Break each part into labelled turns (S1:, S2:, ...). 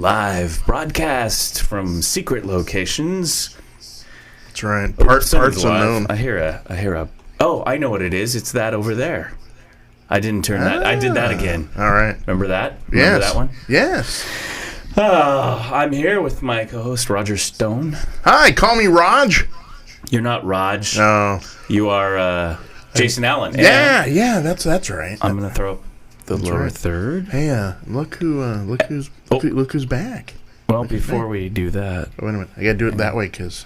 S1: live broadcast from secret locations.
S2: That's right. Parts unknown.
S1: I hear a. Oh, I know what it is. It's that over there. I didn't turn that. I did that again.
S2: All right.
S1: Remember that?
S2: Yes.
S1: Remember that one?
S2: Yes.
S1: I'm here with my co-host Roger Stone.
S2: Hi, call me Raj.
S1: You're not Raj.
S2: No.
S1: You are Jason Allen.
S2: Yeah, that's right.
S1: I'm gonna throw up the lower third.
S2: Hey, look who's back.
S1: Well, before we do that,
S2: wait a minute. I gotta do it that way because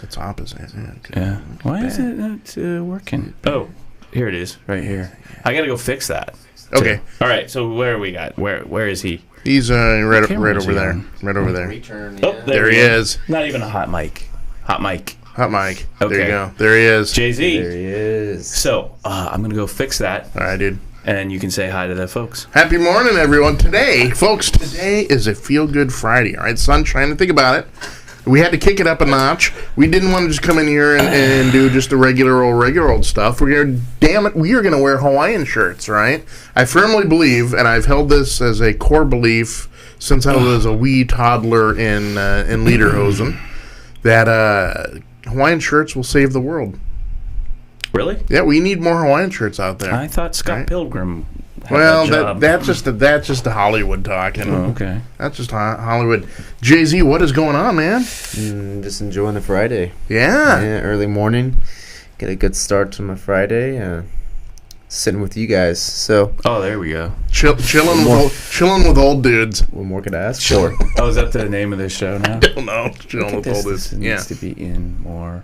S2: it's opposite.
S1: Yeah. Why is it not working? Oh, here it is, right here. I gotta go fix that.
S2: Okay.
S1: All right. So where we got? Where is he?
S2: He's right over there. Right over there.
S3: Return,
S1: Oh,
S2: there he is.
S1: Not even a hot mic. Hot mic.
S2: Okay. There you go. There he is.
S1: Jay-Z.
S3: There he is.
S1: So I'm gonna go fix that.
S2: All right, dude.
S1: And you can say hi to the folks.
S2: Happy morning, everyone. Today is a feel-good Friday. All right, sunshine. To think about it. We had to kick it up a notch. We didn't want to just come in here and do just the regular old stuff. We are going to wear Hawaiian shirts, right? I firmly believe, and I've held this as a core belief since I was a wee toddler in Lederhosen, that Hawaiian shirts will save the world.
S1: Really?
S2: Yeah, we need more Hawaiian shirts out there.
S1: I thought Scott Pilgrim had
S2: well,
S1: that job.
S2: that's just the Hollywood talking.
S1: Oh, okay.
S2: That's just Hollywood. Jay-Z, what is going on, man?
S3: Just enjoying the Friday.
S2: Yeah.
S3: Early morning. Get a good start to my Friday. Sitting with you guys. So.
S1: Oh, there we go.
S2: Chilling with old dudes.
S3: What more could I ask
S1: Sure.
S3: for?
S1: Oh, is that the name of this show now?
S2: I don't know. Chilling with old dudes.
S1: This needs to be in more.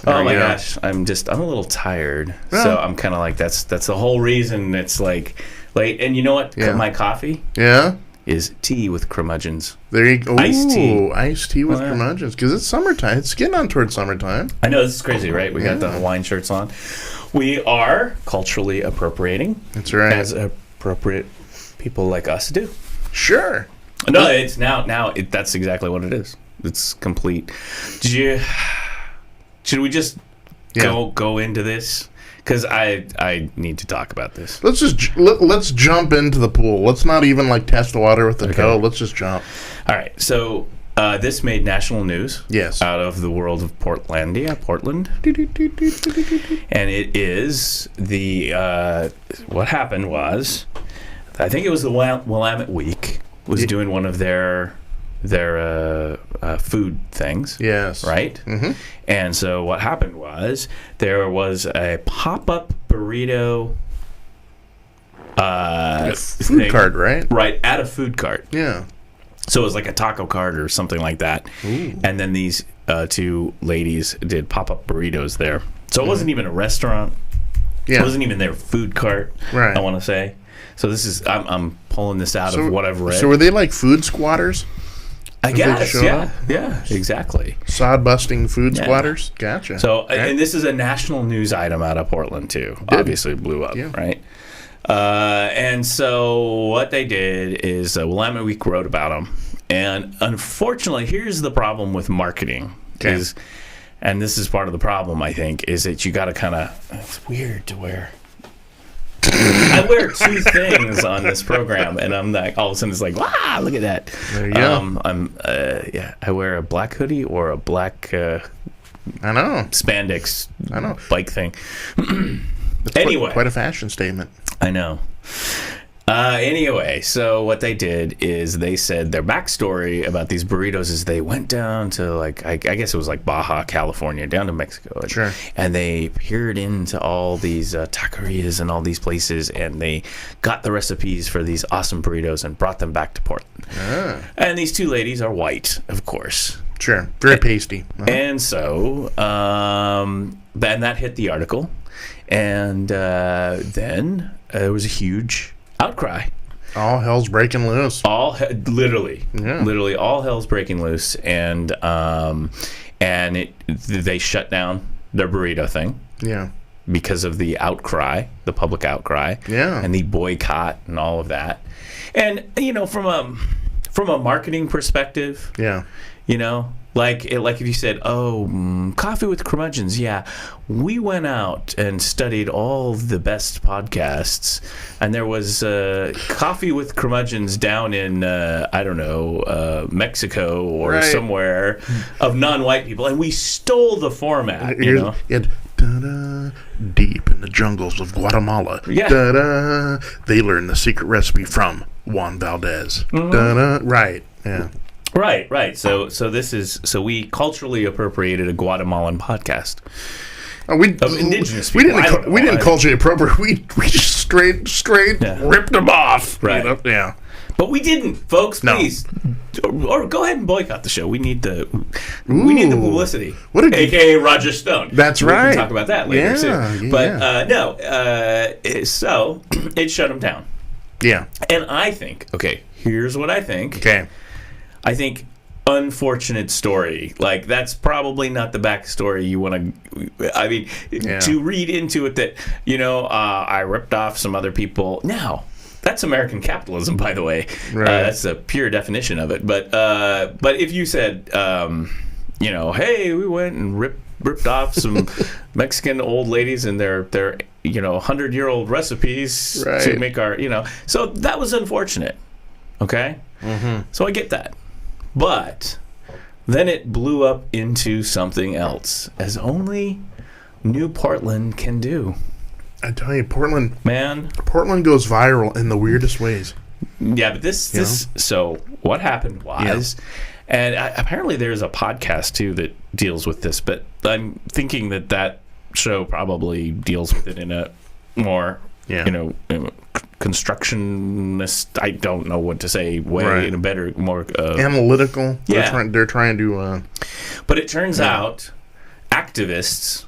S2: There
S1: Oh my
S2: we go.
S1: gosh, I'm a little tired.
S2: Well.
S1: So I'm kind of like that's the whole reason it's like late. And you know what?
S2: Yeah.
S1: My coffee
S2: Yeah.
S1: is tea with curmudgeons.
S2: There you go.
S1: Iced tea.
S2: Iced tea with
S1: Oh, yeah.
S2: curmudgeons. Because it's summertime. It's getting on towards summertime.
S1: I know this is crazy, right? We got the Hawaiian shirts on. We are culturally appropriating,
S2: That's right.
S1: as appropriate people like us do.
S2: Sure.
S1: No, it's now. That's exactly what it is. It's complete. Should we just go into this? Because I need to talk about this.
S2: Let's jump into the pool. Let's not even test the water with the toe. Let's just jump.
S1: All right. So this made national news.
S2: Yes.
S1: Out of the world of Portland. And it is what happened was, I think it was the Willamette Week was doing one of their food things.
S2: Yes.
S1: Right?
S2: Mm-hmm.
S1: And so what happened was there was a pop-up burrito
S2: Food
S1: thing,
S2: cart, right?
S1: right, at a food cart.
S2: Yeah.
S1: So it was like a taco cart or something like that.
S2: Ooh.
S1: And then these two ladies did pop-up burritos there. So it wasn't even a restaurant.
S2: Yeah.
S1: It wasn't even their food cart,
S2: Right.
S1: I want to say. So this is I'm pulling this out of what I've read.
S2: So were they like food squatters?
S1: I
S2: they
S1: guess,
S2: showed
S1: yeah.
S2: up?
S1: Yeah, exactly.
S2: Sod-busting food
S1: Yeah.
S2: squatters? Gotcha.
S1: So,
S2: Okay.
S1: and this is a national news item out of Portland, too.
S2: Good.
S1: Obviously blew up,
S2: Yeah.
S1: right? And so what they did is Willamette Week wrote about them. And unfortunately, here's the problem with marketing.
S2: Okay.
S1: And this is part of the problem, I think, is that you got to kind of... It's weird to wear... I wear two things on this program, and I'm like, all of a sudden it's like, wow, look at that.
S2: There you go.
S1: I wear a black hoodie or a black
S2: I know.
S1: spandex
S2: I know.
S1: bike thing.
S2: That's
S1: Anyway.
S2: quite a fashion statement.
S1: I know. Anyway, so what they did is they said their backstory about these burritos is they went down to I guess it was like Baja, California, down to Mexico.
S2: Sure.
S1: And they peered into all these taquerias and all these places, and they got the recipes for these awesome burritos and brought them back to Portland.
S2: Ah,
S1: And these two ladies are white, of course.
S2: sure. Very pasty. Uh-huh.
S1: And so then that hit the article, and then there was a huge outcry.
S2: All hell's breaking loose.
S1: Literally all hell's breaking loose, and they shut down their burrito thing
S2: Yeah.
S1: because of the outcry, the public outcry,
S2: Yeah.
S1: and the boycott and all of that. And from a marketing perspective,
S2: Yeah.
S1: Like if you said, coffee with curmudgeons, yeah, we went out and studied all the best podcasts, and there was coffee with curmudgeons down in, Mexico or somewhere of non-white people, and we stole the format, you know?
S2: Da-da, deep in the jungles of Guatemala.
S1: Yeah.
S2: Da-da, they learned the secret recipe from Juan Valdez.
S1: Mm-hmm.
S2: Da-da, right, yeah.
S1: Right. So we culturally appropriated a Guatemalan podcast of indigenous people.
S2: We didn't culturally appropriate. We just straight ripped them off.
S1: Right.
S2: You know? Yeah.
S1: But we didn't, folks.
S2: No.
S1: Please, or go ahead and boycott the show. We need the publicity. AKA Roger Stone.
S2: That's
S1: we
S2: right.
S1: can talk about that later too. But so it shut them down.
S2: Yeah.
S1: And I think, here's what I think.
S2: Okay.
S1: I think unfortunate story. Like, that's probably not the backstory you want to. I mean, to read into it that I ripped off some other people. Now, that's American capitalism, by the way.
S2: Right.
S1: That's a pure definition of it. But if you said, hey, we went and ripped off some Mexican old ladies and their 100-year-old recipes to make our so that was unfortunate. Okay.
S2: Mm-hmm.
S1: So I get that. But then it blew up into something else, as only New Portland can do.
S2: I tell you, Portland goes viral in the weirdest ways.
S1: Yeah, but so what happened was, and apparently there's a podcast too that deals with this, but I'm thinking that show probably deals with it in a more, constructionist, I don't know what to say, way, in a better, more
S2: analytical.
S1: Yeah.
S2: They're trying to.
S1: But it turns out activists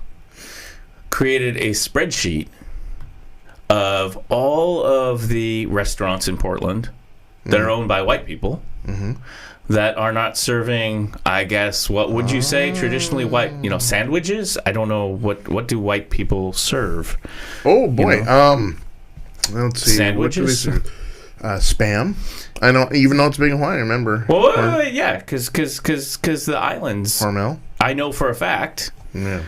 S1: created a spreadsheet of all of the restaurants in Portland that are owned by white people that are not serving, I guess, what would you say, traditionally white, sandwiches? I don't know, what do white people serve?
S2: Oh, boy. Let's see.
S1: Sandwiches?
S2: Spam. I don't even know it's big in Hawaii, remember.
S1: Well, yeah, because the islands.
S2: Hormel.
S1: I know for a fact.
S2: Yeah.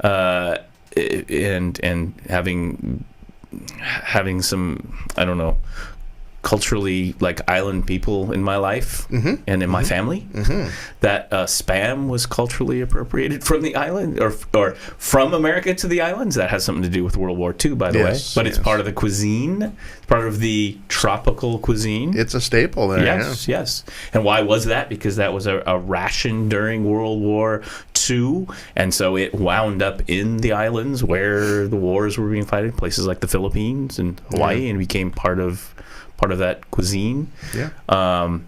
S1: And having some, I don't know, culturally like island people in my life and in my family, that Spam was culturally appropriated from the island or from America to the islands. That has something to do with World War II, by the way. But it's part of the cuisine. It's part of the tropical cuisine.
S2: It's a staple there.
S1: Yes. And why was that? Because that was a ration during World War II, and so it wound up in the islands where the wars were being fought, places like the Philippines and Hawaii, and became part of that cuisine.
S2: Yeah.
S1: And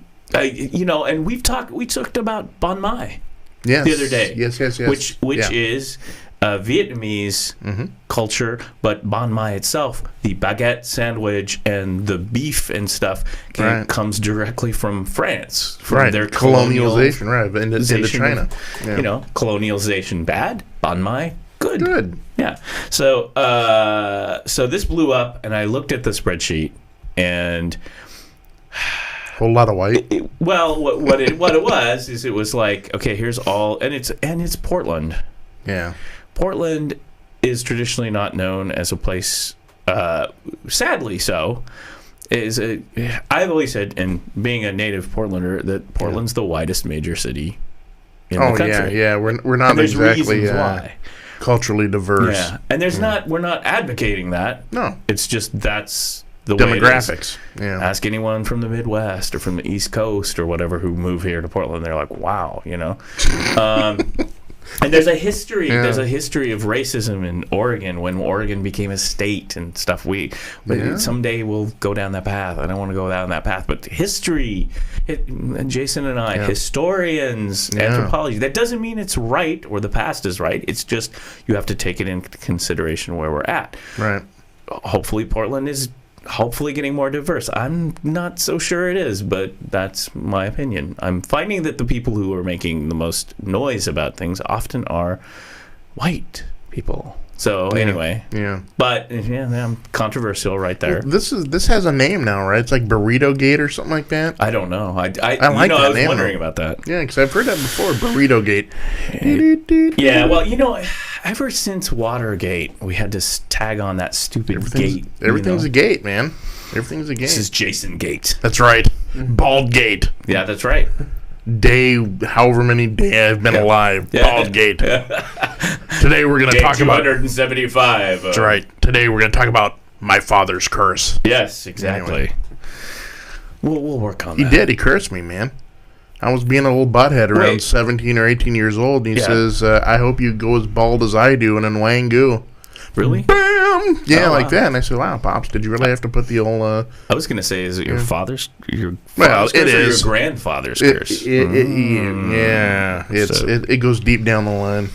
S1: we talked about banh mi
S2: the
S1: other day.
S2: Yes.
S1: Which is Vietnamese culture, but banh mi itself, the baguette sandwich and the beef and stuff, comes directly from France, from their
S2: colonialization, into China.
S1: Yeah. Colonialization bad, banh mi good. Yeah. So this blew up, and I looked at the spreadsheet, and
S2: whole lot of white.
S1: What it was is, it was like, okay, here's all, and it's Portland.
S2: Yeah.
S1: Portland is traditionally not known as a place, sadly so. I've always said, and being a native Portlander, that Portland's the widest major city in the country.
S2: Yeah. We're not exactly
S1: why.
S2: Culturally diverse.
S1: Yeah, and we're not advocating that.
S2: No,
S1: it's just that's the
S2: demographics.
S1: Way it is. Ask anyone from the Midwest or from the East Coast or whatever who move here to Portland. They're like, wow, And there's a history. Yeah. There's a history of racism in Oregon when Oregon became a state and stuff. Someday we'll go down that path. I don't want to go down that path, but history. And Jason and I, historians, anthropology. That doesn't mean it's right or the past is right. It's just you have to take it into consideration where we're at.
S2: Right.
S1: Hopefully, Portland is getting more diverse. I'm not so sure it is, but that's my opinion. I'm finding that the people who are making the most noise about things often are white people. So anyway, but I'm controversial right there.
S2: Well, this has a name now, right? It's like Burrito Gate or something like that.
S1: I don't know. I
S2: like
S1: I was
S2: name,
S1: wondering
S2: though.
S1: about that.
S2: Yeah, because I've heard that before. Burrito Gate.
S1: Yeah, well, ever since Watergate, we had to tag on that stupid gate.
S2: Everything's a gate, man. Everything's a gate.
S1: This is Jason Gate.
S2: That's right. Bald Gate.
S1: Yeah, that's right.
S2: However many days I've been alive. Bald Gate. Today we're going to talk about
S1: 275.
S2: That's right. Today we're going to talk about my father's curse.
S1: Yes, exactly.
S2: Anyway.
S1: We'll work on
S2: He
S1: that.
S2: did. He cursed me, man. I was being a little butthead around 17 or 18 years old, and he says, I hope you go as bald as I do, and then Wangoo.
S1: Really?
S2: Bam! Yeah,
S1: Oh,
S2: like
S1: wow.
S2: that. And I said, wow, Pops, did you really have to put the old...
S1: I was going to say, is it your father's
S2: Well,
S1: curse
S2: it
S1: or
S2: is.
S1: your grandfather's curse?
S2: Yeah. It goes deep down the line.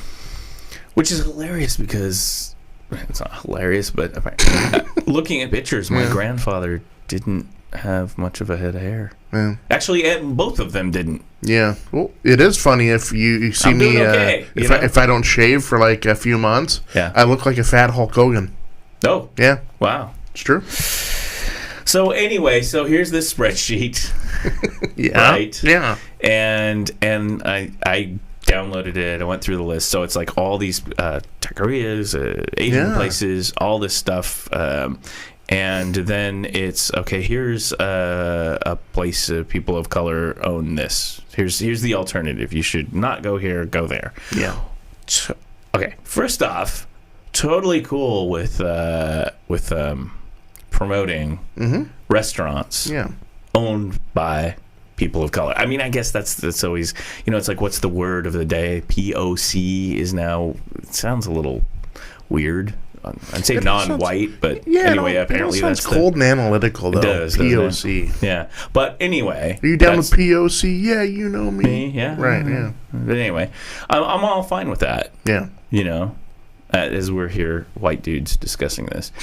S1: Which is hilarious because... It's not hilarious, but looking at pictures, my grandfather didn't have much of a head of hair.
S2: Yeah.
S1: Actually, both of them didn't.
S2: Yeah. Well, it is funny if you see
S1: I'm
S2: me...
S1: doing okay,
S2: if I don't shave for like a few months, I look like a fat Hulk Hogan.
S1: Oh.
S2: Yeah.
S1: Wow.
S2: It's true.
S1: So anyway, here's this spreadsheet.
S2: Yeah.
S1: Right?
S2: Yeah.
S1: And I downloaded it. I went through the list. So it's like all these taquerias, Asian places, all this stuff. And then it's, okay, here's a place people of color own this. Here's the alternative. You should not go here, go there.
S2: Yeah.
S1: Okay, first off, totally cool with promoting restaurants owned by people of color. I mean, I guess that's always, it's like, what's the word of the day? POC is now, it sounds a little weird. I'd say non-white, but anyway, apparently
S2: sounds
S1: that's
S2: cold and analytical, though.
S1: It does,
S2: POC.
S1: Yeah, but anyway,
S2: are you down with POC? Yeah, you know me.
S1: Yeah,
S2: right. Yeah,
S1: but anyway, I'm all fine with that.
S2: Yeah,
S1: as we're here, white dudes discussing this,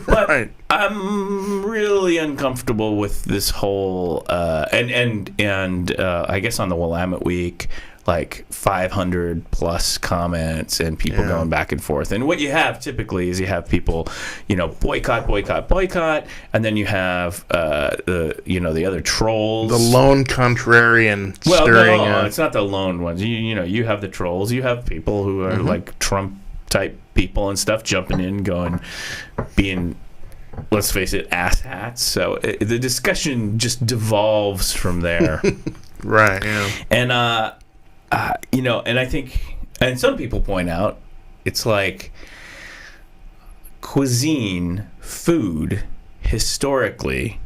S1: but
S2: right.
S1: I'm really uncomfortable with this whole and I guess on the Willamette Week, like 500 plus comments and people going back and forth. And what you have typically is you have people, boycott, and then you have the other trolls,
S2: the lone contrarian.
S1: Well,
S2: stirring,
S1: no, it's not the lone ones. You have the trolls. You have people who are like Trump type people and stuff jumping in, being, let's face it, asshats. So the discussion just devolves from there.
S2: Right. Yeah.
S1: And and I think, and some people point out, it's like cuisine, food, historically,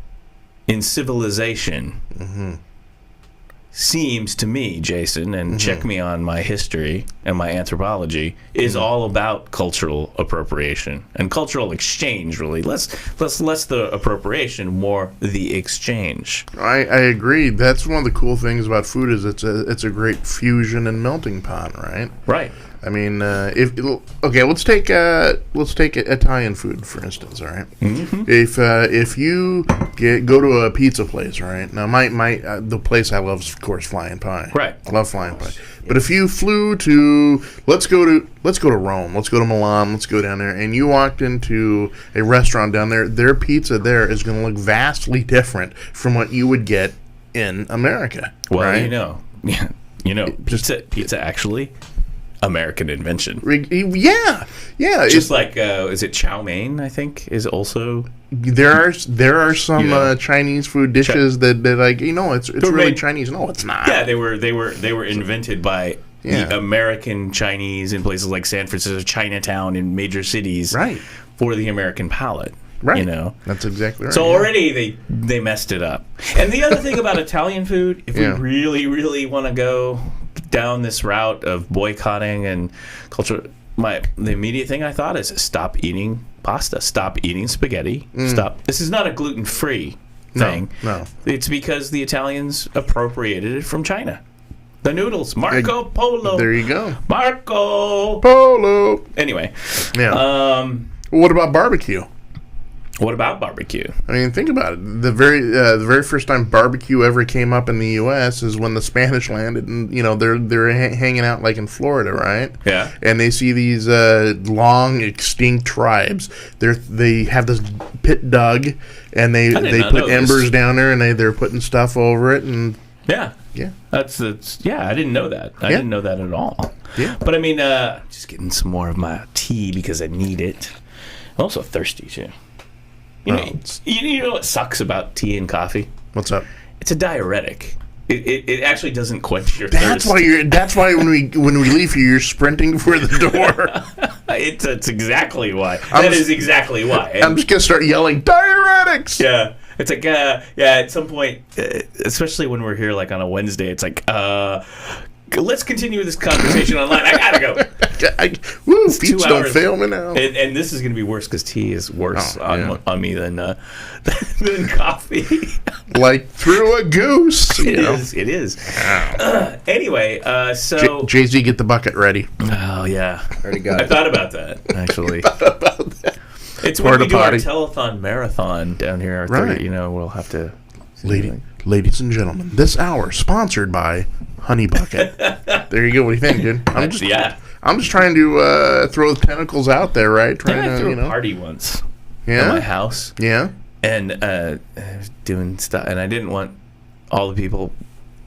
S1: in civilization, seems to me, Jason, and check me on my history and my anthropology, is all about cultural appropriation and cultural exchange, really. Less the appropriation, more the exchange.
S2: I agree. That's one of the cool things about food is it's a great fusion and melting pot, right?
S1: Right.
S2: I mean, let's take Italian food for instance. All right, if you go to a pizza place, right? Now, the place I love is, of course, Flying Pie.
S1: Right,
S2: I love Flying Pie. But if you flew to let's go to Rome, let's go to Milan, let's go down there, and you walked into a restaurant down there, their pizza there is going to look vastly different from what you would get in America.
S1: Well,
S2: right?
S1: pizza actually. American invention.
S2: Yeah.
S1: Just like is it chow mein? I think is also
S2: there are some Chinese food dishes that like it's really Chinese. No, it's not.
S1: Yeah, they were invented by the American Chinese in places like San Francisco, Chinatown, in major cities,
S2: right,
S1: for the American palate.
S2: Right. That's exactly right.
S1: So already they messed it up. And the other thing about Italian food, if we really, really want to go down this route of boycotting and culture, the immediate thing I thought is stop eating pasta, stop eating spaghetti, stop. This is not a gluten-free thing.
S2: No.
S1: It's because the Italians appropriated it from China. The noodles, Marco Polo.
S2: There you go.
S1: Marco
S2: Polo.
S1: Anyway.
S2: Yeah. What about barbecue?
S1: What about barbecue?
S2: I mean, think about it. The very first time barbecue ever came up in the U.S. is when the Spanish landed, and they're hanging out like in Florida, right?
S1: Yeah.
S2: And they see these long extinct tribes. They have this pit dug, and they put embers down there, and they're putting stuff over it, and
S1: yeah. That's I didn't know that. I didn't know that at all.
S2: Yeah.
S1: But I mean, just getting some more of my tea because I need it. I'm also thirsty too. You know what sucks about tea and coffee?
S2: What's up?
S1: It's a diuretic. It actually doesn't quench your thirst.
S2: That's why when we leave here, you're sprinting for the door.
S1: It's exactly why. That is exactly why. And
S2: I'm just gonna start yelling diuretics.
S1: Yeah, it's like at some point, especially when we're here like on a Wednesday, it's like let's continue this conversation online. I gotta go.
S2: Feet don't fail me now.
S1: And this is going to be worse because tea is worse on me than coffee.
S2: Like through a goose.
S1: It is. Anyway, so...
S2: Jay-Z, get the bucket ready.
S1: Oh, yeah.
S3: Already got it.
S1: I thought about that, actually. It's when we do our telethon marathon down here.
S2: Right.
S1: We'll have to...
S2: Ladies and gentlemen, this hour sponsored by Honey Bucket. There you go. What do you think, dude? I'm just trying to throw the tentacles out there, right?
S1: I threw a party once at my house.
S2: Yeah.
S1: And I was doing stuff, and I didn't want all the people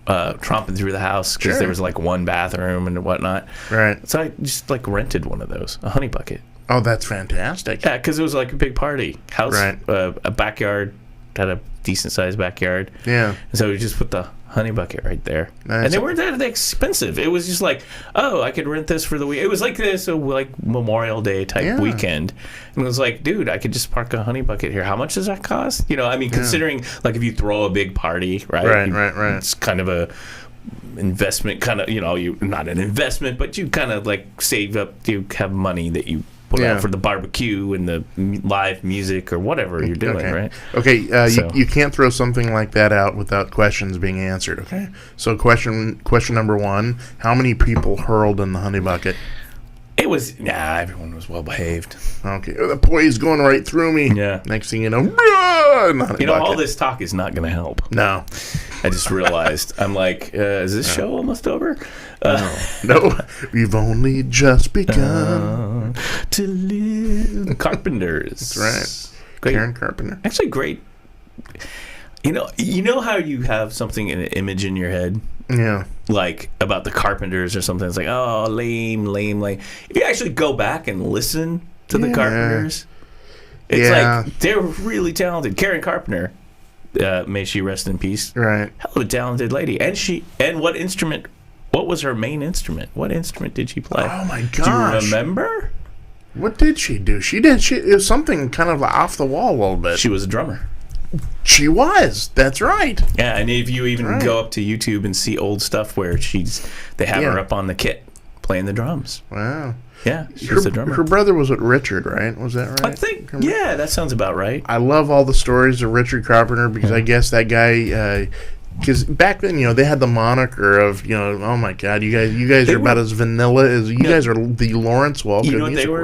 S1: tromping through the house because there was like one bathroom and whatnot.
S2: Right.
S1: So I just like rented one of those, a Honey Bucket.
S2: Oh, that's fantastic.
S1: Yeah, because it was like a big party house,
S2: right.
S1: A backyard, had a decent sized backyard.
S2: Yeah.
S1: And so we just put the Honey Bucket right there. Nice. And they weren't that expensive. It was just like, I could rent this for the week. It was like this, like Memorial Day type weekend. And it was like, dude, I could just park a Honey Bucket here. How much does that cost? Considering like if you throw a big party, right?
S2: Right.
S1: It's kind of a investment, kind of, you not an investment, but you kind of like save up, you have money that you put out for the barbecue and the live music or whatever you're doing, right?
S2: Okay, you can't throw something like that out without questions being answered, okay? So question number one, how many people hurled in the Honey Bucket?
S1: It was, everyone was well behaved.
S2: Okay, the poise going right through me.
S1: Yeah.
S2: Next thing you know, run!
S1: All this talk is not going to help.
S2: No.
S1: I just realized. I'm like, is this show almost over?
S2: No. We've only just begun
S1: to live. Carpenters.
S2: That's right.
S1: Great.
S2: Karen Carpenter.
S1: Actually, great. You know how you have something in an image in your head?
S2: Yeah.
S1: Like about the Carpenters or something. It's like, oh, lame. If you actually go back and listen to the Carpenters, it's like they're really talented. Karen Carpenter, may she rest in peace.
S2: Right.
S1: Hell of a talented lady. And what was her main instrument? What instrument did she play?
S2: Oh my gosh.
S1: Do you remember?
S2: What did she do? It was something kind of off the wall a little bit.
S1: She was a drummer.
S2: She was. That's right.
S1: Yeah, and if you even go up to YouTube and see old stuff where they have her up on the kit playing the drums.
S2: Wow.
S1: Yeah, she's a drummer.
S2: Her brother was with Richard, right? Was that right?
S1: I think, that sounds about right.
S2: I love all the stories of Richard Carpenter because I guess that guy, because back then, they had the moniker of, oh my God, you guys are about as vanilla as, you guys are the Lawrence Welk.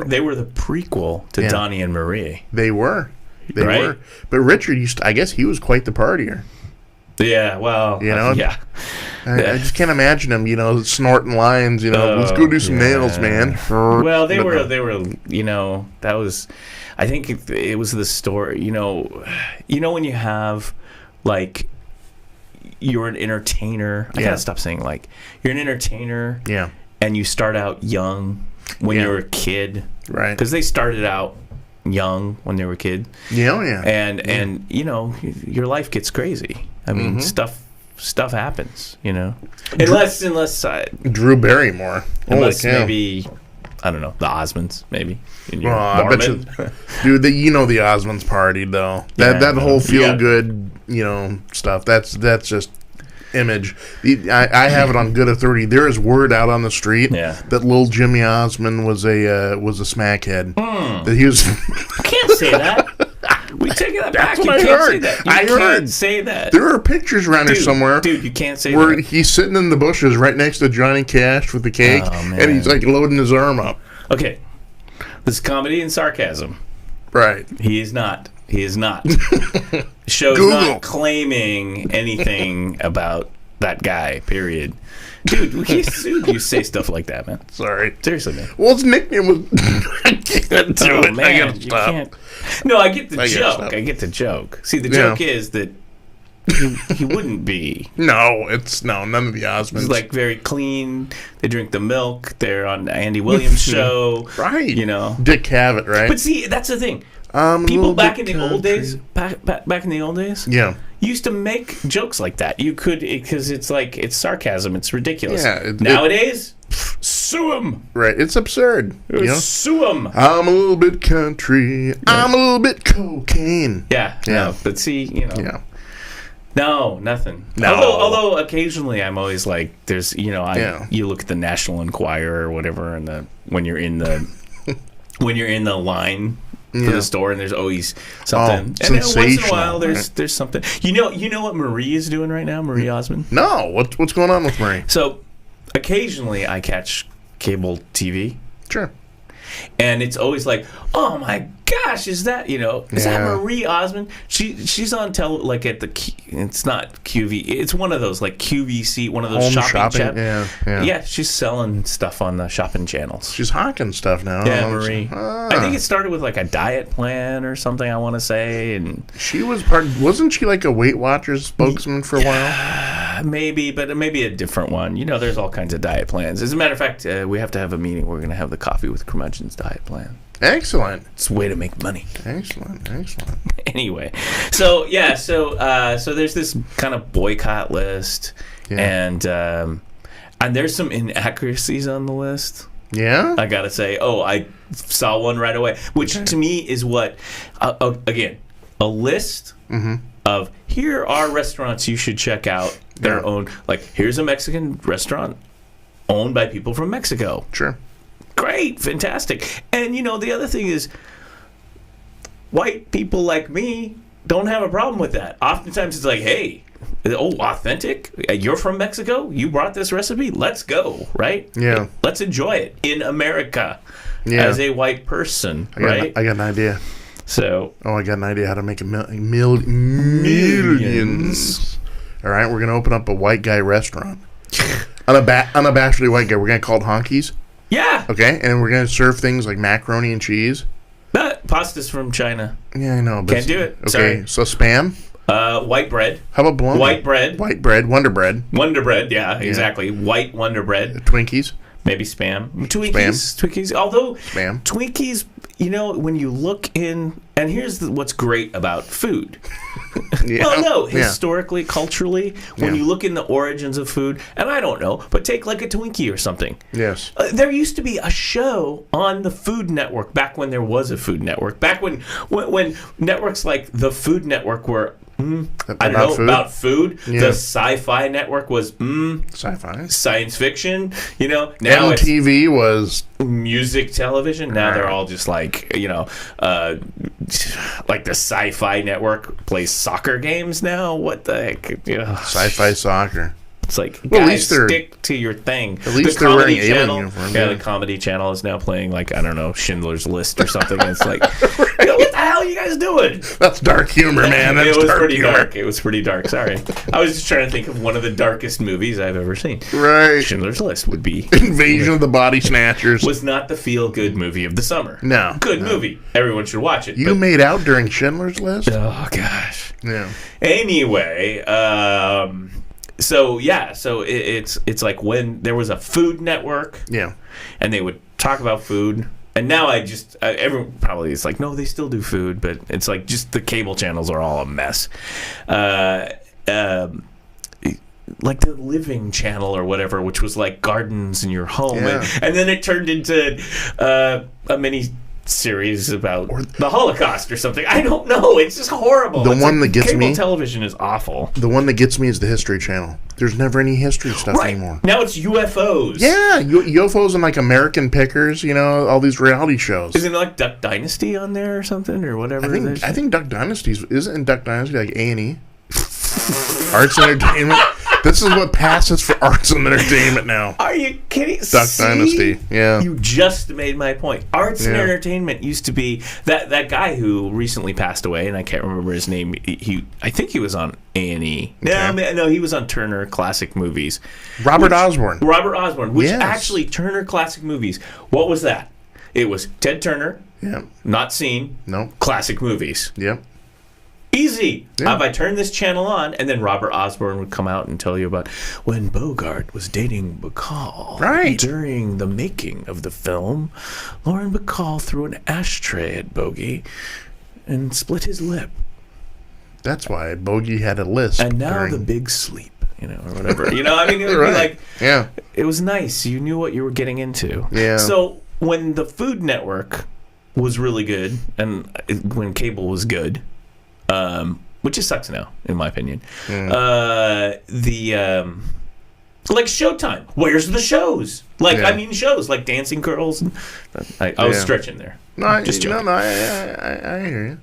S1: They were the prequel to Donnie and Marie.
S2: They were. But Richard I guess he was quite the partier.
S1: Yeah, well, yeah.
S2: I just can't imagine him, snorting lines, let's go do some nails, man.
S1: Well, they were, that was, I think it was the story, when you have, like, you're an entertainer. I gotta stop saying, like, you're an entertainer.
S2: Yeah.
S1: And you start out young when you're a kid.
S2: Right.
S1: Because they started out young when they were a kid.
S2: Yeah.
S1: And your life gets crazy. I mean, stuff happens, Unless
S2: Drew Barrymore.
S1: Unless maybe, I don't know, the Osmonds, maybe.
S2: I bet you, dude, the Osmonds party though. That whole feel good, stuff. That's just image. I have it on good authority. There is word out on the street that little Jimmy Osmond was a smackhead. That he was.
S1: I can't say that. We take it back.
S2: That's what I heard.
S1: I can't say that.
S2: There are pictures around here somewhere.
S1: Dude, you can't say
S2: where
S1: that.
S2: He's sitting in the bushes right next to Johnny Cash with the cake, and he's like loading his arm up.
S1: Okay, this is comedy and sarcasm.
S2: Right.
S1: He is not He is not. Show's
S2: Google.
S1: not claiming anything about that guy, period. Dude, we get sued. You say stuff like that, man.
S2: Sorry.
S1: Seriously, man.
S2: Well, his nickname was... I can't do it. I
S1: Man,
S2: gotta
S1: you
S2: stop.
S1: can't. No, I get the
S2: I gotta
S1: joke.
S2: stop.
S1: I get the joke. See, the joke is that he wouldn't be.
S2: No, none of the Osmonds.
S1: He's like very clean. They drink the milk. They're on Andy Williams' show.
S2: Right.
S1: You know.
S2: Dick Cavett, right?
S1: But see, that's the thing.
S2: I'm a
S1: People
S2: little
S1: back
S2: bit
S1: in the old
S2: country.
S1: days, back in the old days,
S2: Yeah.
S1: used to make jokes like that. You could, because it's like, it's sarcasm. It's ridiculous.
S2: Yeah,
S1: Nowadays, sue him.
S2: Right. It's absurd. You know?
S1: Sue him.
S2: I'm a little bit country. I'm a little bit cocaine.
S1: Yeah.
S2: Yeah.
S1: No, but see, you know.
S2: Yeah.
S1: No, nothing.
S2: No.
S1: Although occasionally I'm always like, there's, you know,
S2: Yeah.
S1: you look at the National Enquirer or whatever, and when you're in the line for
S2: Yeah.
S1: the store, and there's always something. And then once in a
S2: sensational,
S1: while,
S2: right?
S1: there's something. You know what Marie is doing right now, Marie Osmond.
S2: No. What's going on with Marie?
S1: So occasionally I catch cable TV,
S2: Sure.
S1: and it's always like, oh my gosh, is that is that
S2: Yeah.
S1: Marie Osmond? She's on like at it's not QV, it's one of those like QVC, one of those
S2: Home
S1: shopping
S2: Yeah.
S1: she's selling stuff on the shopping channels.
S2: She's hawking stuff now.
S1: Yeah, Marie.
S2: Ah.
S1: I think it started with like a diet plan or something, I want to say, and
S2: She wasn't she like a Weight Watchers spokesman for a while?
S1: maybe a different one. There's all kinds of diet plans. As a matter of fact, we have to have a meeting. We're going to have the Coffee with Curmudgeon's diet plan.
S2: Excellent.
S1: It's a way to make money.
S2: Excellent.
S1: Anyway, so there's this kind of boycott list,
S2: Yeah.
S1: and there's some inaccuracies on the list.
S2: Yeah?
S1: I gotta say, I saw one right away, which to me is what, again, a list of here are restaurants you should check out. Their
S2: Yeah.
S1: own, like here's a Mexican restaurant owned by people from Mexico.
S2: Sure.
S1: Great, fantastic. And the other thing is, white people like me don't have a problem with that. Oftentimes it's like, hey, authentic? You're from Mexico? You brought this recipe? Let's go, right?
S2: Yeah.
S1: Let's enjoy it in America
S2: Yeah.
S1: as a white person, right?
S2: I got an idea.
S1: So,
S2: I got an idea how to make millions. All right, we're gonna open up a white guy restaurant. Unabashedly white guy. We're gonna call it Honkies.
S1: yeah,
S2: Okay, and we're gonna serve things like macaroni and cheese.
S1: pasta's from China.
S2: Yeah, I know. But
S1: Can't do it.
S2: Okay,
S1: Sorry.
S2: so Spam.
S1: White bread.
S2: How about Blond?
S1: White bread.
S2: White bread. Wonder Bread.
S1: Wonder bread, yeah, exactly. White Wonder bread.
S2: Twinkies.
S1: Maybe Spam. Twinkies. Although,
S2: Spam.
S1: Twinkies, when you look in, and here's what's great about food.
S2: Yeah.
S1: Well, no,
S2: Yeah.
S1: historically, culturally, when
S2: Yeah.
S1: you look in the origins of food, and I don't know, but take like a Twinkie or something.
S2: Yes.
S1: There used to be a show on the Food Network back when there was a Food Network. Back when networks like the Food Network were, about food.
S2: Yeah.
S1: The Sci-Fi Network was,
S2: Sci-fi.
S1: science fiction. Now
S2: MTV was
S1: it's music television. Now they're all just like, like the Sci-Fi Network plays soccer games now. What the heck?
S2: sci-fi soccer.
S1: It's like,
S2: Well, at
S1: guys,
S2: least they're-
S1: stick to your thing.
S2: At least
S1: The
S2: they're
S1: Comedy
S2: wearing alien
S1: Channel,
S2: uniforms,
S1: Yeah,
S2: yeah.
S1: the Comedy Channel is now playing, like, I don't know, Schindler's List or something. And it's like, what the hell are you guys doing?
S2: That's dark humor, man. That's
S1: It was
S2: dark
S1: pretty
S2: humor.
S1: dark. It was pretty dark. Sorry. I was just trying to think of one of the darkest movies I've ever seen.
S2: Right.
S1: Schindler's List would be.
S2: Invasion of the Body Snatchers.
S1: Was not the feel-good movie of the summer.
S2: No.
S1: Good movie. Everyone should watch it.
S2: You
S1: but-
S2: made out during Schindler's List?
S1: Oh, gosh.
S2: Yeah.
S1: Anyway, so it's like when there was a Food Network,
S2: Yeah.
S1: and they would talk about food. And now everyone probably is like, no, they still do food, but it's like just the cable channels are all a mess. Like the Living Channel or whatever, which was like gardens in your home,
S2: Yeah.
S1: and then it turned into a mini series about the Holocaust or something. I don't know. It's just horrible.
S2: The
S1: It's
S2: one
S1: like,
S2: that gets
S1: cable
S2: me-
S1: television is awful.
S2: The one that gets me is the History Channel. There's never any history stuff
S1: Right
S2: anymore.
S1: now, it's UFOs.
S2: Yeah, UFOs and like American Pickers, all these reality shows.
S1: Isn't it like Duck Dynasty on there or something or whatever?
S2: I think Duck Dynasty isn't Duck Dynasty like A&E? Arts Entertainment. This is what passes for arts and entertainment now.
S1: Are you kidding?
S2: Duck Dynasty. Yeah.
S1: You just made my point. Arts and entertainment used to be that guy who recently passed away, and I can't remember his name. I think he was on A&E. No, he was on Turner Classic Movies.
S2: Robert Osborne.
S1: Robert Osborne, which actually Turner Classic Movies. What was that? It was Ted Turner.
S2: Yeah.
S1: Not seen.
S2: No.
S1: Classic Movies.
S2: Yep.
S1: Easy.
S2: Yeah.
S1: If I turn this channel on, and then Robert Osborne would come out and tell you about when Bogart was dating Bacall.
S2: Right.
S1: During the making of the film, Lauren Bacall threw an ashtray at Bogey and split his lip.
S2: That's why Bogey had a list.
S1: And now the big sleep, or whatever. I mean, it would be like, it was nice. You knew what you were getting into.
S2: Yeah.
S1: So when the Food Network was really good, and when cable was good, which just sucks now, in my opinion. Like Showtime, where's the shows? Shows like Dancing Girls. And, I was stretching there.
S2: No, I hear you.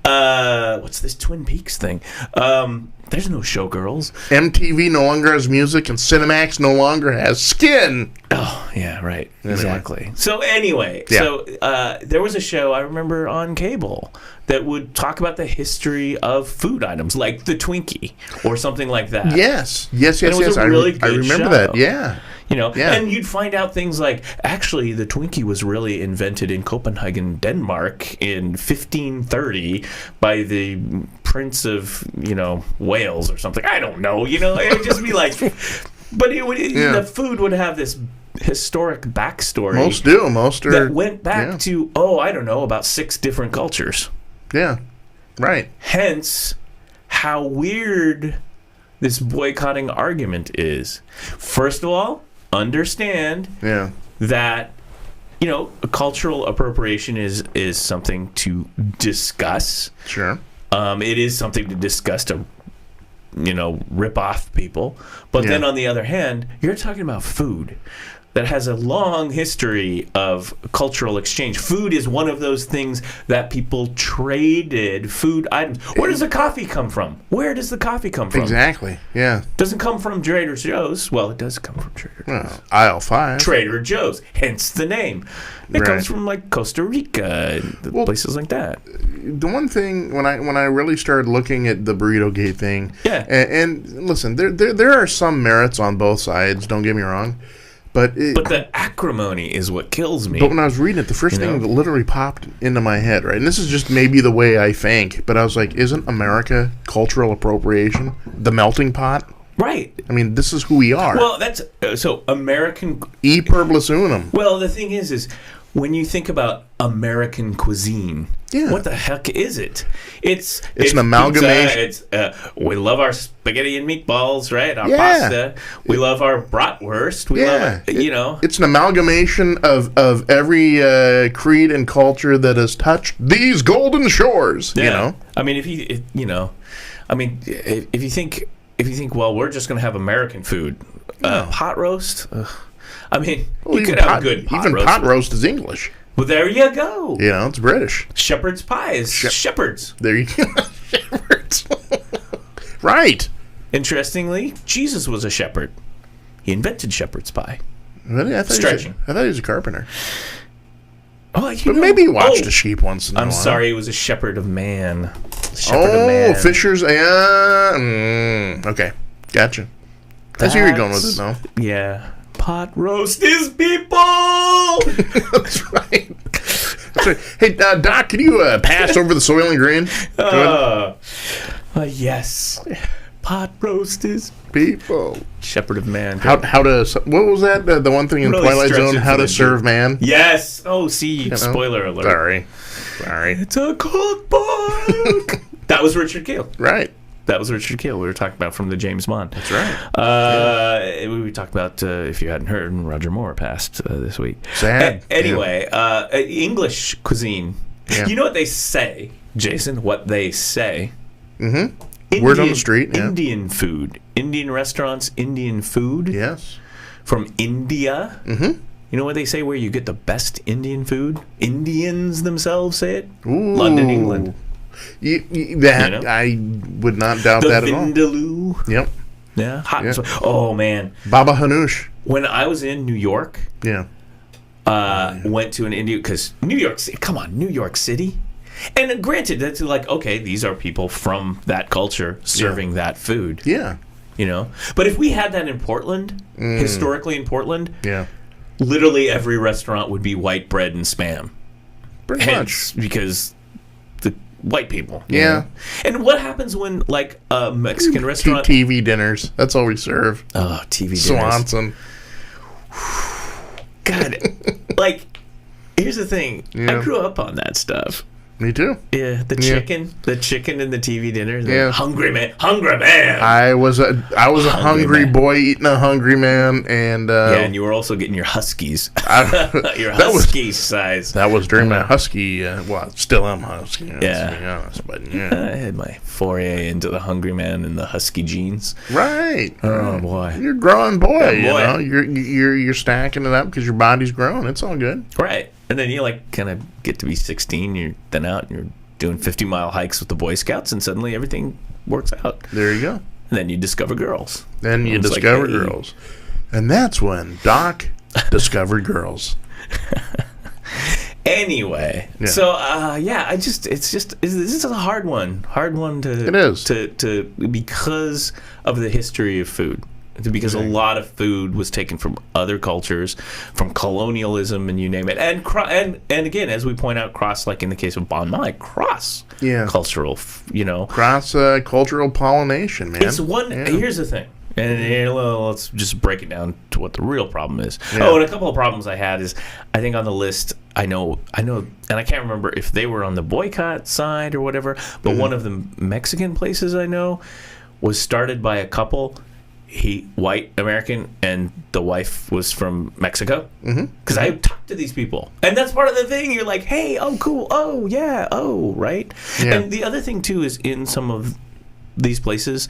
S1: What's this Twin Peaks thing? There's no Showgirls.
S2: MTV no longer has music, and Cinemax no longer has skin.
S1: Oh, yeah, right. Exactly. So anyway, there was a show I remember on cable that would talk about the history of food items, like the Twinkie or something like that.
S2: Yes.
S1: And it was a really good
S2: I remember
S1: show.
S2: that. Yeah.
S1: And you'd find out things like, actually, the Twinkie was really invented in Copenhagen, Denmark in 1530 by the Prince of, Wales or something. I don't know, it would just be like, but it would, the food would have this historic backstory.
S2: Most do. Most are.
S1: That went back to, I don't know, about 6 different cultures.
S2: Yeah. Right.
S1: Hence, how weird this boycotting argument is. First of all, understand that cultural appropriation is something to discuss.
S2: Sure.
S1: It is something to discuss to rip off people, but then on the other hand, you're talking about food that has a long history of cultural exchange. Food is one of those things that people traded food items. Where does the coffee come from?
S2: Exactly. Yeah.
S1: Doesn't come from Trader Joe's. Well, it does come from Trader Joe's.
S2: Aisle 5.
S1: Trader Joe's, hence the name. It comes from like Costa Rica and places like that.
S2: The one thing when I really started looking at the Burrito Gate thing, and listen, there are some merits on both sides. Don't get me wrong. But
S1: the acrimony is what kills me.
S2: But when I was reading it, the first thing that literally popped into my head, right? And this is just maybe the way I think, but I was like, isn't America cultural appropriation? The melting pot?
S1: Right.
S2: I mean, this is who we are.
S1: Well, that's so American.
S2: E pluribus unum.
S1: Well, the thing is when you think about American cuisine, what the heck is it? It's
S2: an amalgamation.
S1: Pizza, we love our spaghetti and meatballs, right? Our pasta. We love our bratwurst. We love it,
S2: It's an amalgamation of every creed and culture that has touched these golden shores.
S1: Yeah. I mean, if you think, well, we're just going to have American food, pot roast. I mean, you could have a good pot roast.
S2: Even pot roast is English.
S1: Well, there you go.
S2: It's British.
S1: Shepherd's pie is shepherds.
S2: There you go. Shepherds. Right.
S1: Interestingly, Jesus was a shepherd. He invented shepherd's pie.
S2: Really? I thought he was a carpenter.
S1: Oh,
S2: maybe he watched a sheep once in a while.
S1: I'm sorry, he was a shepherd of man. Shepherd of man.
S2: Fishers. Okay. Gotcha. I see where you're going with it, though.
S1: Yeah. Pot roast is people.
S2: That's right. Hey, Doc, can you pass over the soil and grain?
S1: Yes. Pot roast is
S2: people.
S1: Shepherd of man.
S2: What was that? The one thing in
S1: really
S2: Twilight Zone? How to serve man?
S1: Yes. Oh, see, spoiler alert.
S2: Sorry.
S1: It's a cookbook. That was Richard Keel.
S2: Right.
S1: That was Richard Keel we were talking about from the James Bond.
S2: That's right.
S1: We talked about, if you hadn't heard, Roger Moore passed this week.
S2: Sad.
S1: Anyway, English cuisine. Yeah. You know what they say, Jason? What they say.
S2: Mm-hmm. Word on the street. Yeah.
S1: Indian food. Indian restaurants, Indian food.
S2: Yes.
S1: From India.
S2: Mm-hmm.
S1: You know what they say where you get the best Indian food? Indians themselves say it.
S2: Ooh.
S1: London, England.
S2: I would not doubt that at all.
S1: The Vindaloo.
S2: Yep.
S1: Yeah. Hot.
S2: Yeah.
S1: Oh man.
S2: Baba Hanoush.
S1: When I was in New York,
S2: Yeah.
S1: went to an Indian because New York City. Come on, New York City. And granted, that's like okay, these are people from that culture serving that food.
S2: Yeah.
S1: You know, but if we had that in Portland, historically in Portland,
S2: Yeah.
S1: literally every restaurant would be white bread and spam.
S2: Pretty
S1: Hence,
S2: much.
S1: because the white people. you
S2: Yeah.
S1: know? And what happens when like a Mexican restaurant?
S2: TV dinners. That's all we serve.
S1: Oh, TV dinners.
S2: Swanson.
S1: God, like, here's the thing.
S2: Yeah.
S1: I grew up on that stuff.
S2: Me too.
S1: Yeah, the chicken in the TV dinner.
S2: Yeah.
S1: Hungry man.
S2: I was a hungry
S1: man.
S2: boy eating a hungry man, and
S1: Yeah, and you were also getting your Huskies. Your
S2: That was-
S1: Husky size.
S2: that was during my husky. Well, still am husky.
S1: Yeah.
S2: To be honest, but yeah.
S1: I had my foray into the Hungry Man and the Husky jeans.
S2: Right.
S1: Oh boy.
S2: You're a growing boy.
S1: Yeah,
S2: You
S1: boy.
S2: know, you're stacking it up because your body's growing. It's all good.
S1: Right. And then you like kind of get to be 16, you're then out and you're doing 50-mile hikes with the Boy Scouts and suddenly everything works out.
S2: There you go.
S1: And then you discover girls.
S2: Then you
S1: It's like,
S2: discover
S1: hey.
S2: girls, and that's when Doc discovered girls.
S1: Anyway,
S2: Yeah.
S1: so this is a hard one to
S2: It is.
S1: to because of the history of food. Because a lot of food was taken from other cultures, from colonialism, and you name it, and again, as we point out, cross like in the case of Bon Mai, cross
S2: Yeah.
S1: cultural,
S2: Cross cultural pollination, man.
S1: It's one.
S2: Yeah.
S1: Here's the thing, and here, let's just break it down to what the real problem is.
S2: Yeah.
S1: Oh, and a couple of problems I had is, I think on the list, I know, and I can't remember if they were on the boycott side or whatever, but one of the Mexican places I know was started by a couple. White American, and the wife was from Mexico. Because I talked to these people, and that's part of the thing. You're like, hey, oh, cool, oh, yeah, oh, right.
S2: Yeah.
S1: And the other thing too is in some of these places,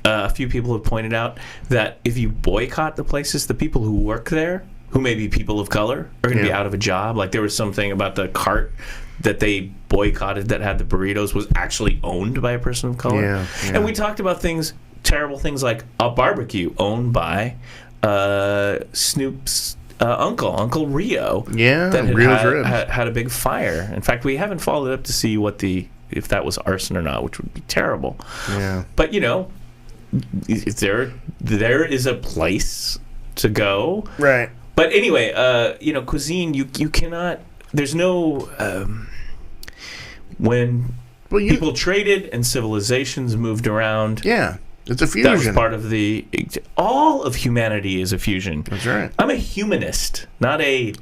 S1: a few people have pointed out that if you boycott the places, the people who work there, who may be people of color, are going to be
S2: Yeah.
S1: out of a job. Like there was something about the cart that they boycotted that had the burritos was actually owned by a person of color.
S2: Yeah, yeah.
S1: And we talked about terrible things like a barbecue owned by Snoop's Uncle Rio.
S2: Yeah,
S1: that
S2: Rio's ribs.
S1: had a big fire. In fact, we haven't followed up to see if that was arson or not, which would be terrible.
S2: Yeah.
S1: But if there is a place to go.
S2: Right.
S1: But anyway, cuisine you cannot. There's no when people traded and civilizations moved around.
S2: Yeah. It's a
S1: That was
S2: fusion.
S1: part of all of humanity is a fusion.
S2: That's right.
S1: I'm a humanist, not an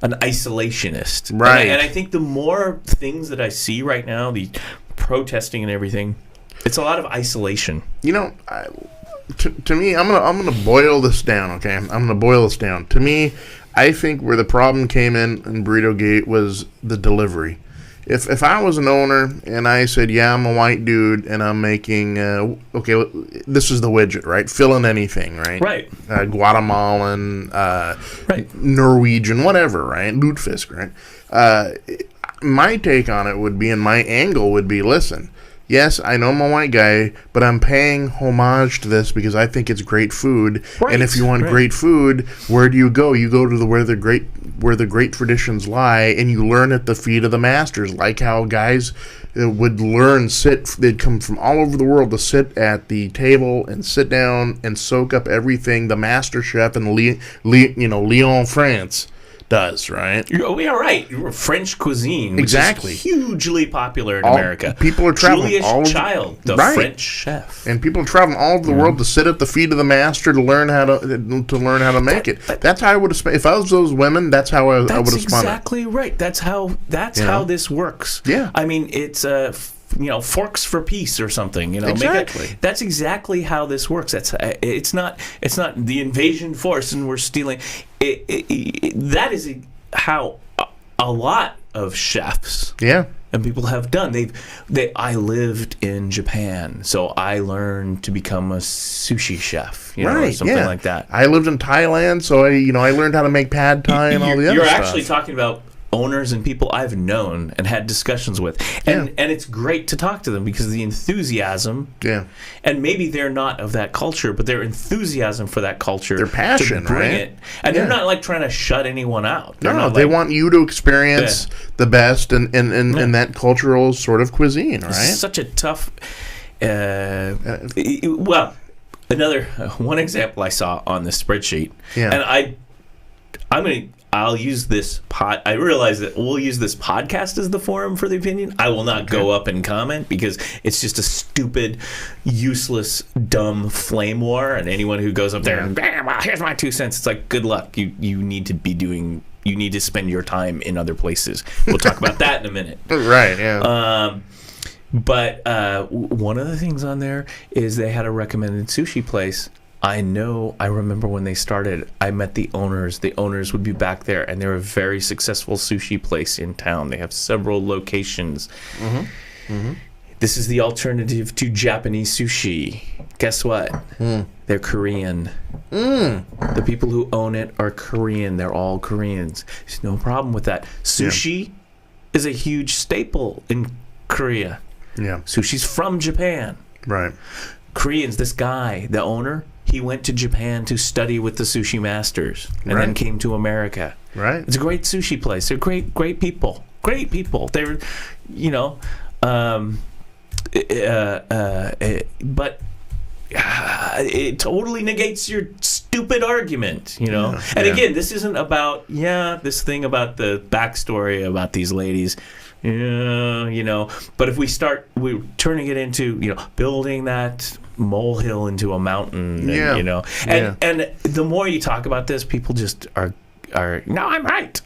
S1: isolationist.
S2: Right.
S1: And I think the more things that I see right now, the protesting and everything, it's a lot of isolation.
S2: To me, I'm gonna boil this down. Okay, I'm gonna boil this down. To me, I think where the problem came in Burrito Gate was the delivery. If I was an owner and I said, yeah, I'm a white dude and I'm making, this is the widget, right? Fill in anything, right?
S1: Right.
S2: Guatemalan,
S1: Right.
S2: Norwegian, whatever, right? Lutefisk, right? My take on it would be, and my angle would be, listen, yes, I know I'm a white guy, but I'm paying homage to this because I think it's great food.
S1: Right,
S2: and if you want
S1: right.
S2: great food, where do you go? You go to where the great traditions lie, and you learn at the feet of the masters, like how guys would they'd come from all over the world to sit at the table and sit down and soak up everything the master chef in Lyon, France does, right?
S1: We are right. French cuisine, which
S2: Exactly.
S1: is hugely popular in America.
S2: People are traveling
S1: Julius
S2: all over-
S1: Child, the
S2: Right.
S1: French chef.
S2: And people travel all over the world to sit at the feet of the master to learn how to make it. That's how I would have. If I was those women, that's how I would have
S1: That's
S2: spun it.
S1: exactly right. That's how this works.
S2: Yeah.
S1: I mean, it's forks for peace or something.
S2: Exactly.
S1: That's exactly how this works. It's not the invasion force and we're stealing. That is how a lot of chefs and people have done. I lived in Japan, so I learned to become a sushi chef, or something like that.
S2: I lived in Thailand, so I learned how to make pad thai and all the other
S1: You're
S2: stuff.
S1: actually talking about owners and people I've known and had discussions with. And it's great to talk to them because of the enthusiasm.
S2: Yeah.
S1: And maybe they're not of that culture, but their enthusiasm for that culture.
S2: Their passion,
S1: to bring
S2: right?
S1: it. And they're not like trying to shut anyone out. They're not
S2: they
S1: like,
S2: want you to experience the best in that cultural sort of cuisine, right?
S1: It's such a tough... one example I saw on this spreadsheet, and I'll use this I realize that we'll use this podcast as the forum for the opinion. I will not go up and comment because it's just a stupid, useless, dumb flame war. And anyone who goes up there and well, here's my 2 cents, it's like, good luck. You need to spend your time in other places. We'll talk about that in a minute.
S2: Right. Yeah.
S1: But one of the things on there is they had a recommended sushi place. I remember when they started, I met the owners. The owners would be back there, and they're a very successful sushi place in town. They have several locations. This is the alternative to Japanese sushi. Guess what? They're Korean. The people who own it are Korean. They're all Koreans. There's no problem with that. Sushi is a huge staple in Korea.
S2: Yeah.
S1: Sushi's from Japan.
S2: Right.
S1: Koreans, this guy, the owner, he went to Japan to study with the sushi masters and then came to America.
S2: Right.
S1: It's a great sushi place. They're great people. Great people. They're, but it totally negates your stupid argument, And again, this isn't about, this thing about the backstory about these ladies. But if we're turning it into, building that molehill into a mountain, and the more you talk about this, people just are no, I'm right,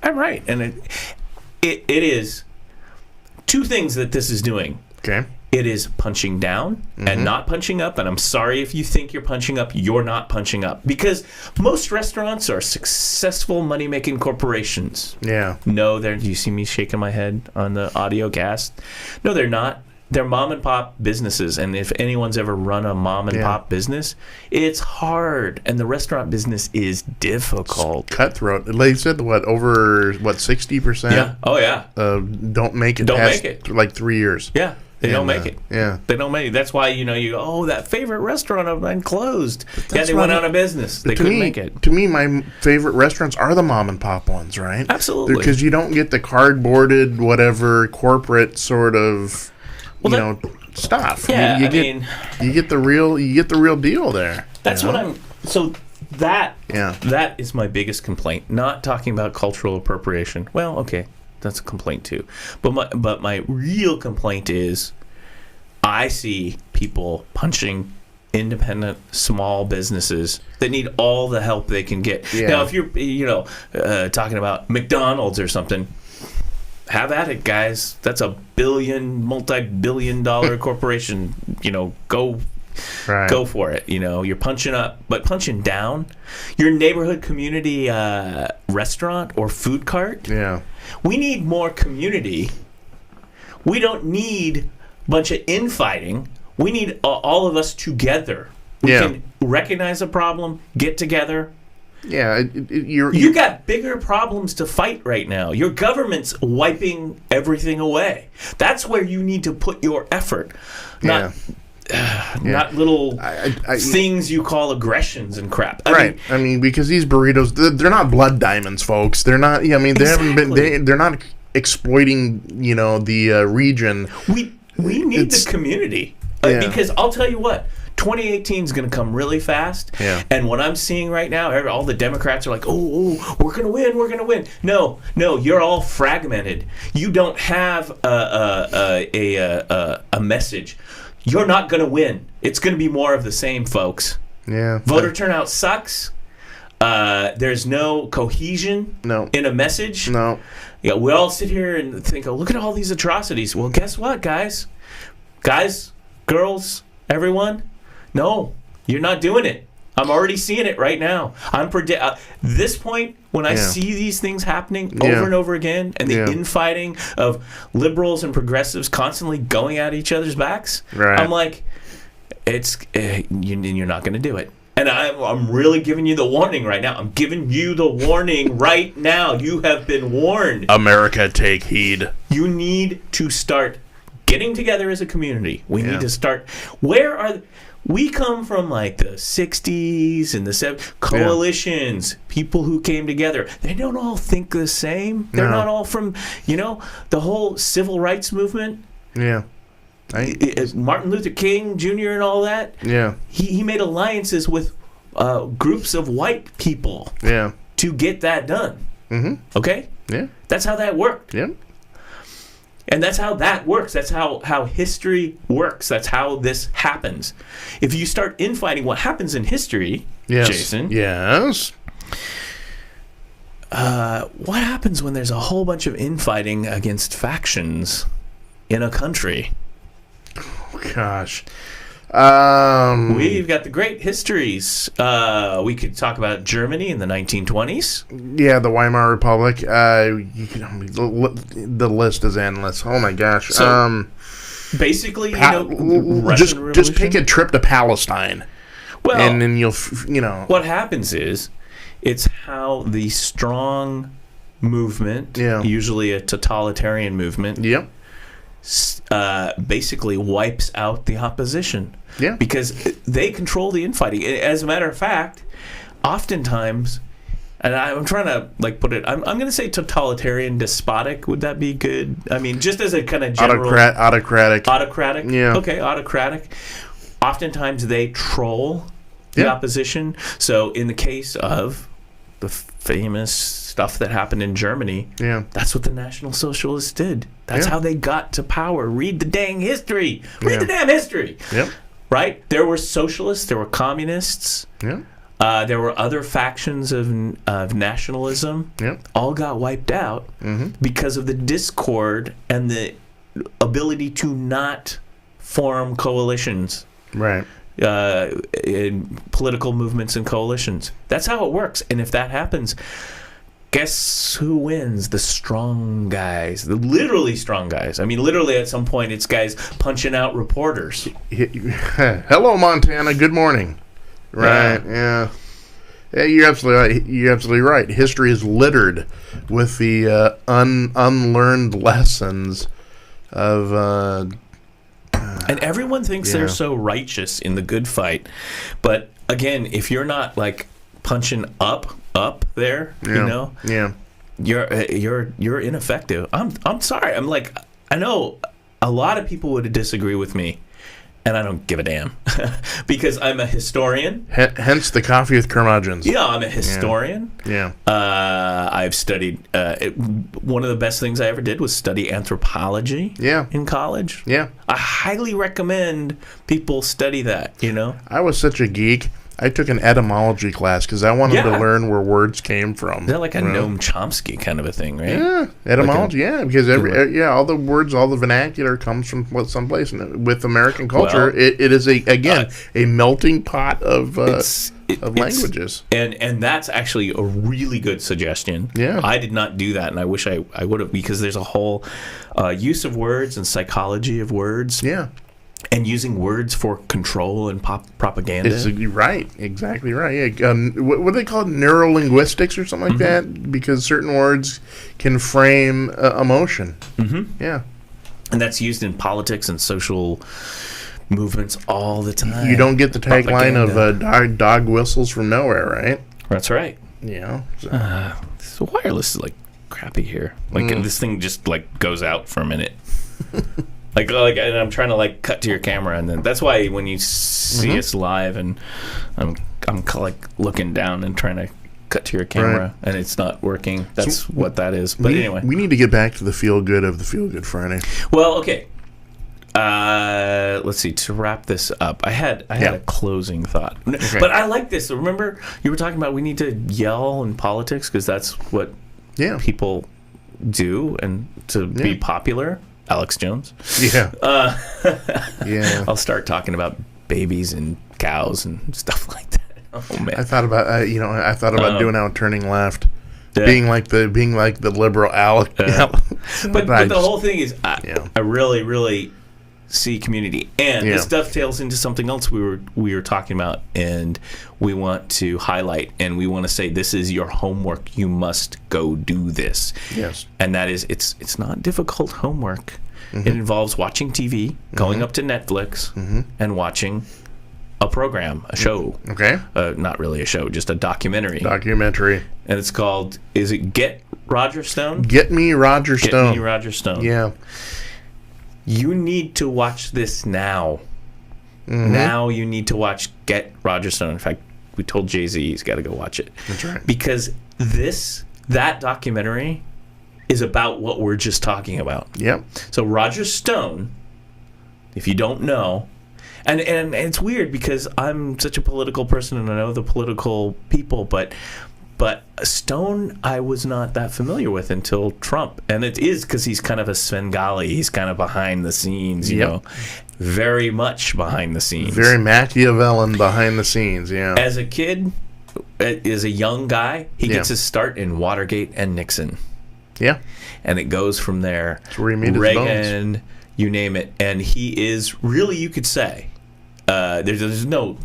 S1: and it is two things that this is doing.
S2: Okay.
S1: It is punching down and not punching up. And I'm sorry if you think you're punching up, you're not punching up. Because most restaurants are successful money-making corporations.
S2: Yeah.
S1: No, do you see me shaking my head on the audio cast? No, they're not. They're mom-and-pop businesses. And if anyone's ever run a mom-and-pop business, it's hard. And the restaurant business is difficult.
S2: It's cutthroat. They said, over 60%?
S1: Yeah. Oh, yeah.
S2: Don't make it past like 3 years.
S1: Yeah. They don't make it.
S2: Yeah.
S1: They don't make it. That's why, you go, that favorite restaurant of mine closed. Yeah, they went out of business. They couldn't make it.
S2: To me, my favorite restaurants are the mom and pop ones, right?
S1: Absolutely.
S2: Because you don't get the cardboarded, whatever, corporate sort of, stuff.
S1: Yeah,
S2: you get the real deal there.
S1: That's what I'm... So that is my biggest complaint. Not talking about cultural appropriation. Well, okay. That's a complaint too. But my real complaint is I see people punching independent small businesses that need all the help they can get. Yeah. Now, if you're talking about McDonald's or something, have at it, guys. That's a multi-billion-dollar corporation. Go for it. You're punching up, but punching down. Your neighborhood community restaurant or food cart.
S2: Yeah.
S1: We need more community. We don't need a bunch of infighting. We need all of us together. We can recognize a problem, get together.
S2: Yeah,
S1: you got bigger problems to fight right now. Your government's wiping everything away. That's where you need to put your effort. Not little things you call aggressions and crap.
S2: I mean, because these burritos, they're not blood diamonds, folks. They're not. They haven't been. They're not exploiting. The region.
S1: We need the community because I'll tell you what. 2018 is going to come really fast.
S2: Yeah.
S1: And what I'm seeing right now, all the Democrats are like, oh, we're going to win. No, you're all fragmented. You don't have a message. You're not going to win. It's going to be more of the same, folks.
S2: Yeah.
S1: Voter turnout sucks. There's no cohesion in a message.
S2: No.
S1: Yeah, we all sit here and think, look at all these atrocities. Well, guess what, guys? Guys, girls, everyone? No, you're not doing it. I'm already seeing it right now. This point, when I see these things happening over and over again, and the infighting of liberals and progressives constantly going at each other's backs, I'm like, you're not going to do it. And I'm really giving you the warning right now. I'm giving you the warning right now. You have been warned.
S2: America, take heed.
S1: You need to start getting together as a community. We need to start. We come from like the 60s and the 70s. Coalitions, people who came together. They don't all think the same. They're not all from, the whole civil rights movement.
S2: Yeah.
S1: Martin Luther King Jr. and all that.
S2: Yeah.
S1: He made alliances with groups of white people to get that done. Mm-hmm. Okay?
S2: Yeah.
S1: That's how that worked.
S2: Yeah.
S1: And that's how that works. That's how history works. That's how this happens. If you start infighting, what happens in history, Jason?
S2: Yes.
S1: What happens when there's a whole bunch of infighting against factions in a country?
S2: Oh, gosh.
S1: We've got the great histories. We could talk about Germany in the 1920s.
S2: Yeah, the Weimar Republic. The list is endless. Oh my gosh.
S1: So, basically, Russian
S2: just take a trip to Palestine.
S1: Well,
S2: and then you'll.
S1: What happens is, it's how the strong movement, usually a totalitarian movement, basically wipes out the opposition.
S2: Yeah.
S1: Because they control the infighting. As a matter of fact, oftentimes, and I'm trying to put it, I'm going to say totalitarian, despotic. Would that be good? I mean, just as a kind of general...
S2: Autocratic.
S1: Autocratic?
S2: Yeah.
S1: Okay, autocratic. Oftentimes they troll the opposition. So in the case of the famous stuff that happened in Germany, that's what the National Socialists did. That's how they got to power. Read the dang history. Read the damn history.
S2: Yep.
S1: Right? There were socialists. There were communists.
S2: Yeah.
S1: There were other factions of nationalism.
S2: Yep.
S1: All got wiped out because of the discord and the ability to not form coalitions.
S2: Right.
S1: In political movements and coalitions. That's how it works. And if that happens, guess who wins? The strong guys. The literally strong guys. I mean, literally at some point it's guys punching out reporters.
S2: Hello, Montana. Good morning. Right. Yeah. You're absolutely right. History is littered with the unlearned lessons of...
S1: and everyone thinks they're so righteous in the good fight, but again, if you're not punching up there, you're ineffective. I'm sorry. I know a lot of people would disagree with me, and I don't give a damn because I'm a historian.
S2: Hence the coffee with curmudgeons.
S1: Yeah, I'm a historian.
S2: Yeah.
S1: I've studied. One of the best things I ever did was study anthropology. In college.
S2: Yeah.
S1: I highly recommend people study that.
S2: I was such a geek. I took an etymology class because I wanted to learn where words came from.
S1: Is that like a Noam Chomsky kind of a thing, right?
S2: Yeah, etymology. Because all the words, all the vernacular comes from someplace. And with American culture, it is a melting pot of languages.
S1: And that's actually a really good suggestion.
S2: Yeah,
S1: I did not do that, and I wish I would have, because there's a whole use of words and psychology of words.
S2: Yeah.
S1: And using words for control and propaganda.
S2: Exactly right. Yeah. What do they call it? Neurolinguistics or something like that? Because certain words can frame emotion. Mm-hmm. Yeah.
S1: And that's used in politics and social movements all the time.
S2: You don't get the tagline of dog whistles from nowhere, right?
S1: That's right.
S2: Yeah.
S1: This wireless is crappy here. This thing just goes out for a minute. And I'm trying to cut to your camera, and then that's why when you see us live, and I'm looking down and trying to cut to your camera, and it's not working. That's what that is. But anyway,
S2: we need to get back to the feel good of the Feel Good Friday.
S1: Well, okay. Let's see. To wrap this up, I had a closing thought, but I like this. Remember, you were talking about we need to yell in politics because that's what people do, and to be popular. Alex Jones.
S2: Yeah.
S1: I'll start talking about babies and cows and stuff like that. Oh man.
S2: I thought about doing out turning left, being like the liberal Alex.
S1: But the whole thing is, I really, really see community. And this dovetails into something else we were talking about, and we want to highlight, and we want to say this is your homework. You must go do this.
S2: Yes.
S1: And that is, it's not difficult homework. It involves watching TV, going up to Netflix, and watching a program, a show.
S2: Okay.
S1: Not really a show, just a documentary.
S2: Documentary.
S1: And it's called, is it Get Roger Stone?
S2: Get Me Roger Stone.
S1: Get Me Roger Stone.
S2: Yeah.
S1: You need to watch this now. Now you need to watch Get Roger Stone. In fact, we told Jay-Z he's got to go watch it.
S2: That's right.
S1: Because that documentary is about what we're just talking about.
S2: Yep.
S1: So Roger Stone, if you don't know, and it's weird because I'm such a political person and I know the political people, but Stone I was not that familiar with until Trump. And it is because he's kind of a Svengali. He's kind of behind the scenes, you know. Very much behind the scenes.
S2: Very Machiavellian behind the scenes, yeah.
S1: As a kid, as a young guy, he gets his start in Watergate and Nixon.
S2: Yeah.
S1: And it goes from there.
S2: That's where he made his
S1: Reagan,
S2: bones.
S1: You name it. And he is really, you could say, there's no,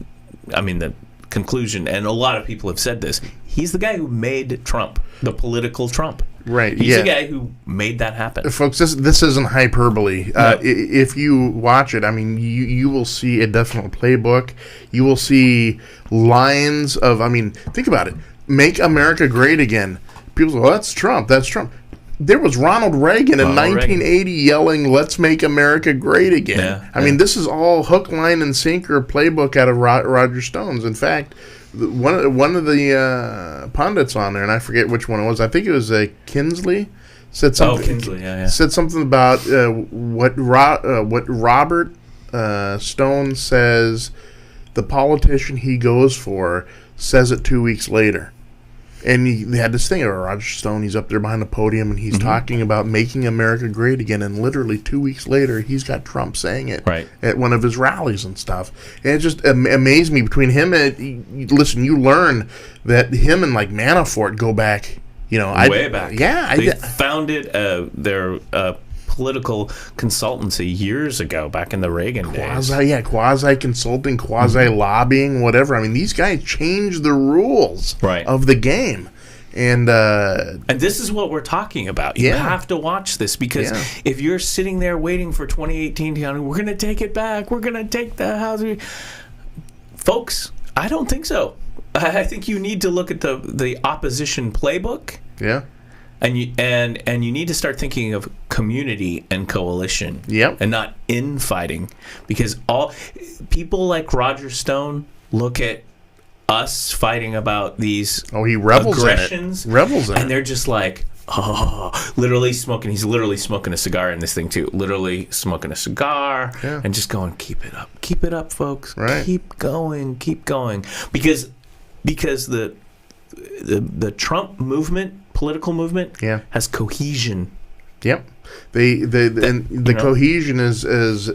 S1: I mean, the conclusion, and a lot of people have said this, he's the guy who made Trump, the political Trump.
S2: Right,
S1: He's the guy who made that happen.
S2: Folks, this isn't hyperbole.
S1: No.
S2: If you watch it, I mean, you will see a definite playbook. You will see lines of, I mean, think about it. Make America Great Again. People say, well, that's Trump. That's Trump. There was Ronald Reagan in 1980 yelling, let's make America great again.
S1: Yeah,
S2: I mean, this is all hook, line, and sinker playbook out of Roger Stone's. In fact, one of the pundits on there, and I forget which one it was, I think it was Kinsley, said something.
S1: Oh, Kinsley, yeah.
S2: Said something about what Robert Stone says the politician he goes for says it 2 weeks later. And they had this thing of Roger Stone. He's up there behind the podium, and he's talking about making America great again. And literally 2 weeks later, he's got Trump saying it at one of his rallies and stuff. And it just amazed me. Between him and listen, you learn that him and like Manafort go back. You know,
S1: way back.
S2: Yeah,
S1: they founded their political consultancy years ago, back in the Reagan days.
S2: Quasi consulting, quasi lobbying, whatever. I mean, these guys changed the rules of the game, and
S1: this is what we're talking about. You have to watch this because if you're sitting there waiting for 2018 to come, we're going to take it back. We're going to take the house, folks. I don't think so. I think you need to look at the opposition playbook.
S2: Yeah.
S1: And you need to start thinking of community and coalition, and not infighting, because all people like Roger Stone look at us fighting about these aggressions,
S2: revels in it,
S1: and they're just like, literally smoking. He's literally smoking a cigar in this thing too. Literally smoking a cigar and just going, keep it up, folks, keep going, because the Trump movement. Political movement has cohesion.
S2: Yep. The cohesion is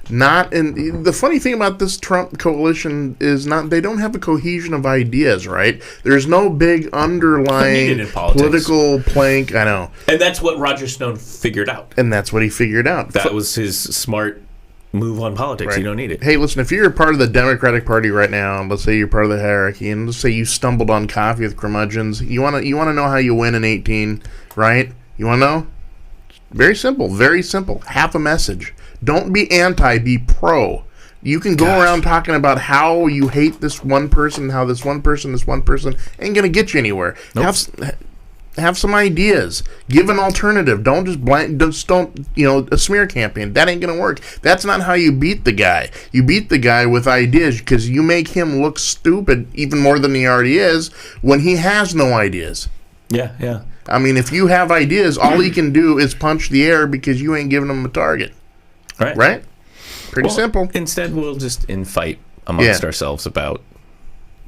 S2: not in the funny thing about this Trump coalition is not they don't have a cohesion of ideas, right? There's no big underlying political plank. I know.
S1: And that's what Roger Stone figured out.
S2: And that's what he figured out.
S1: That was his smart move on politics. You don't need it.
S2: Hey, listen, if you're a part of the Democratic Party right now, let's say you're part of the hierarchy, and let's say you stumbled on coffee with curmudgeons, you want to know how you win in 18, right? You want to know? Very simple, very simple. Half a message. Don't be anti, be pro. You can go around talking about how you hate this one person, how this one person ain't going to get you anywhere.
S1: Nope.
S2: Have some ideas. Give an alternative. Don't a smear campaign. That ain't gonna work. That's not how you beat the guy. You beat the guy with ideas because you make him look stupid even more than he already is when he has no ideas.
S1: Yeah.
S2: I mean, if you have ideas, all he can do is punch the air because you ain't giving him a target. Right? Pretty simple.
S1: Instead, we'll just infight amongst ourselves about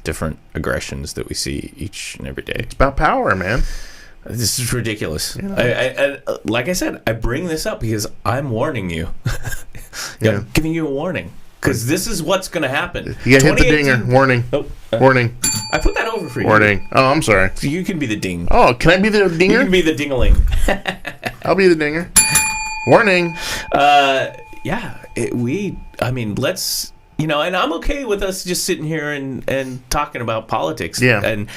S1: different aggressions that we see each and every day.
S2: It's about power, man.
S1: This is ridiculous. I like I said, I bring this up because I'm warning you. I'm giving you a warning. Because this is what's going to happen.
S2: You got to hit the dinger. Warning. Warning.
S1: I put that over for you.
S2: Warning. Oh, I'm sorry.
S1: So you can be the ding.
S2: Oh, can I be the dinger?
S1: You can be the dingaling.
S2: I'll be the dinger. Warning.
S1: let's, and I'm okay with us just sitting here and talking about politics.
S2: Yeah.
S1: And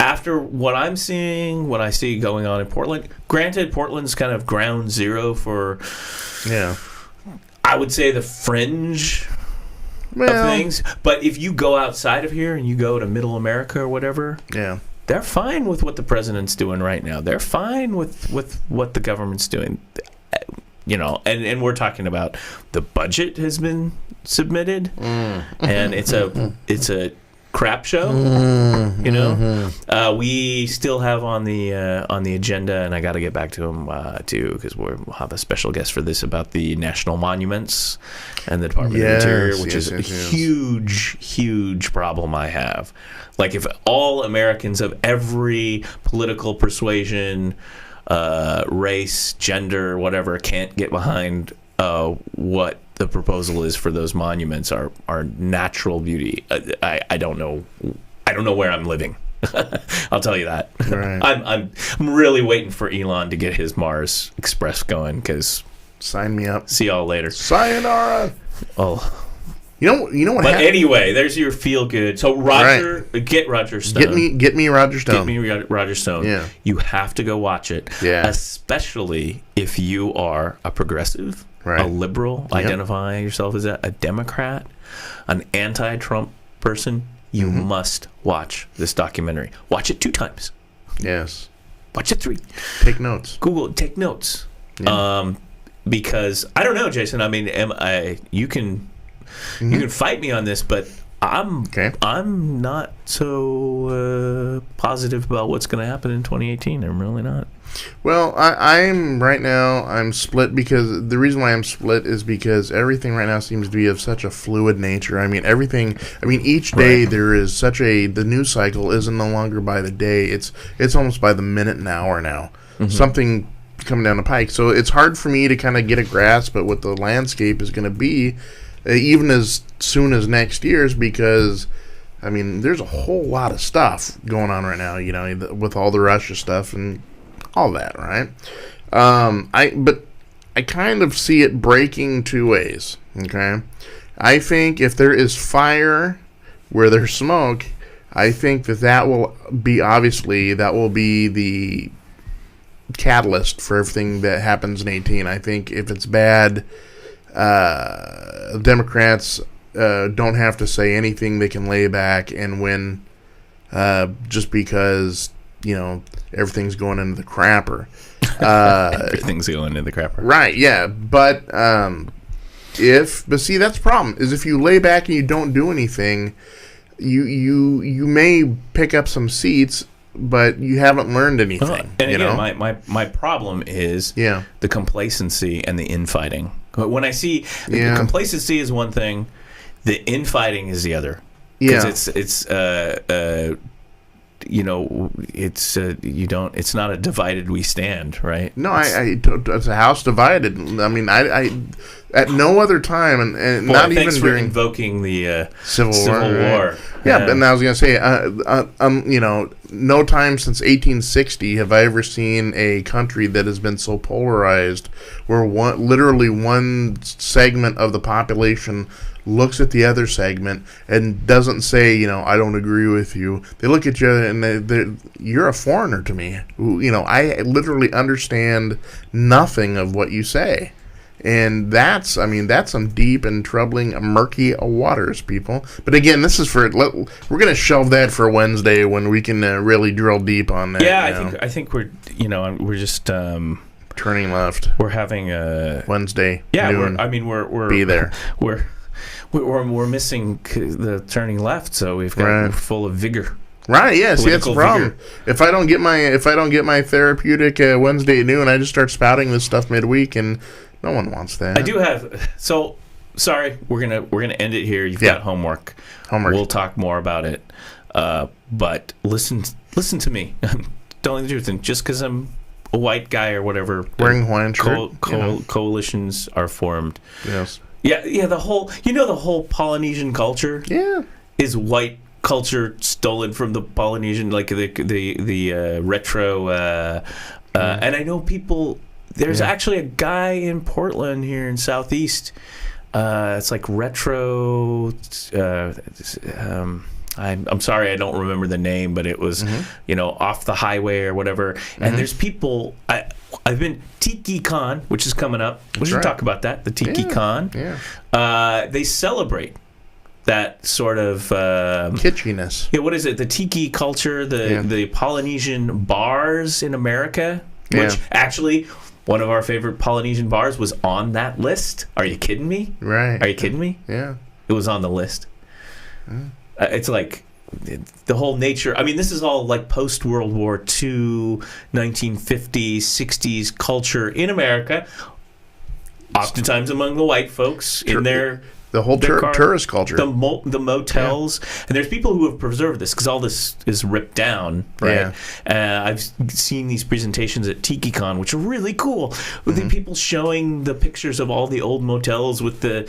S1: after what I'm seeing, what I see going on in Portland, granted, Portland's kind of ground zero for, I would say, the fringe of things. But if you go outside of here and you go to Middle America or whatever, they're fine with what the president's doing right now. They're fine with what the government's doing. And we're talking about the budget has been submitted, and it's a crap show. We still have on the agenda, and I got to get back to him too, because we'll have a special guest for this about the national monuments and the Department of Interior, which is a huge problem I have. Like, if all Americans of every political persuasion, race, gender, whatever, can't get behind what the proposal is for those monuments, are natural beauty. I don't know where I'm living. I'll tell you that.
S2: Right.
S1: I'm really waiting for Elon to get his Mars Express going, because
S2: sign me up.
S1: see y'all later.
S2: Sayonara.
S1: Oh.
S2: You know what?
S1: But anyway, there's your feel good. So get Roger Stone.
S2: Get me Roger Stone.
S1: Get me Roger Stone.
S2: Yeah.
S1: You have to go watch it.
S2: Yeah.
S1: Especially if you are a progressive, a liberal, identifying yourself as a Democrat, an anti-Trump person. You must watch this documentary. Watch it 2 times.
S2: Yes.
S1: Watch it 3.
S2: Take notes.
S1: Google it. Take notes.
S2: Yeah.
S1: Because I don't know, Jason. I mean, you can fight me on this, but I'm not so positive about what's going to happen in 2018. I'm really not.
S2: Well, I'm split, because the reason why I'm split is because everything right now seems to be of such a fluid nature. Each day there is the news cycle isn't no longer by the day. It's almost by the minute and hour now. Something coming down the pike. So it's hard for me to kind of get a grasp at what the landscape is going to be, even as soon as next year's, because there's a whole lot of stuff going on right now, with all the Russia stuff and all that, right? But I kind of see it breaking 2 ways, okay? I think if there is fire where there's smoke, I think that will be the catalyst for everything that happens in 18. I think if it's bad, Democrats don't have to say anything. They can lay back and win, just because everything's going into the crapper.
S1: Everything's going into the crapper.
S2: Right, yeah. But see, that's the problem, is if you lay back and you don't do anything, you may pick up some seats, but you haven't learned anything.
S1: And again, my problem is the complacency and the infighting. When I see the complacency is one thing, the infighting is the other. Because it's not a divided we stand, right?
S2: No, it's a house divided. I at no other time, and not even
S1: thanks for
S2: during
S1: invoking the
S2: Civil War.
S1: War.
S2: Yeah, and I was gonna say, no time since 1860 have I ever seen a country that has been so polarized, where literally one segment of the population looks at the other segment and doesn't say, I don't agree with you. They look at you and you're a foreigner to me. I literally understand nothing of what you say. And that's some deep and troubling, murky waters, people. But again, this is we're going to shelve that for Wednesday when we can really drill deep on that.
S1: Yeah, I think we're just
S2: turning left.
S1: We're having a
S2: Wednesday.
S1: Yeah,
S2: noon.
S1: we're
S2: be there.
S1: We're missing the turning left, so we're full of vigor.
S2: Right, yeah, see, that's the problem.
S1: Vigor.
S2: If I don't get my therapeutic Wednesday at noon, I just start spouting this stuff midweek, and no one wants that.
S1: I do have. So sorry, we're gonna end it here. You've got homework. We'll talk more about it. But listen to me. Telling the truth, and just because I'm a white guy or whatever,
S2: wearing Hawaiian shirt,
S1: coalitions are formed.
S2: Yes.
S1: Yeah. The whole Polynesian culture.
S2: Yeah.
S1: Is white culture stolen from the Polynesian, like the retro. And I know people There's actually a guy in Portland here in Southeast. It's like retro. I'm sorry, I don't remember the name, but it was, off the highway or whatever. And there's people. I've been Tiki Con, which is coming up. We should talk about that. The Tiki Con.
S2: Yeah.
S1: They celebrate that sort of
S2: kitschiness.
S1: Yeah. What is it? The Tiki culture, the Polynesian bars in America, which actually. One of our favorite Polynesian bars was on that list. Are you kidding me?
S2: Right.
S1: Are you kidding me?
S2: Yeah.
S1: It was on the list. It's like the whole nature. I mean, this is all like post-World War II, 1950s, 60s culture in America, oftentimes among the white folks in their...
S2: The whole tourist culture.
S1: The motels. And there's people who have preserved this because all this is ripped down, right? Yeah. I've seen these presentations at TikiCon, which are really cool. With the people showing the pictures of all the old motels with the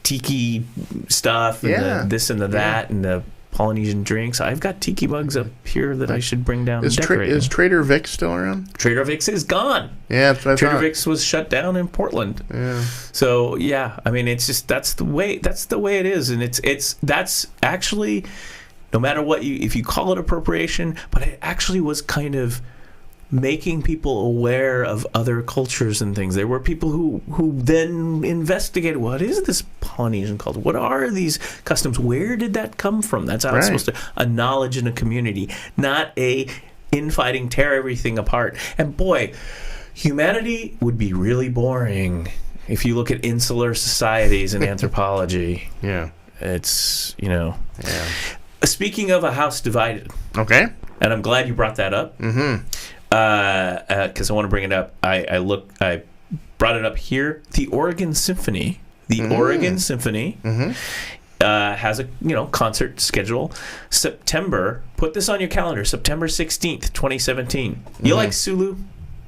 S1: tiki stuff and the this and the that and the Polynesian drinks. I've got tiki mugs up here that I should bring down and decorate.
S2: Is Trader Vic's still around?
S1: Trader Vic's is gone.
S2: Yeah, that's what I
S1: Trader
S2: thought.
S1: Vic's was shut down in Portland.
S2: Yeah.
S1: So I mean, it's just that's the way it is, and that's actually, no matter what if you call it appropriation, but it actually was kind of making people aware of other cultures and things. There were people who then investigated, what is this Polynesian culture? What are these customs? Where did that come from? That's how it's supposed to, a knowledge in a community, not a infighting, tear everything apart. And boy, humanity would be really boring if you look at insular societies in anthropology.
S2: Yeah.
S1: It's, Speaking of a house divided.
S2: Okay.
S1: And I'm glad you brought that up. Mm-hmm. Because I want to bring it up. I brought it up here. The Oregon Symphony. Oregon Symphony has a concert schedule. September. Put this on your calendar. September 16th, 2017. You like Sulu?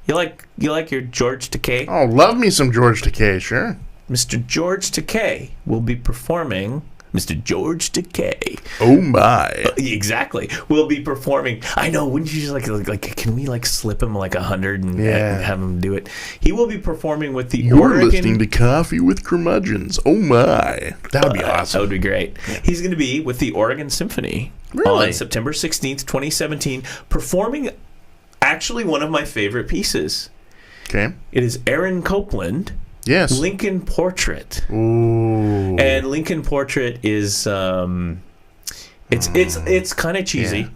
S1: You like your George Takei?
S2: Oh, love me some George Takei, sure.
S1: Mr. George Takei will be performing. Mr. George Takei.
S2: Oh my!
S1: Exactly. Will be performing. I know. Wouldn't you just like? Can we slip him like 100 and have him do it? He will be performing with the
S2: You're
S1: Oregon.
S2: Listening to Coffee with Curmudgeons. Oh my! That would be awesome.
S1: That would be great. He's going to be with the Oregon Symphony on September 16th, 2017, performing actually one of my favorite pieces.
S2: Okay.
S1: It is Aaron Copland.
S2: Yes.
S1: Lincoln Portrait.
S2: Ooh.
S1: And Lincoln Portrait is it's kind of cheesy. Yeah.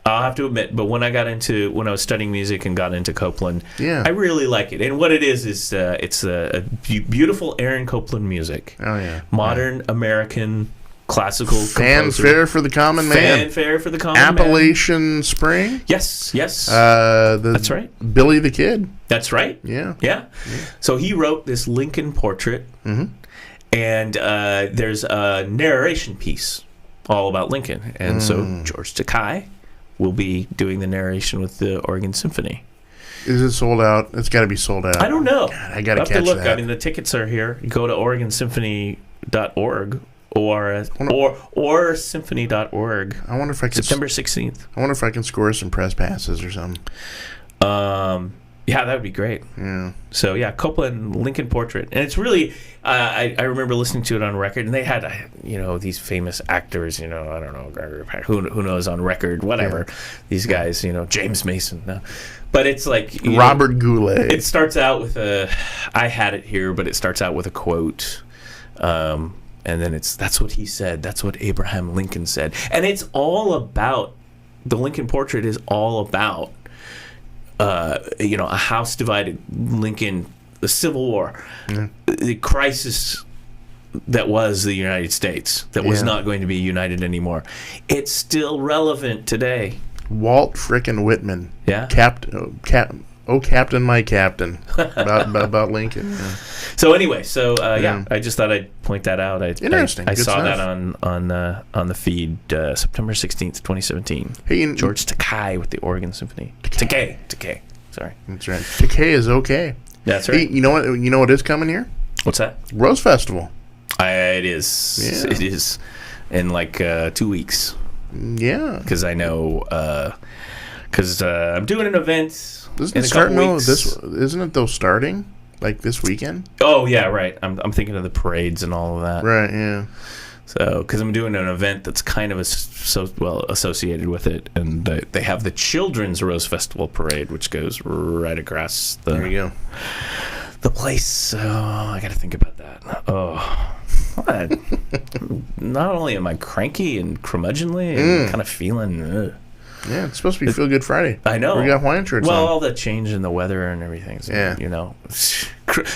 S1: I'll have to admit, but when I was studying music and got into Copland, I really like it. And what it is it's a beautiful Aaron Copland music.
S2: Oh yeah.
S1: Modern American classical
S2: fanfare for the common man.
S1: Fanfare for the common man.
S2: Appalachian Spring.
S1: Yes.
S2: That's
S1: right.
S2: Billy the Kid.
S1: That's right.
S2: Yeah.
S1: So he wrote this Lincoln Portrait, and there's a narration piece all about Lincoln, and so George Takei will be doing the narration with the Oregon Symphony.
S2: Is it sold out? It's got to be sold out.
S1: I don't know.
S2: God, I got to catch that.
S1: I mean, the tickets are here. You go to OregonSymphony.org. Or symphony.org.
S2: I wonder if I can
S1: September 16th.
S2: I wonder if I can score some press passes or something.
S1: Yeah, that would be great.
S2: Yeah.
S1: So Copland Lincoln Portrait, and it's really I remember listening to it on record, and they had these famous actors, I don't know, who knows on record, whatever. Yeah. These guys, James Mason. No. But it's like
S2: Robert Goulet.
S1: It starts out with I had it here, but it starts out with a quote. And then that's what he said. That's what Abraham Lincoln said. And it's all about, the Lincoln Portrait is all about, a house divided, Lincoln, the Civil War, the crisis that was the United States, that was not going to be united anymore. It's still relevant today.
S2: Walt frickin' Whitman.
S1: Yeah.
S2: Captain, my captain. about Lincoln. Yeah.
S1: So anyway, I just thought I'd point that out.
S2: Interesting.
S1: I saw that on the feed, September 16th, 2017.
S2: Hey,
S1: George Takei with the Oregon Symphony. Takei. Sorry.
S2: That's right. Takei is okay.
S1: That's right.
S2: Hey, you know what is coming here?
S1: What's that?
S2: Rose Festival.
S1: It is. Yeah. It is in 2 weeks.
S2: Yeah.
S1: Because I know because I'm doing an event
S2: Isn't
S1: in
S2: it
S1: a couple
S2: starting? No,
S1: weeks.
S2: isn't it though starting like this weekend?
S1: Oh yeah, right. I'm thinking of the parades and all of that.
S2: Right. Yeah.
S1: So, because I'm doing an event that's kind of associated with it, and they have the Children's Rose Festival Parade, which goes right across
S2: There you go.
S1: the place. So I got to think about that. Oh, not only am I cranky and curmudgeonly, and kind of feeling.
S2: Yeah, it's supposed to be Feel Good Friday.
S1: I know.
S2: We got Hawaiian shirts
S1: Well,
S2: on.
S1: all the change in the weather and everything. So,
S2: Yeah.
S1: you know,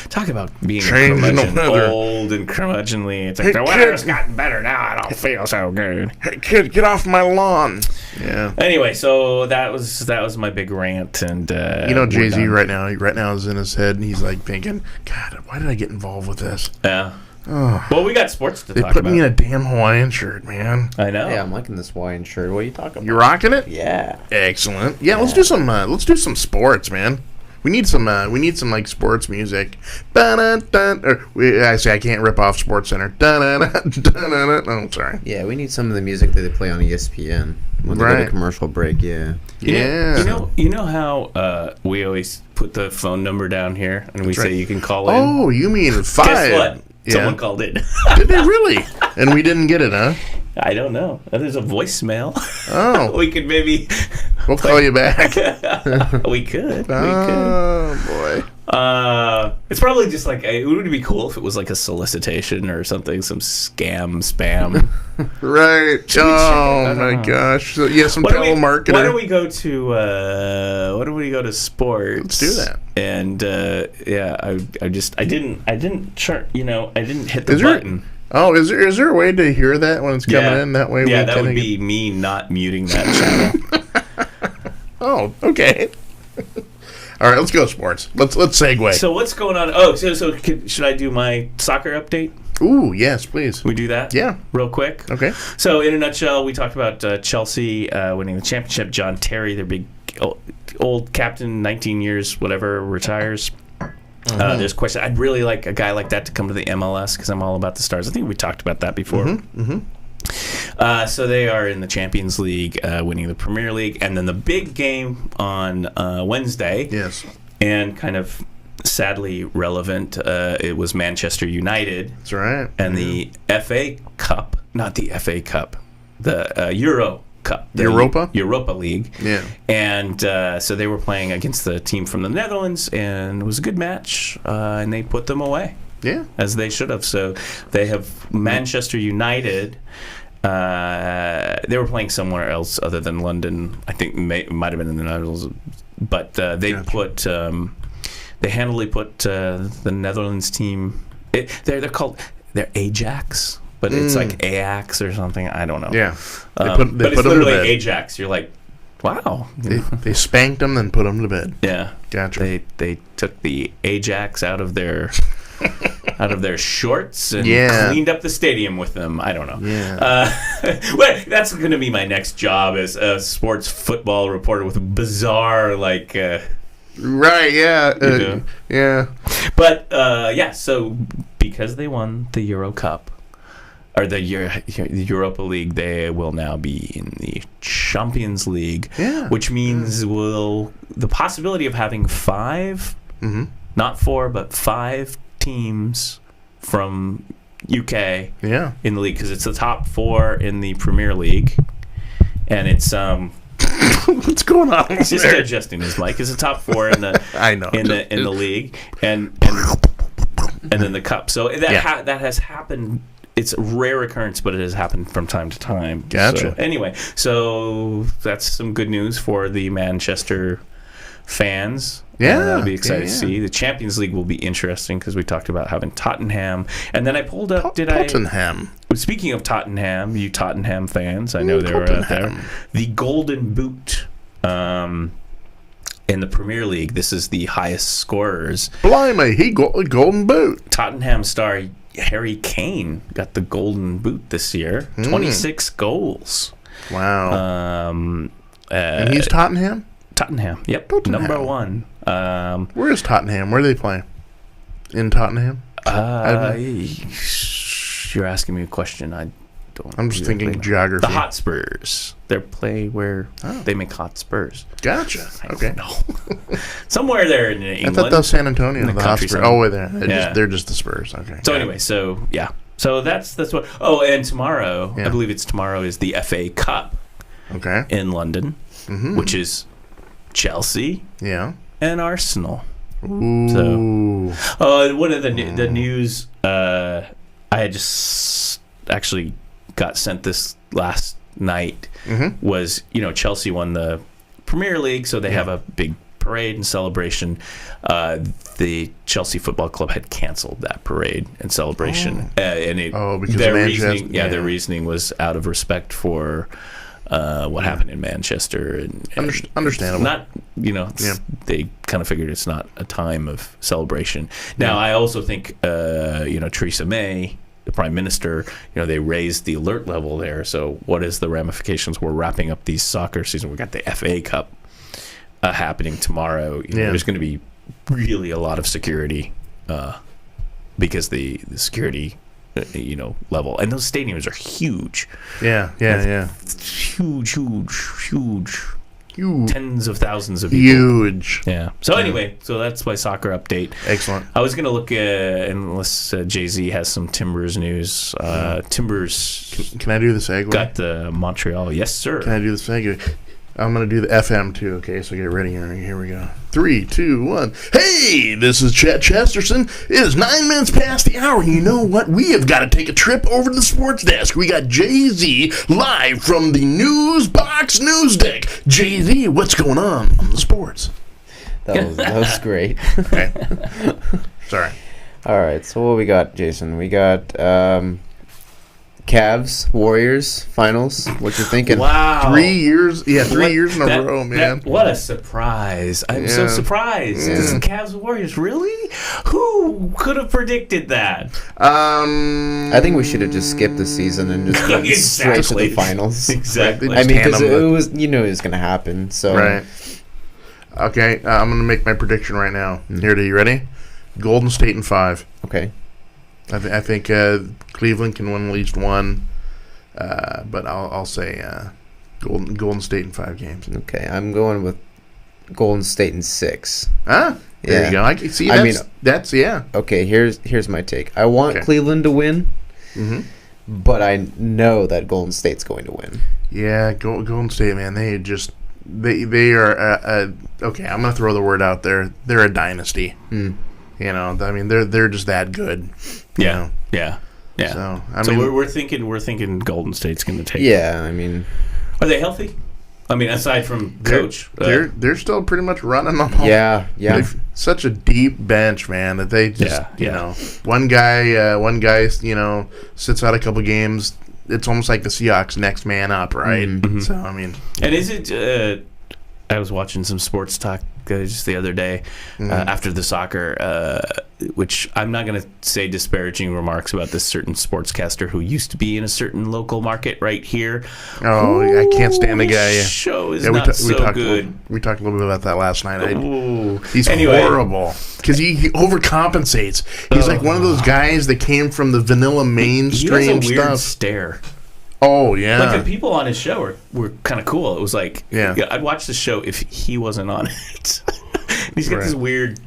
S1: talk about being
S2: Change in the
S1: curmudgeon,
S2: weather.
S1: old and curmudgeonly. It's like
S2: Hey,
S1: the weather's
S2: kid.
S1: gotten better now. I don't feel so good.
S2: Hey kid, get off my lawn. Yeah.
S1: Anyway, so that was my big rant, and
S2: You know,
S1: we're
S2: Jay-Z
S1: done.
S2: right now is in his head, and he's like thinking, God, why did I get involved with this?
S1: Yeah.
S2: Oh,
S1: Well, we got sports to
S2: they
S1: talk
S2: put
S1: about.
S2: me in a damn Hawaiian shirt, man.
S1: I know.
S3: Yeah, I'm liking this Hawaiian shirt. What are you talking about?
S2: You rocking it?
S3: Yeah.
S2: Excellent. Yeah, let's do some sports, man. We need some like sports music. Dun-dun-dun. I say I can't rip off Sports Center. Dun-dun-dun, dun-dun-dun. Oh, sorry.
S3: Yeah, we need some of the music that they play on ESPN when they go
S2: Right.
S3: to commercial break. Yeah.
S2: Yeah.
S1: You know how we always put the phone number down here, and we
S2: That's right.
S1: say you can call in.
S2: Oh, you mean 5?
S1: Guess what?
S2: Yeah.
S1: Someone called in.
S2: Did they really? And we didn't get it, huh?
S1: I don't know. There's a voicemail.
S2: Oh,
S1: We could maybe.
S2: we'll call you back.
S1: We could.
S2: Oh boy.
S1: It's probably just like it would be cool if it was like a solicitation or something, some spam.
S2: Right.
S1: Should we check it?
S2: Oh
S1: I don't
S2: my
S1: know.
S2: gosh. So, yeah, some
S1: Why don't we
S2: telemarketer.
S1: go to sports?
S2: Let's do that.
S1: And yeah, I didn't chart. You know, I didn't hit the
S2: Is there-
S1: button.
S2: Oh, is there a way to hear that when it's coming in? That way
S1: Yeah,
S2: we
S1: that
S2: can
S1: would be me not muting that channel.
S2: Oh, okay. All right, let's go sports. Let's segue.
S1: So what's going on? Oh, should I do my soccer update?
S2: Ooh, yes, please.
S1: We do that?
S2: Yeah.
S1: Real quick.
S2: Okay.
S1: So in a nutshell, we talked about Chelsea winning the championship. John Terry, their big old captain, 19 years, whatever, retires. There's a question. I'd really like a guy like that to come to the MLS because I'm all about the stars. I think we talked about that before. So they are in the Champions League, winning the Premier League, and then the big game on Wednesday.
S2: Yes.
S1: And kind of sadly relevant, it was Manchester United
S2: That's right.
S1: and the FA Cup, not the FA Cup, the Euro Cup, the Europa League.
S2: Yeah.
S1: And so they were playing against the team from the Netherlands, and it was a good match, and they put them away,
S2: Yeah.
S1: as they should have. So they have Manchester United. They were playing somewhere else other than London. I think it might have been in the Netherlands, but they
S2: Gotcha.
S1: they handily put the Netherlands team. They're Ajax, but it's like Ajax or something. I don't know.
S2: Yeah.
S1: But it's
S2: them to
S1: literally
S2: bed.
S1: Ajax. You're like, wow.
S2: They spanked them, then put them to bed.
S1: Yeah.
S2: Gotcha.
S1: They took the Ajax out of their shorts and
S2: Yeah.
S1: cleaned up the stadium with them. I don't know.
S2: Yeah.
S1: Well, that's going to be my next job as a sports football reporter with bizarre
S2: Right. Yeah.
S1: do.
S2: Yeah.
S1: But yeah. So because they won the Euro Cup or the Europa League, they will now be in the Champions League.
S2: Yeah.
S1: Which means the possibility of having 5, not 4, but 5 teams from UK
S2: Yeah.
S1: in the league, because it's the top 4 in the Premier League, and it's
S2: What's going on?
S1: he's just
S2: there?
S1: adjusting his mic. It's the top 4 in the
S2: I know.
S1: in the league, and then the cup. So that has happened. It's a rare occurrence, but it has happened from time to time.
S2: Gotcha.
S1: So, anyway, so that's some good news for the Manchester fans.
S2: Yeah,
S1: That'll be exciting
S2: yeah.
S1: to see. The Champions League will be interesting because we talked about having Tottenham, and then I pulled up.
S2: Tottenham.
S1: Speaking of Tottenham, you Tottenham fans, I know they were out there.
S2: Tottenham.
S1: The Golden Boot in the Premier League. This is the highest scorers.
S2: Blimey, he got a golden boot.
S1: Tottenham star Harry Kane got the Golden Boot this year. 26 goals.
S2: Wow.
S1: And
S2: and he's Tottenham?
S1: Tottenham. Yep.
S2: Tottenham.
S1: Number 1.
S2: Where is Tottenham? Where do they play? In Tottenham?
S1: You're asking me a question I don't.
S2: I'm just
S1: exactly
S2: thinking
S1: know.
S2: geography.
S1: The Hotspurs. Their play where they make hot spurs.
S2: Gotcha. Okay.
S1: No. Somewhere there in
S2: I
S1: England.
S2: thought that was San Antonio.
S1: In the
S2: The Hotspurs.
S1: countryside.
S2: Oh, wait, there.
S1: Yeah.
S2: They're just the Spurs. Okay.
S1: So anyway, so yeah. So that's what. Oh, and tomorrow,
S2: Yeah.
S1: I believe it's tomorrow, is the FA Cup
S2: Okay.
S1: in London, which is Chelsea
S2: Yeah.
S1: and Arsenal.
S2: Ooh.
S1: One of the news I had just actually got sent this last night was, Chelsea won the Premier League, so they have a big parade and celebration. The Chelsea Football Club had canceled that parade and celebration, and
S2: because
S1: their
S2: of
S1: reasoning,
S2: Manchester.
S1: their reasoning was out of respect for what happened in Manchester, and
S2: Understandable.
S1: Not, they kind of figured it's not a time of celebration. Now, I also think, Theresa May, the Prime Minister, they raised the alert level there. So, what is the ramifications? We're wrapping up these soccer season. We got the FA Cup happening tomorrow. There's going to be really a lot of security because the security. Level, and those stadiums are huge.
S2: Yeah.
S1: Huge.
S2: Huge.
S1: Tens of thousands of people.
S2: Huge.
S1: Yeah. So anyway, so that's my soccer update.
S2: Excellent.
S1: I was going to look unless Jay-Z has some Timbers news. Timbers
S2: Can I do the segue?
S1: got the Montreal. Yes, sir.
S2: Can I do the segue? I'm going to do the FM too, okay? So get ready. Here we go. 3, 2, 1. Hey, this is Chet Chesterton. It is 9 minutes past the hour. You know what? We have got to take a trip over to the sports desk. We got Jay-Z live from the NuzBox news deck. Jay-Z, what's going on the sports?
S3: That was great.
S2: Okay. Sorry.
S3: All right, so what we got, Jason? We got Cavs, Warriors, finals. What you thinking?
S1: Wow.
S2: 3 years? Yeah, 3 years in a row, man.
S1: What a surprise. I'm so surprised. This is Cavs Warriors. Really? Who could have predicted that?
S3: I think we should have just skipped the season and just went straight to the finals.
S1: Exactly.
S3: I mean, because it was, it was going to happen. So.
S2: Right. Okay, I'm going to make my prediction right now. Here, are you ready? Golden State in 5.
S3: Okay.
S2: I think Cleveland can win at least one, but I'll say Golden State in 5 games.
S3: Okay, I'm going with Golden State in 6.
S2: There you go. I can see. That's
S3: Okay, here's my take. I want Cleveland to win, but I know that Golden State's going to win.
S2: Yeah, Golden State, man. They are okay. I'm gonna throw the word out there. They're a dynasty. I mean, they're just that good.
S1: Yeah.
S2: So
S1: we're thinking Golden State's going to take.
S3: Yeah, I mean,
S1: are they healthy? I mean, aside from coach,
S2: they're still pretty much running them all.
S3: Yeah.
S2: They've such a deep bench, man, that they just one guy sits out a couple games. It's almost like the Seahawks next man up, right? So I mean,
S1: and is it? I was watching some sports talk just the other day after the soccer, which I'm not going to say disparaging remarks about this certain sportscaster who used to be in a certain local market right here.
S2: Oh, I can't stand the guy.
S1: His show is not so good.
S2: We talked a little bit about that last night. He's horrible because he overcompensates. He's like one of those guys that came from the vanilla mainstream
S1: he has a weird
S2: stuff.
S1: stare.
S2: Oh, yeah.
S1: Like the people on his show were kind of cool. It was like, I'd watch the show if he wasn't on it. He's got this weird,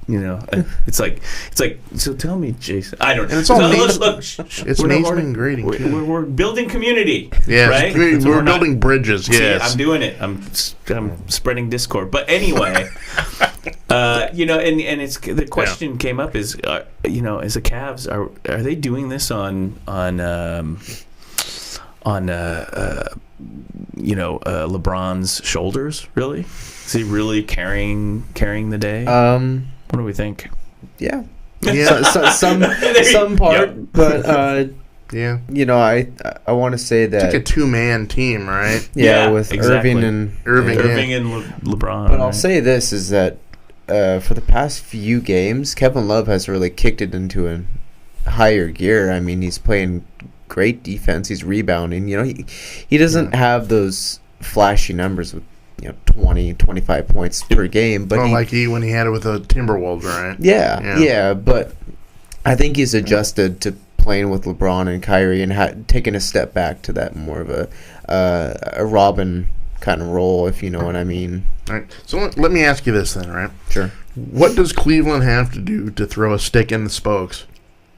S1: it's like. So tell me, Jason. I don't know.
S2: It's all
S1: look,
S2: it's nasal and grading.
S1: We're building community.
S2: Yeah,
S1: right?
S2: We're building bridges. Yes,
S1: I'm doing it. I'm spreading discord. But anyway, and it's the question came up is, as the Cavs are they doing this on LeBron's shoulders? Really? Is he really carrying the day? What do we think?
S3: Yeah. Some part, but
S2: yeah.
S3: I want to say that
S2: it's like a 2-man team, right?
S3: Yeah, with
S1: exactly.
S3: Irving and
S1: LeBron.
S3: But I'll say this is that for the past few games, Kevin Love has really kicked it into a higher gear. I mean, he's playing great defense. He's rebounding. He doesn't have those flashy numbers with 20, 25 points per game. But
S2: when he had it with the Timberwolves, right?
S3: Yeah. But I think he's adjusted to playing with LeBron and Kyrie and taking a step back to that more of a Robin kind of role, if you know what I mean.
S2: All right. So let me ask you this then, right?
S3: Sure.
S2: What does Cleveland have to do to throw a stick in the spokes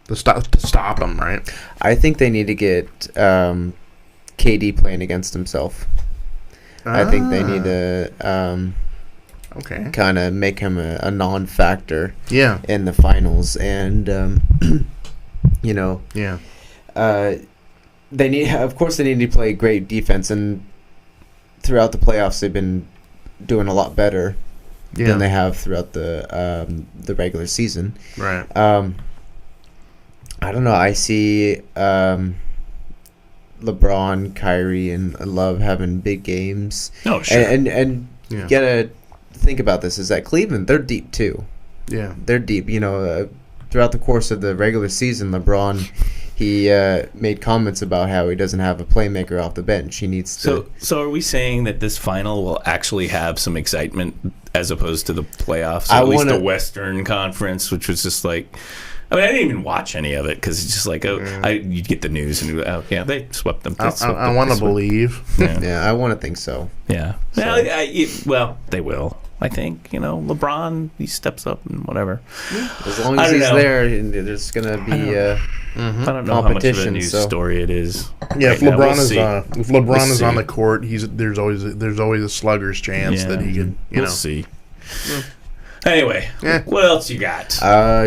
S2: to stop them, right?
S3: I think they need to get KD playing against himself. I think they need to kind of make him a non-factor in the finals. And, they need, of course, they need to play great defense. And throughout the playoffs, they've been doing a lot better than they have throughout the regular season.
S2: Right.
S3: I don't know. I see LeBron, Kyrie, and Love having big games.
S1: Oh, sure.
S3: And you gotta think about this: is that Cleveland, they're deep too.
S2: Yeah,
S3: they're deep. Throughout the course of the regular season, LeBron, he made comments about how he doesn't have a playmaker off the bench. He needs to.
S1: So are we saying that this final will actually have some excitement as opposed to the playoffs?
S3: At
S1: least the Western Conference, which was just like. I mean, I didn't even watch any of it because it's just like, you'd get the news and they swept them.
S2: I want to believe.
S3: Yeah, I want to think so.
S1: Yeah. So. Well, they will. I think, LeBron, he steps up and whatever.
S3: As long as he's there, there's going to be
S1: I don't know how much of a news story it is.
S2: Yeah, if LeBron is on the court, there's always a slugger's chance that he could,
S1: We'll see. Yeah. Anyway, what else you got?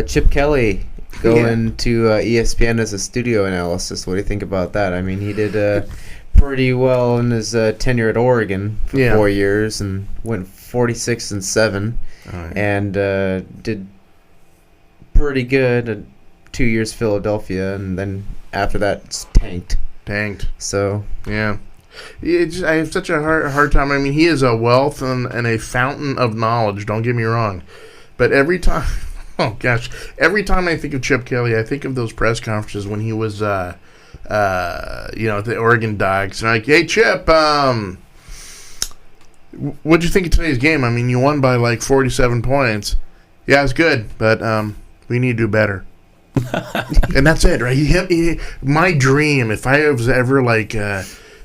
S3: Chip Kelly going to ESPN as a studio analysis. What do you think about that? I mean, he did pretty well in his tenure at Oregon for 4 years and went 46-7, and did pretty good at 2 years Philadelphia, and then after that it's tanked. So
S2: yeah. I have such a hard time. I mean, he is a wealth and a fountain of knowledge. Don't get me wrong, but every time I think of Chip Kelly, I think of those press conferences when he was, at the Oregon Ducks. And like, hey Chip, what'd you think of today's game? I mean, you won by like 47 points. Yeah, it's good, but we need to do better. And that's it, right? My dream, if I was ever like.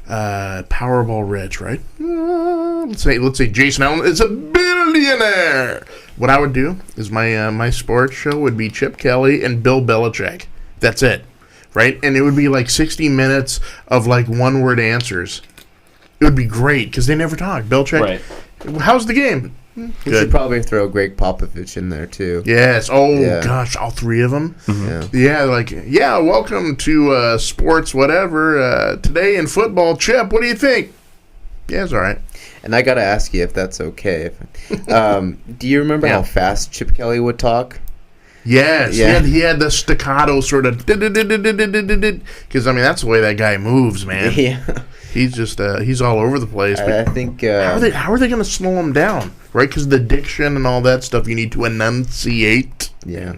S2: Powerball rich, right? Let's say Jason Allen is a billionaire. What I would do is my sports show would be Chip Kelly and Bill Belichick. That's it, right? And it would be like 60 minutes of like one-word answers. It would be great because they never talk. Belichick, right. How's the game?
S3: You should probably throw Greg Popovich in there too.
S2: Yes. Gosh, all three of them.
S3: Mm-hmm.
S2: Yeah. Welcome to sports whatever. Today in football, Chip. What do you think? Yeah, it's all right.
S3: And I gotta ask you if that's okay. Do you remember how fast Chip Kelly would talk?
S2: Yes. Yeah. He had the staccato sort of because I mean that's the way that guy moves, man.
S3: Yeah.
S2: He's just he's all over the place.
S3: I think
S2: how are they going to slow him down? Right, because the diction and all that stuff you need to enunciate.
S3: Yeah,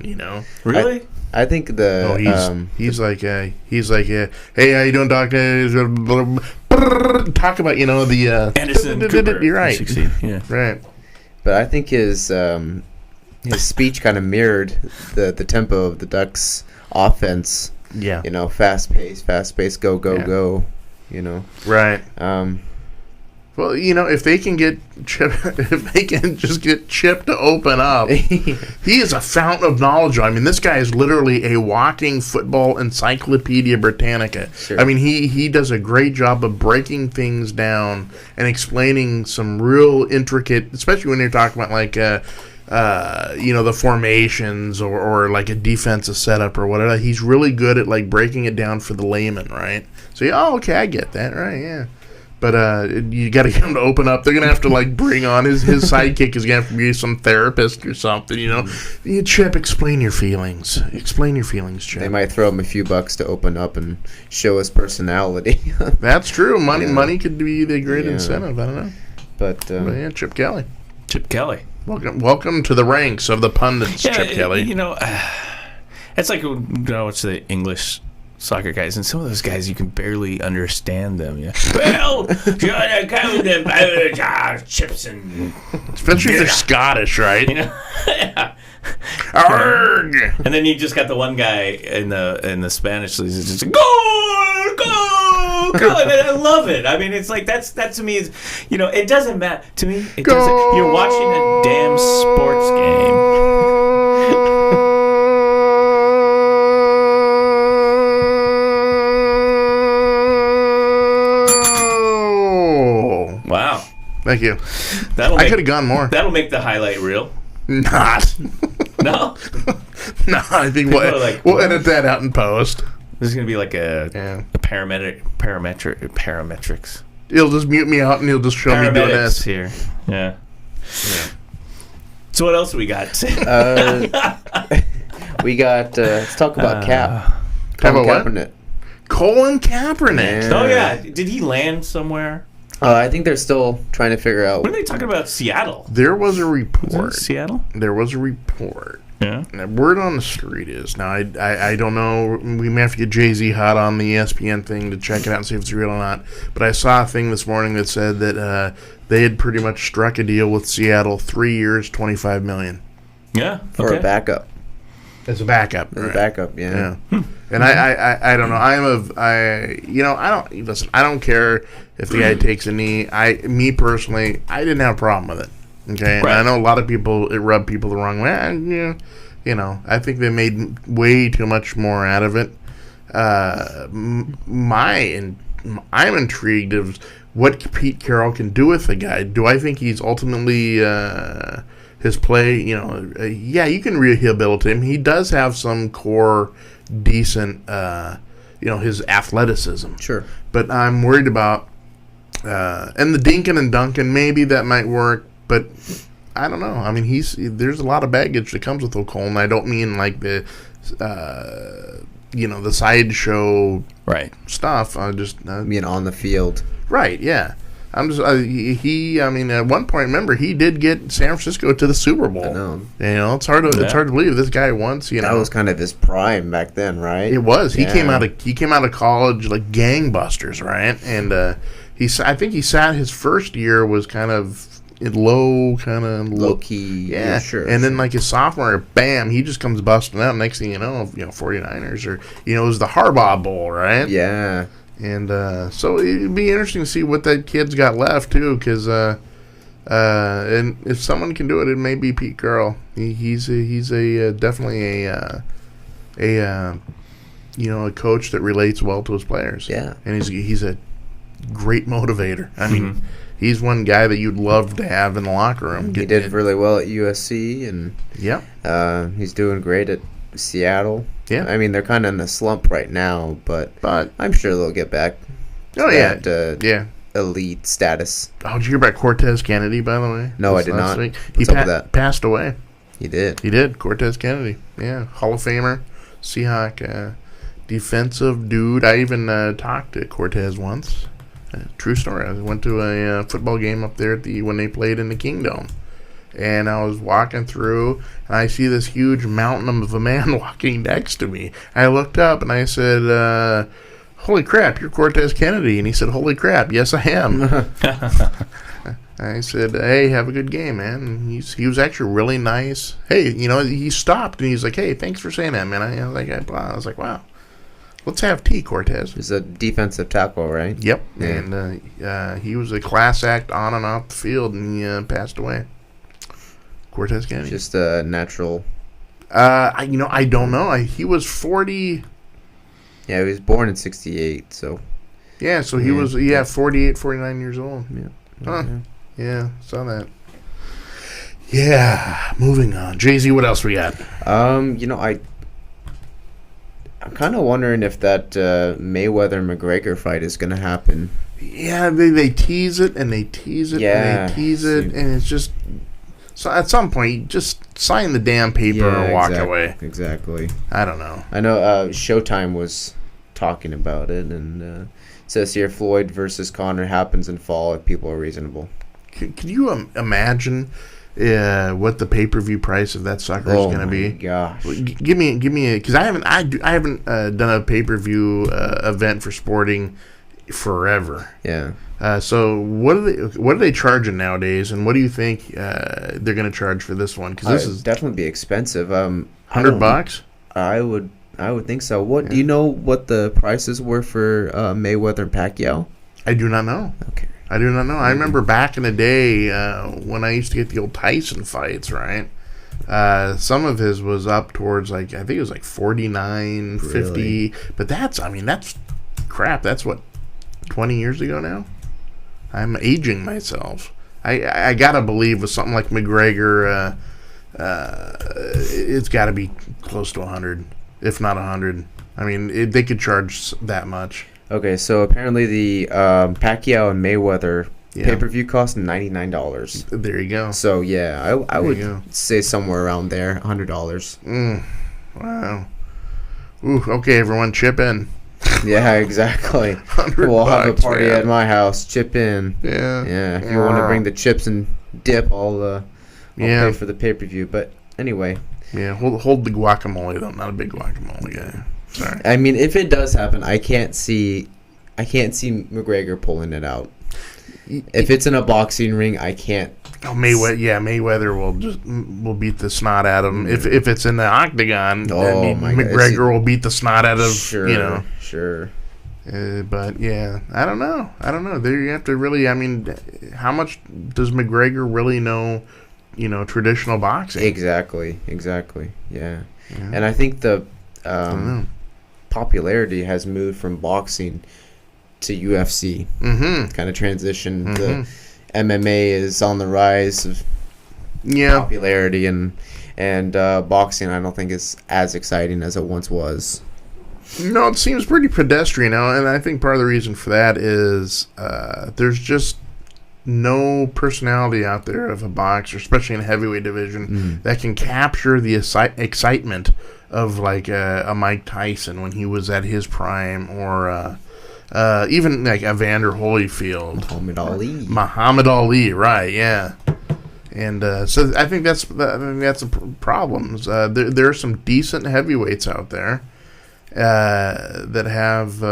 S1: Really.
S3: I think
S2: he's like hey, how you doing, doctor? Talk about the
S1: Anderson Cooper.
S2: You're right.
S1: Yeah,
S2: right.
S3: But I think his speech kind of mirrored the tempo of the Ducks' offense.
S2: Yeah,
S3: fast pace, go.
S2: Right. Well, if they can get Chip, if they can just get Chip to open up, he is a fountain of knowledge. I mean, this guy is literally a walking football encyclopedia Britannica.
S3: Sure.
S2: I mean, he does a great job of breaking things down and explaining some real intricate, especially when you're talking about like, the formations or like a defensive setup or whatever. He's really good at like breaking it down for the layman, right? So, okay, I get that, right, yeah. But you got to get him to open up. They're going to have to, like, bring on his sidekick is going to have to be some therapist or something, Chip, explain your feelings. Explain your feelings, Chip.
S3: They might throw him a few bucks to open up and show his personality.
S2: That's true. Money could be the great incentive. I don't know.
S3: But
S2: Chip Kelly.
S1: Chip Kelly.
S2: Welcome to the ranks of the pundits, Chip Kelly.
S1: It's like, it's the English soccer guys, and some of those guys you can barely understand them. Yeah. Well, gotta come to chips and
S2: Especially if they're Scottish, right?
S1: yeah.
S2: Arg!
S1: And then you just got the one guy in the Spanish league who's just like, go, go, go. And I love it. I mean, it's like that to me is, it doesn't matter to me. It doesn't. You're watching a damn sports game. Wow.
S2: Thank you. I could have gone more.
S1: That'll make the highlight reel.
S2: Not.
S1: No?
S2: No, I think we'll edit that out in post.
S1: This is going to be like a parametrics.
S2: He'll just mute me out and he'll just show me doing this.
S1: Here. Yeah. So what else we got?
S3: We got, let's talk about
S2: Talk about what?
S3: Kaepernick.
S2: Colin Kaepernick.
S1: Oh, yeah. Did he land somewhere?
S3: I think they're still trying to figure out.
S1: When are they talking about Seattle?
S2: There was a report.
S1: Seattle?
S2: There was a report.
S1: Yeah.
S2: And the word on the street is, now I don't know, we may have to get Jay-Z hot on the ESPN thing to check it out and see if it's real or not, but I saw a thing this morning that said that they had pretty much struck a deal with Seattle, 3 years, $25 million.
S1: Yeah.
S3: For a backup.
S2: As a backup.
S3: As a backup, yeah.
S2: And I don't know. I don't care if the guy takes a knee. Me personally, I didn't have a problem with it. Okay, and I know a lot of people, it rubbed people the wrong way. I think they made way too much more out of it. I'm intrigued of what Pete Carroll can do with the guy. Do I think he's ultimately his play? You can rehabilitate him. He does have some core decent, his athleticism.
S3: Sure,
S2: but I'm worried about and the Dinkin and Duncan. Maybe that might work. But I don't know. I mean, there's a lot of baggage that comes with O'Connell. I don't mean like the, the sideshow stuff. I
S3: mean on the field.
S2: Right. Yeah. I'm just at one point, remember, he did get San Francisco to the Super Bowl. I
S3: know.
S2: It's hard to believe this guy once.
S3: That was kind of his prime back then, right?
S2: It was. He came out of college like gangbusters, right? And I think he sat his first year was kind of low
S3: key,
S2: yeah, sure. And then like his sophomore, bam, he just comes busting out. Next thing you know, 49ers or it was the Harbaugh Bowl, right?
S3: Yeah.
S2: And so it'd be interesting to see what that kid's got left too, because and if someone can do it, it may be Pete Carroll. He's definitely a coach that relates well to his players.
S3: Yeah,
S2: and he's a great motivator. I mean. He's one guy that you'd love to have in the locker room.
S3: He did really well at USC, and he's doing great at Seattle.
S2: Yeah,
S3: I mean they're kind of in a slump right now, but I'm sure they'll get back. Elite status.
S2: Oh, did you hear about Cortez Kennedy? By the way,
S3: no, I did not.
S2: He passed away.
S3: He did.
S2: Cortez Kennedy. Yeah, Hall of Famer, Seahawk, defensive dude. I even talked to Cortez once. True story. I went to a football game up there when they played in the Kingdom, and I was walking through, and I see this huge mountain of a man walking next to me. I looked up, and I said, "Holy crap, you're Cortez Kennedy!" And he said, "Holy crap, yes, I am." I said, "Hey, have a good game, man." And he was actually really nice. Hey, he stopped, and he's like, "Hey, thanks for saying that, man." I was like, "Wow." Let's have tea, Cortez.
S3: He's a defensive tackle, right?
S2: Yep.
S3: Yeah.
S2: And he was a class act on and off the field, and he passed away. Cortez Kennedy.
S3: Just a natural.
S2: I don't know. He was 40.
S3: Yeah, he was born in 68, so.
S2: Yeah, so he was 48, 49 years old.
S3: Yeah.
S2: Huh. Yeah, saw that. Yeah, moving on. Jay-Z, what else we got?
S3: I'm kind of wondering if that Mayweather-McGregor fight is going to happen.
S2: Yeah, they tease it, and they tease it, and they tease it, and it's just... So at some point, you just sign the damn paper and walk away.
S3: Exactly.
S2: I don't know.
S3: I know Showtime was talking about it, and it says here, Floyd versus Conor happens in fall if people are reasonable.
S2: Could you imagine what the pay-per-view price of that sucker is going to be?
S3: Gosh.
S2: Give me because I haven't done a pay-per-view event for sporting forever.
S3: Yeah.
S2: So what are they charging nowadays, and what do you think they're going to charge for this one? Because this is
S3: definitely be expensive.
S2: $100.
S3: I would think so. What do you know? What the prices were for Mayweather and Pacquiao?
S2: I do not know.
S3: Okay.
S2: I do not know. I remember back in the day when I used to get the old Tyson fights, right? Some of his was up towards I think it was like 49, 50. But that's crap. That's what, 20 years ago now? I'm aging myself. I gotta believe with something like McGregor, it's got to be close to 100, if not 100. I mean, they could charge that much.
S3: Okay, so apparently the Pacquiao and Mayweather pay-per-view cost $99.
S2: There you go.
S3: So yeah, I would say somewhere around there, $100.
S2: Wow. Ooh, okay, everyone, chip in.
S3: Yeah, exactly. We'll have a party at my house. Chip in.
S2: Yeah.
S3: Yeah. If you want to bring the chips and dip, I'll pay for the pay-per-view. But anyway.
S2: Yeah, hold the guacamole though. Not a big guacamole guy. Sorry.
S3: I mean, if it does happen, I can't see McGregor pulling it out. If it's in a boxing ring, I can't.
S2: Oh, Mayweather will beat the snot out of him. If it's in the octagon, McGregor will beat the snot out of
S3: Sure.
S2: But yeah, I don't know. There you have to really. I mean, how much does McGregor really know? Traditional boxing.
S3: Exactly. Yeah. And I think the popularity has moved from boxing to UFC.
S2: Mm-hmm.
S3: Kind of transition. Mm-hmm. The MMA is on the rise of popularity, and boxing I don't think is as exciting as it once was.
S2: No, it seems pretty pedestrian now, and I think part of the reason for that is there's just no personality out there of a boxer, especially in the heavyweight division, that can capture the excitement of like a Mike Tyson when he was at his prime, or even like Evander Holyfield, Muhammad Ali, right? Yeah. And so I think that's the problem. There are some decent heavyweights out there that have,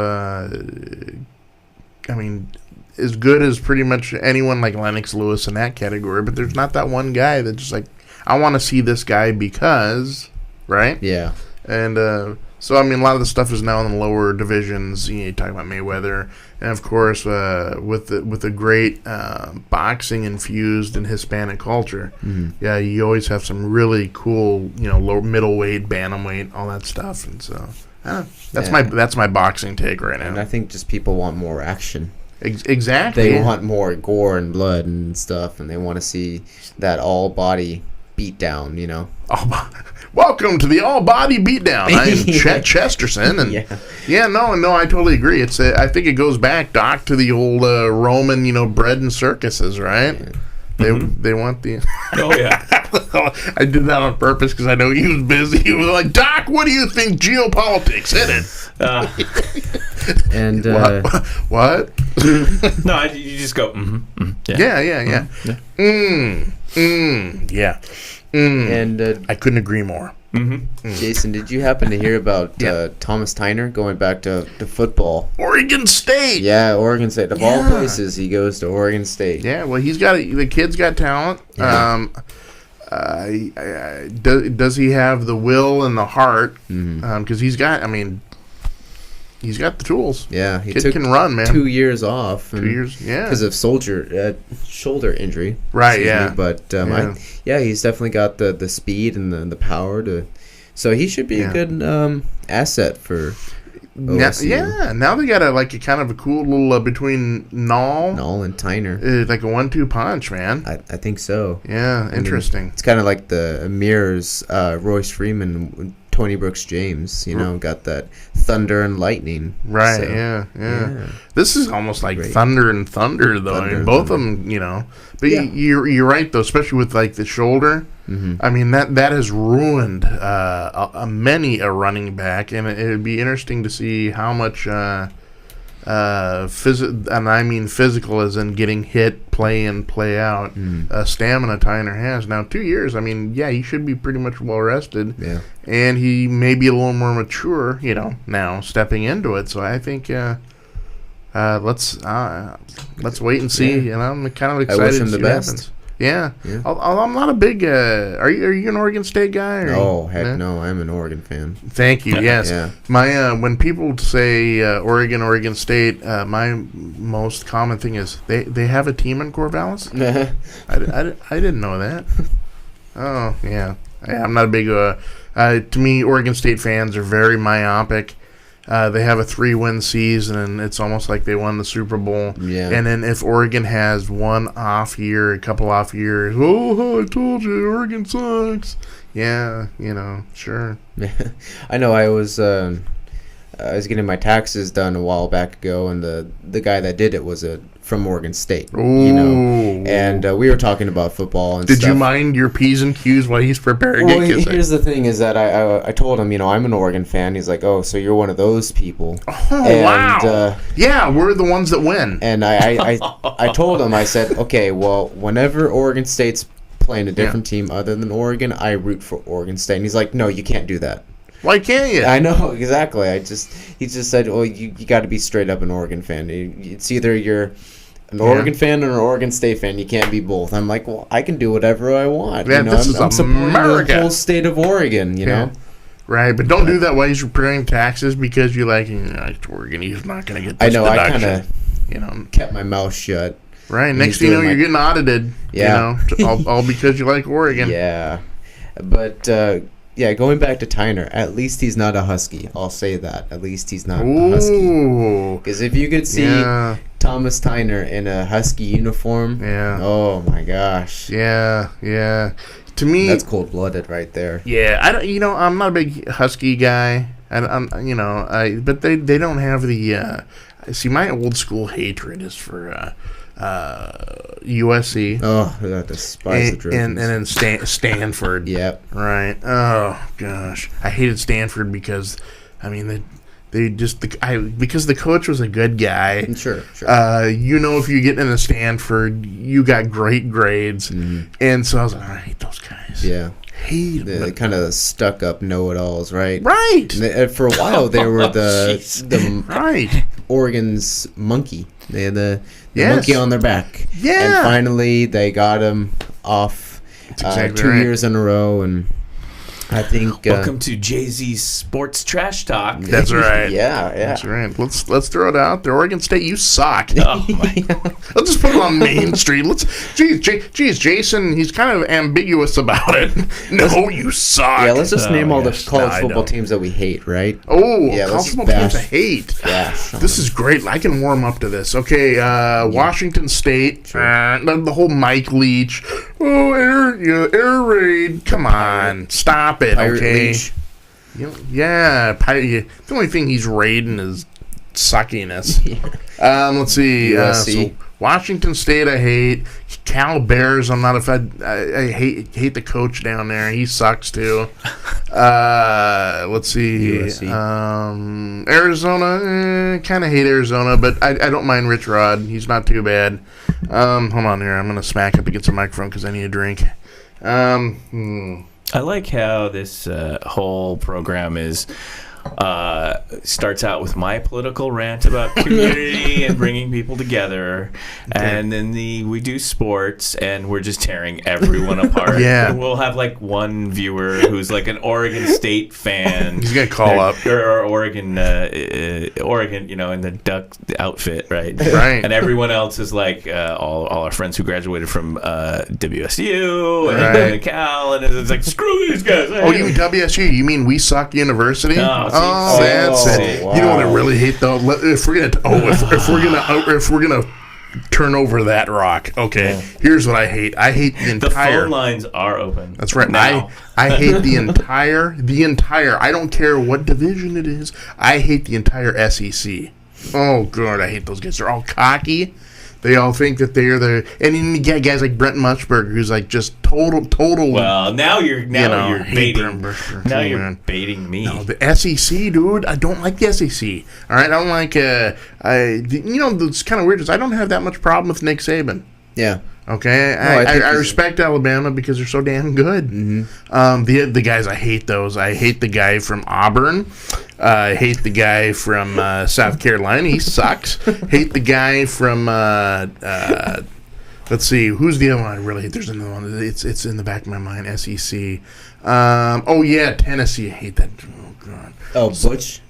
S2: as good as pretty much anyone like Lennox Lewis in that category, but there's not that one guy that's just like, I want to see this guy because, right?
S3: Yeah.
S2: And so, a lot of the stuff is now in the lower divisions. You talk about Mayweather, and of course, with the great boxing infused in Hispanic culture, yeah, you always have some really cool, low middleweight, bantamweight, all that stuff, and so that's my boxing take right now.
S3: And I think just people want more action.
S2: Exactly.
S3: They want more gore and blood and stuff, and they want to see that all body beat down.
S2: Welcome to the all body beatdown. I'm Chet Chesterton, and I totally agree. It's I think it goes back, Doc, to the old Roman, bread and circuses, right? Yeah. They want the.
S1: Oh yeah.
S2: I did that on purpose because I know he was busy. He was like, Doc, what do you think geopolitics? Hit it.
S3: And
S2: what?
S1: No, you just go.
S2: Yeah.
S3: And
S2: I couldn't agree more.
S3: Jason, did you happen to hear about Thomas Tyner going back to football?
S2: Oregon State.
S3: Yeah, Oregon State. Of all places, he goes to Oregon State.
S2: Yeah, well, the kid's got talent. Yeah. Does he have the will and the heart? Because he's got the tools.
S3: Yeah, he
S2: kid can run, man.
S3: 2 years off.
S2: 2 years, yeah,
S3: because of shoulder injury.
S2: Right. Yeah.
S3: But he's definitely got the speed and the power to. So he should be a good asset for. OSU.
S2: Now they got a kind of a cool little between Null
S3: and Tyner.
S2: Like a 1-2 punch, man.
S3: I think so.
S2: Yeah, interesting.
S3: It's kind of like the mirrors Royce Freeman, Tony Brooks James, got that thunder and lightning.
S2: Right, so, yeah. This is almost like great. Thunder and thunder, though. Both of them, But you're right, though, especially with the shoulder. That has ruined many a running back, and it would be interesting to see how much and I mean physical as in getting hit, play in, play out, stamina Tyner has. Now, 2 years, I mean, yeah, he should be pretty much well rested.
S3: Yeah.
S2: And he may be a little more mature, now stepping into it. So I think let's wait and see.
S3: Yeah.
S2: I'm kind of excited
S3: I wish him
S2: to
S3: the
S2: see what
S3: best.
S2: happens. Yeah.
S3: Yeah.
S2: I'm not a big. Are you an Oregon State guy?
S3: Oh, heck no. I'm an Oregon fan.
S2: Thank you. Yes.
S3: Yeah.
S2: My when people say Oregon State, my most common thing is they have a team in Corvallis. I didn't know that. Oh yeah. I'm not a big. To me, Oregon State fans are very myopic. They have a 3-win season, and it's almost like they won the Super Bowl.
S3: Yeah.
S2: And then if Oregon has one off year, a couple off years, I told you, Oregon sucks. Yeah, sure.
S3: I know. I was getting my taxes done a while back ago, and the guy that did it was from Oregon State.
S2: Ooh.
S3: And we were talking about football and
S2: Did
S3: stuff.
S2: you mind your P's and Q's while he's preparing
S3: Well,
S2: it?
S3: here's the thing: is that I told him, I'm an Oregon fan. He's like, oh, so you're one of those people.
S2: Oh,
S3: and,
S2: wow. Yeah, we're the ones that win.
S3: And I told him, I said, okay, well, whenever Oregon State's playing a different team other than Oregon, I root for Oregon State. And he's like, no, you can't do that.
S2: Why can't you?
S3: I know, exactly. He just said, well, you got to be straight up an Oregon fan. It's either you're an Oregon fan or an Oregon State fan. You can't be both. I'm like, well, I can do whatever I want.
S2: Yeah, this is
S3: I'm supporting
S2: America.
S3: the whole state of Oregon, you know?
S2: Right, but don't do that while he's preparing taxes because you're like, Oregon, he's not going to get this
S3: I know,
S2: deduction.
S3: I kind of kept my mouth shut.
S2: Right, next thing you know, you're getting audited.
S3: Yeah.
S2: All because you like Oregon.
S3: Yeah. But, going back to Tyner, at least he's not a Husky. I'll say that. At least he's not a Husky. Because if you could see Thomas Tyner in a Husky uniform, oh my gosh.
S2: Yeah. To me,
S3: that's cold-blooded right there.
S2: Yeah, I'm not a big Husky guy. But they don't have the. See, my old school hatred is for USC.
S3: Oh, I despise the Trojans.
S2: And then Stanford.
S3: Yep.
S2: Right. Oh gosh, I hated Stanford because, they just because the coach was a good guy.
S3: Sure.
S2: If you get into Stanford, you got great grades, and so I was like, I hate those guys.
S3: Yeah.
S2: Hate them.
S3: The kind of stuck-up know-it-alls, right?
S2: Right.
S3: For a while, they were the
S2: right
S3: Oregon's monkey. They had the monkey on their back.
S2: Yeah.
S3: And finally, they got him off
S2: exactly
S3: 2 years in a row, and I think
S1: welcome to Jay-Z's Sports Trash Talk.
S2: That's right.
S3: Yeah.
S2: That's right. Let's throw it out there. Oregon State, you suck.
S1: Oh my God.
S2: Let's just put it on Main Street. Geez, Jason, he's kind of ambiguous about it. No, you suck.
S3: Yeah, let's just name all the
S1: gosh.
S3: college football teams that we hate, right?
S2: Oh,
S3: yeah,
S2: college football teams I hate.
S3: Yeah.
S2: This is great. I can warm up to this. Okay, Washington State, the whole Mike Leach. Oh, air raid. Come on, stop it.
S3: Pirate
S2: okay.
S3: Leach.
S2: The only thing he's raiding is suckiness. Let's see.
S3: USC.
S2: So Washington State, I hate. Cal Bears, I'm not a fan. I hate the coach down there. He sucks too. Let's see.
S3: USC.
S2: Arizona, kind of hate Arizona, but I don't mind Rich Rod. He's not too bad. Hold on here. I'm going to smack up against the microphone because I need a drink.
S1: I like how this whole program starts out with my political rant about community and bringing people together, and then we do sports, and we're just tearing everyone apart.
S2: Yeah.
S1: We'll have like one viewer who's like an Oregon State fan.
S2: He's gonna call up
S1: or Oregon, in the duck outfit, right?
S2: Right.
S1: And everyone else is like all our friends who graduated from WSU and Cal, and it's like screw these guys.
S2: Oh, you mean WSU? You mean We Suck University?
S1: No,
S2: that's it.
S3: Wow.
S2: You know what I really hate though? If we're gonna turn over that rock, okay. Here's what I hate. I hate the entire.
S1: The phone lines are open.
S2: That's right.
S1: Now.
S2: I hate the entire. I don't care what division it is. I hate the entire SEC. Oh God, I hate those guys. They're all cocky. They all think that they're and then you get guys like Brent Musburger, who's like just total.
S1: Well, now you're baiting. Now you're
S2: man.
S1: baiting me.
S2: No, the SEC, dude. I don't like the SEC. All right, I don't like. It's kind of weird. Is I don't have that much problem with Nick Saban.
S3: Yeah.
S2: Okay, I respect Alabama because they're so damn good.
S3: Mm-hmm.
S2: The guys I hate those. I hate the guy from Auburn. I hate the guy from South Carolina. He sucks. Hate the guy from. Let's see, who's the other one I really hate? There's another one. It's in the back of my mind. SEC. Tennessee. I hate that. Oh God.
S3: Oh, Butch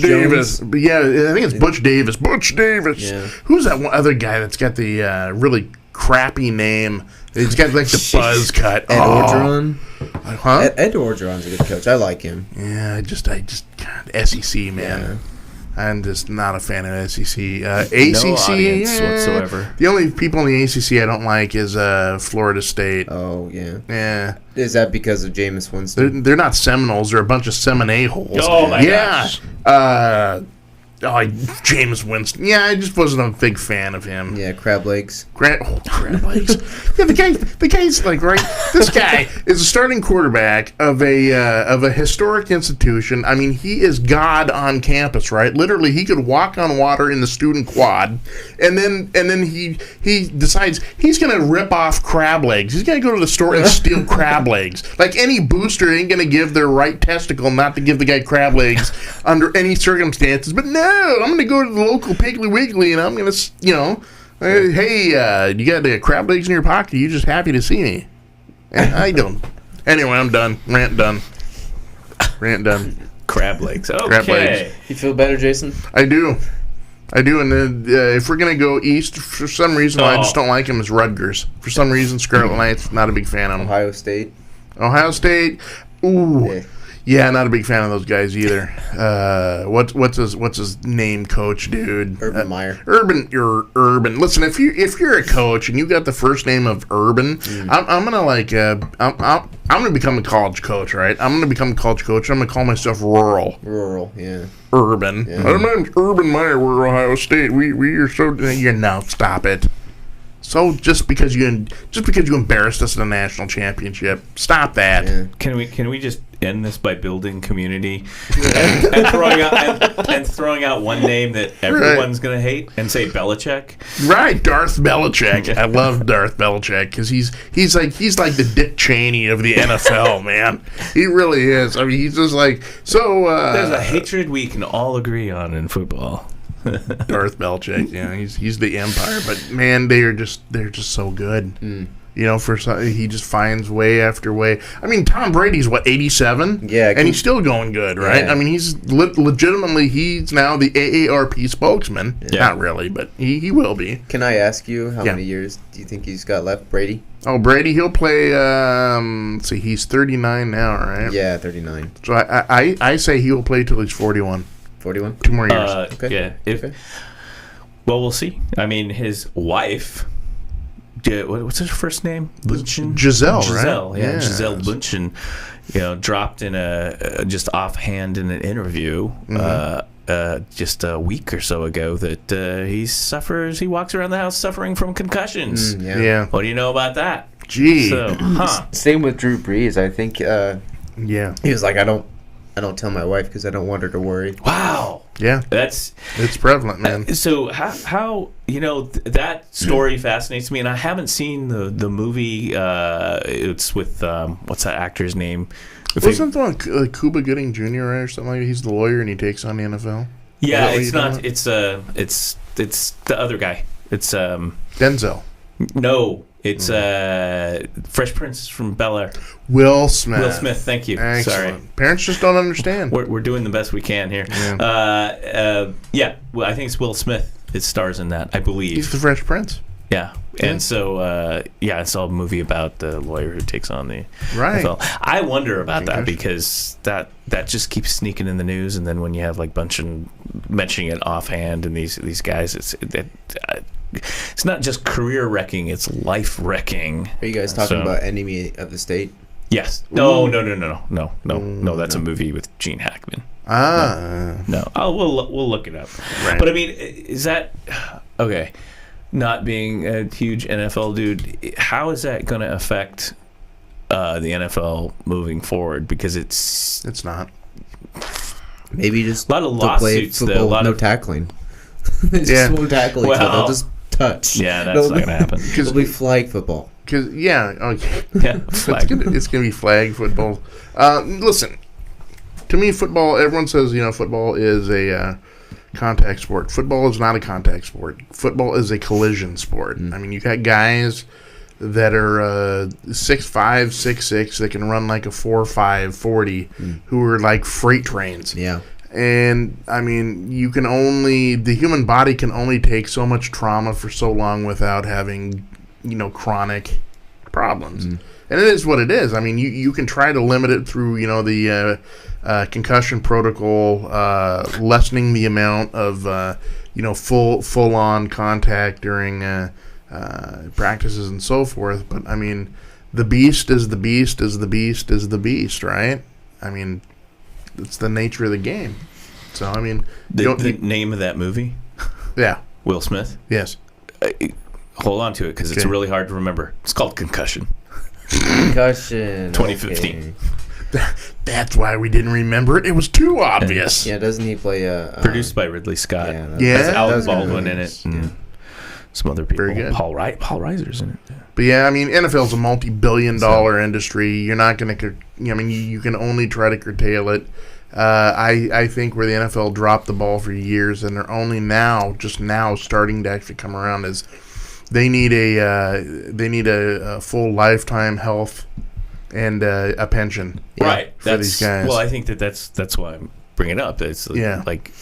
S2: Davis.
S3: Jones?
S2: Yeah, I think it's Butch Davis. Butch Davis.
S3: Yeah.
S2: Who's that one other guy that's got the really crappy name? He's got like the buzz cut.
S3: Ed Orgeron.
S2: Huh?
S3: Ed Orgeron's a good coach. I like him.
S2: Yeah, I just God, SEC, man.
S3: Yeah.
S2: I'm just not a fan of SEC. ACC,
S1: no audience whatsoever.
S2: The only people in the ACC I don't like is Florida State.
S3: Oh, yeah.
S2: Yeah.
S3: Is that because of Jameis Winston?
S2: They're not Seminoles. They're a bunch of Semine-holes.
S1: Oh, my gosh.
S2: James Winston. Yeah, I just wasn't a big fan of him.
S3: Yeah, crab legs.
S2: Crab legs. Yeah, the guy's like, right. This guy is a starting quarterback of a historic institution. I mean, he is God on campus, right? Literally, he could walk on water in the student quad, and then he decides he's gonna rip off crab legs. He's gonna go to the store and steal crab legs. Like any booster ain't gonna give their right testicle not to give the guy crab legs under any circumstances. But no. I'm going to go to the local Piggly Wiggly and I'm going to, hey, you got the crab legs in your pocket? Are you just happy to see me? And I don't. Anyway, I'm done. Rant done.
S1: Crab legs. Okay.
S2: Crab legs.
S3: You feel better, Jason?
S2: I do. And then if we're going to go east, for some reason, I just don't like him as Rutgers. For some reason, Scarlet Knights, not a big fan of him.
S3: Ohio State.
S2: Ooh.
S3: Yeah.
S2: Yeah, not a big fan of those guys either. What's his name, coach, dude?
S3: Urban Meyer.
S2: Urban. Listen, if you're a coach and you got the first name of Urban, I'm gonna become a college coach, right? I'm gonna become a college coach. I'm gonna call myself Rural.
S3: Yeah.
S2: Urban.
S3: Yeah.
S2: My name's Urban Meyer. We're Ohio State. We are so. No, stop it. So just because you embarrassed us in the national championship, stop that.
S3: Yeah.
S1: Can we just end this by building community and throwing out one name that everyone's gonna hate and say Belichick?
S2: Right, Darth Belichick. I love Darth Belichick because he's like the Dick Cheney of the NFL, man. He really is. I mean, he's just like so.
S1: There's a hatred we can all agree on in football.
S2: Darth Belichick, yeah, he's the empire, but man, they're just so good. He just finds way after way. I mean, Tom Brady's 87,
S3: yeah,
S2: and he's still going good, right?
S3: Yeah.
S2: I mean, he's legitimately he's now the AARP spokesman. Yeah. Not really, but he will be.
S3: Can I ask you how many years do you think he's got left, Brady?
S2: Oh, Brady, he'll play. Let's see, he's 39 now, right?
S3: Yeah, 39.
S2: So I say he will play till he's 41.
S3: 41?
S2: 2 more years.
S1: Okay. Yeah. Well, we'll see. I mean, his wife. What's her first name? Bündchen?
S2: Giselle,
S1: right?
S2: Yeah,
S1: Giselle Bündchen. Dropped in just offhand in an interview. Just a week or so ago that he walks around the house suffering from concussions.
S2: Yeah.
S1: What do you know about that?
S2: Gee.
S1: So,
S3: Same with Drew Brees. I think.
S2: Yeah.
S3: He was like, I don't tell my wife because I don't want her to worry.
S1: Wow.
S2: Yeah.
S1: It's
S2: prevalent, man.
S1: So how that story fascinates me, and I haven't seen the movie. It's with what's that actor's name?
S2: Wasn't it the one Cuba Gooding Jr. or something like that? He's the lawyer and he takes on the NFL.
S1: Yeah, it's not. It's the other guy. It's
S2: Denzel.
S1: No. It's Fresh Prince from Bel-Air.
S2: Will Smith.
S1: Will Smith, thank you.
S2: Excellent.
S1: Sorry.
S2: Parents just don't understand.
S1: We're doing the best we can here.
S2: Yeah.
S1: Well, I think it's Will Smith. It stars in that, I believe.
S2: He's the Fresh Prince.
S1: Yeah. And so, I saw a movie about the lawyer who takes on the NFL. I wonder about that because that just keeps sneaking in the news, and then when you have like Bündchen mentioning it offhand and these guys, it's not just career wrecking; it's life wrecking.
S3: Are you guys talking about Enemy of the State?
S1: Yes. No. That's a movie with Gene Hackman.
S2: No.
S1: We'll look it up.
S2: Right.
S1: But I mean, is that okay? not being a huge NFL dude, how is that going to affect the NFL moving forward? Because
S2: It's not.
S3: Maybe just
S1: a lot of
S3: they'll play
S1: lawsuits,
S3: football
S1: though, a
S3: with
S1: lot
S3: no
S1: of
S3: tackling. They
S2: Yeah.
S3: just won't tackle each other. They'll just touch.
S1: yeah, that's not going to happen.
S3: It'll be flag football.
S2: Because okay.
S1: Yeah, flag.
S2: It's gonna be flag football. Listen, to me, football. Everyone says football is a contact sport. Football is not a contact sport. Football is a collision sport. I mean, you got guys that are 6'5", 6'6", that can run like a 4.5 40, who are like freight trains.
S3: Yeah.
S2: And I mean, the human body can only take so much trauma for so long without having, chronic problems. And it is what it is. I mean, you can try to limit it through, the concussion protocol, lessening the amount of, full on contact during practices and so forth. But I mean, the beast is the beast is the beast is the beast, right? I mean, it's the nature of the game. So I mean,
S1: The name of that movie,
S2: yeah,
S1: Will Smith.
S2: yes,
S1: Hold on to it because it's
S2: Okay.
S1: really hard to remember. It's called Concussion.
S3: Concussion.
S1: 2015.
S3: Okay.
S2: that's why we didn't remember it. It was too obvious.
S3: Yeah, doesn't he play
S1: Produced by Ridley Scott.
S3: Yeah,
S2: Yeah.
S1: Has Alec
S3: that's
S1: Baldwin
S3: good.
S1: in it. And some other people.
S2: Very good.
S1: Paul Reiser's in it.
S2: But yeah, I mean, NFL's a multi-billion-dollar industry. You're not going to. I mean, you can only try to curtail it. I think where the NFL dropped the ball for years, and they're only just now starting to actually come around, is they need a full lifetime health and a pension.
S1: Right.
S2: For these guys.
S1: Well, I think that's why I'm bringing it up. It's like